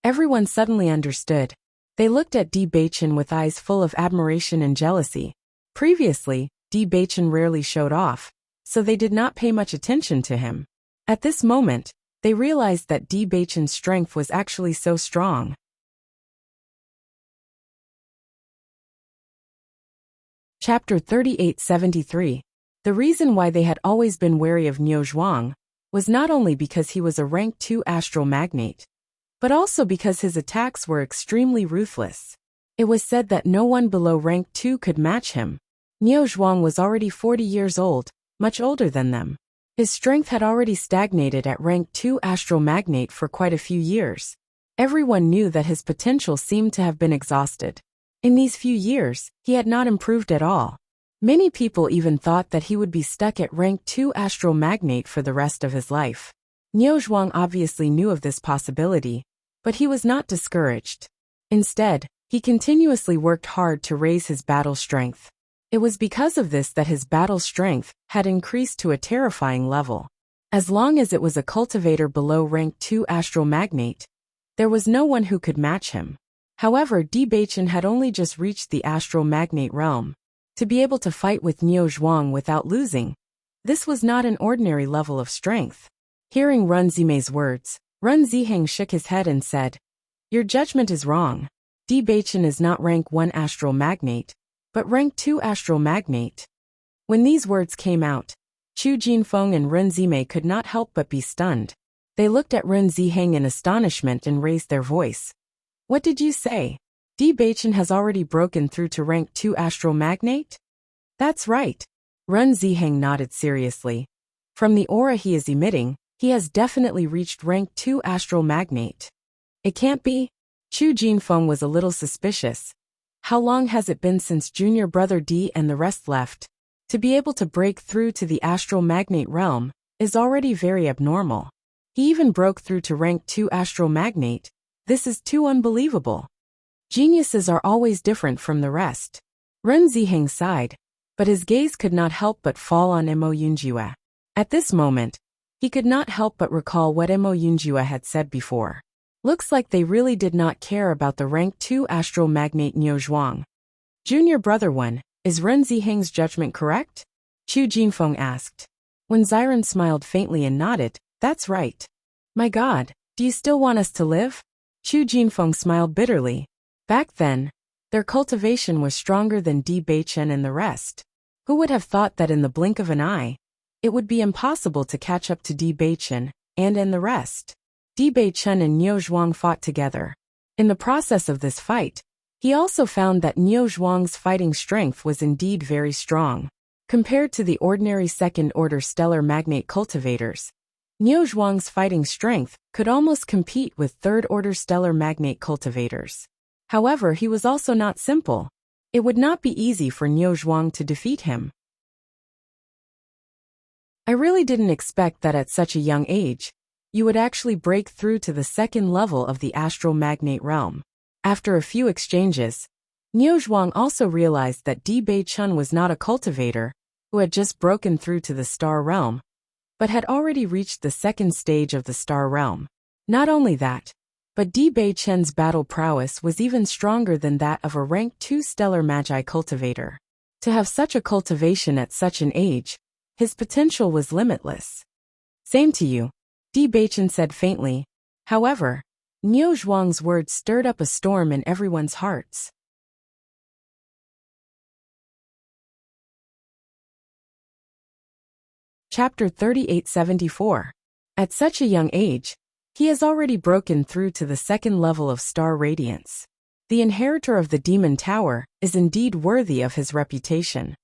Everyone suddenly understood. They looked at Di Beichen with eyes full of admiration and jealousy. Previously, Di Beichen rarely showed off, so they did not pay much attention to him. At this moment, they realized that Di Beichen's strength was actually so strong. Chapter 3873. The reason why they had always been wary of Niu Zhuang was not only because he was a rank 2 astral magnate, but also because his attacks were extremely ruthless. It was said that no one below rank 2 could match him. Niu Zhuang was already 40 years old, much older than them. His strength had already stagnated at rank 2 astral magnate for quite a few years. Everyone knew that his potential seemed to have been exhausted. In these few years, he had not improved at all. Many people even thought that he would be stuck at rank 2 astral magnate for the rest of his life. Niu Zhuang obviously knew of this possibility, but he was not discouraged. Instead, he continuously worked hard to raise his battle strength. It was because of this that his battle strength had increased to a terrifying level. As long as it was a cultivator below rank 2 astral magnate, there was no one who could match him. However, Bewitching had only just reached the astral magnate realm. To be able to fight with Niu Zhuang without losing, this was not an ordinary level of strength. Hearing Run Zimei's words, Run Ziheng shook his head and said, "Your judgment is wrong. Bewitching is not rank 1 astral magnate, but rank 2 astral magnate." When these words came out, Chu Jinfeng and Run Zimei could not help but be stunned. They looked at Run Ziheng in astonishment and raised their voice. "What did you say? Bewitching has already broken through to rank 2 astral magnate?" "That's right." Run Ziheng nodded seriously. "From the aura he is emitting, he has definitely reached rank 2 astral magnate." "It can't be." Chu Jinfeng was a little suspicious. How long has it been since junior brother D and the rest left? To be able to break through to the astral magnate realm is already very abnormal. He even broke through to rank 2 astral magnate. This is too unbelievable. Geniuses are always different from the rest. Ren Ziheng sighed, but his gaze could not help but fall on Mo Yunjue. At this moment, he could not help but recall what Mo Yunjue had said before. Looks like they really did not care about the rank 2 astral magnate Niu Zhuang. "Junior brother 1, is Ren Ziheng's judgment correct?" Chu Jinfeng asked. When Ziren smiled faintly and nodded, "That's right." "My God, do you still want us to live?" Chu Jinfeng smiled bitterly. Back then, their cultivation was stronger than Bewitching and the rest. Who would have thought that in the blink of an eye, it would be impossible to catch up to Bewitching and the rest? Bewitching and Niu Zhuang fought together. In the process of this fight, he also found that Niu Zhuang's fighting strength was indeed very strong. Compared to the ordinary second-order stellar magnate cultivators, Niu Zhuang's fighting strength could almost compete with third-order stellar magnate cultivators. However, he was also not simple. It would not be easy for Niu Zhuang to defeat him. "I really didn't expect that at such a young age, you would actually break through to the second level of the astral magnate realm." After a few exchanges, Niu Zhuang also realized that Bewitching was not a cultivator who had just broken through to the star realm, but had already reached the second stage of the star realm. Not only that, but Bewitching's battle prowess was even stronger than that of a rank 2 stellar magi cultivator. To have such a cultivation at such an age, his potential was limitless. "Same to you," Bewitching said faintly. However, Niu Zhuang's words stirred up a storm in everyone's hearts. Chapter 3874. At such a young age, he has already broken through to the second level of star radiance. The inheritor of the Demon Tower is indeed worthy of his reputation.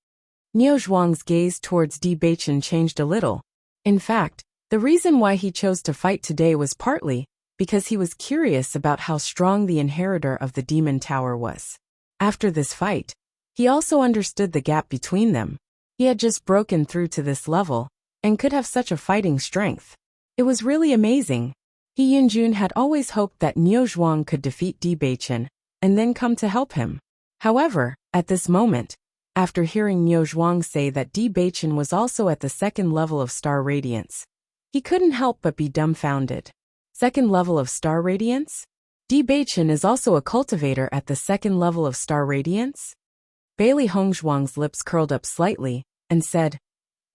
Niu Zhuang's gaze towards Bewitching changed a little. In fact, the reason why he chose to fight today was partly because he was curious about how strong the inheritor of the Demon Tower was. After this fight, he also understood the gap between them. He had just broken through to this level and could have such a fighting strength. It was really amazing. He Yunjun had always hoped that Niu Zhuang could defeat Bewitching and then come to help him. However, at this moment, after hearing Niu Zhuang say that Bewitching was also at the second level of star radiance, he couldn't help but be dumbfounded. Second level of star radiance? Bewitching is also a cultivator at the second level of star radiance? Bailey Hongzhuang's lips curled up slightly and said,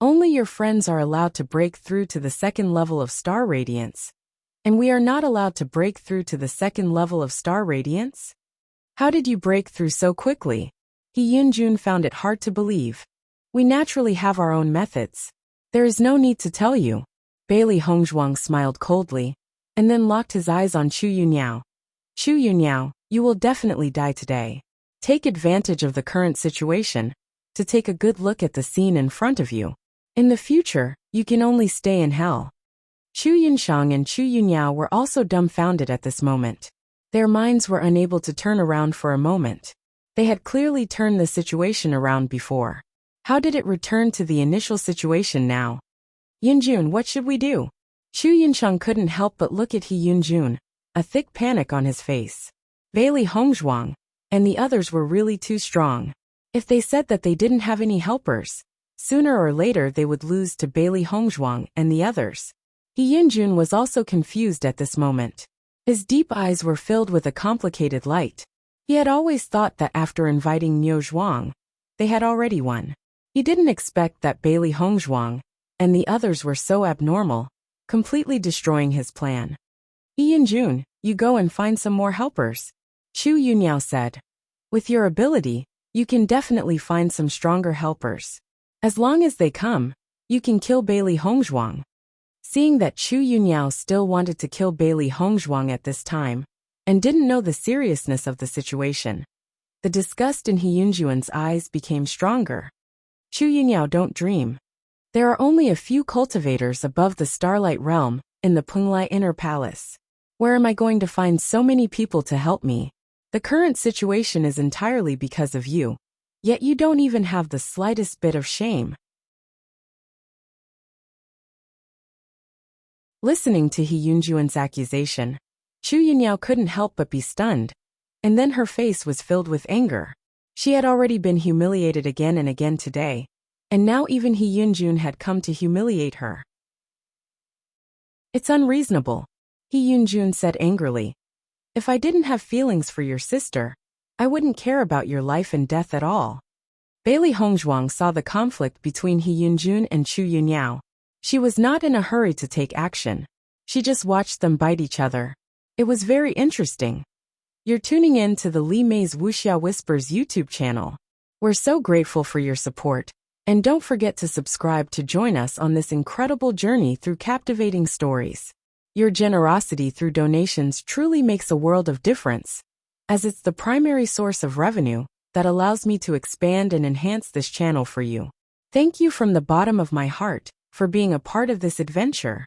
"Only your friends are allowed to break through to the second level of star radiance, and we are not allowed to break through to the second level of star radiance? How did you break through so quickly?" He Yunjun found it hard to believe. "We naturally have our own methods. There is no need to tell you." Bailey Hongzhuang smiled coldly, and then locked his eyes on Chu Yuniao. Chu Yuniao, you will definitely die today. Take advantage of the current situation to take a good look at the scene in front of you. In the future, you can only stay in hell. Chu Yunshang and Chu Yuniao were also dumbfounded at this moment. Their minds were unable to turn around for a moment. They had clearly turned the situation around before. How did it return to the initial situation now? Yunjun, what should we do? Chu Yunshang couldn't help but look at He Yunjun, a thick panic on his face. Bailey Hongzhuang and the others were really too strong. If they said that they didn't have any helpers, sooner or later they would lose to Bailey Hongzhuang and the others. He Yunjun was also confused at this moment. His deep eyes were filled with a complicated light. He had always thought that after inviting Miao Zhuang, they had already won. He didn't expect that Bailey Hongzhuang and the others were so abnormal, completely destroying his plan. He Yunjun, you go and find some more helpers, Chu Yuniao said. With your ability, you can definitely find some stronger helpers. As long as they come, you can kill Bailey Hongzhuang. Seeing that Chu Yuniao still wanted to kill Bailey Hongzhuang at this time, and didn't know the seriousness of the situation, the disgust in He Yunjuan's eyes became stronger. Chu Yuniao, don't dream. There are only a few cultivators above the Starlight Realm, in the Penglai Inner Palace. Where am I going to find so many people to help me? The current situation is entirely because of you. Yet you don't even have the slightest bit of shame. Listening to He Yunjuan's accusation, Chu Yuniao couldn't help but be stunned, and then her face was filled with anger. She had already been humiliated again and again today, and now even He Yunjun had come to humiliate her. It's unreasonable, He Yunjun said angrily. If I didn't have feelings for your sister, I wouldn't care about your life and death at all. Bailey Hongzhuang saw the conflict between He Yunjun and Chu Yuniao. She was not in a hurry to take action. She just watched them bite each other. It was very interesting. You're tuning in to the Li Mei's Wuxia Whispers YouTube channel. We're so grateful for your support, and don't forget to subscribe to join us on this incredible journey through captivating stories. Your generosity through donations truly makes a world of difference, as it's the primary source of revenue that allows me to expand and enhance this channel for you. Thank you from the bottom of my heart for being a part of this adventure.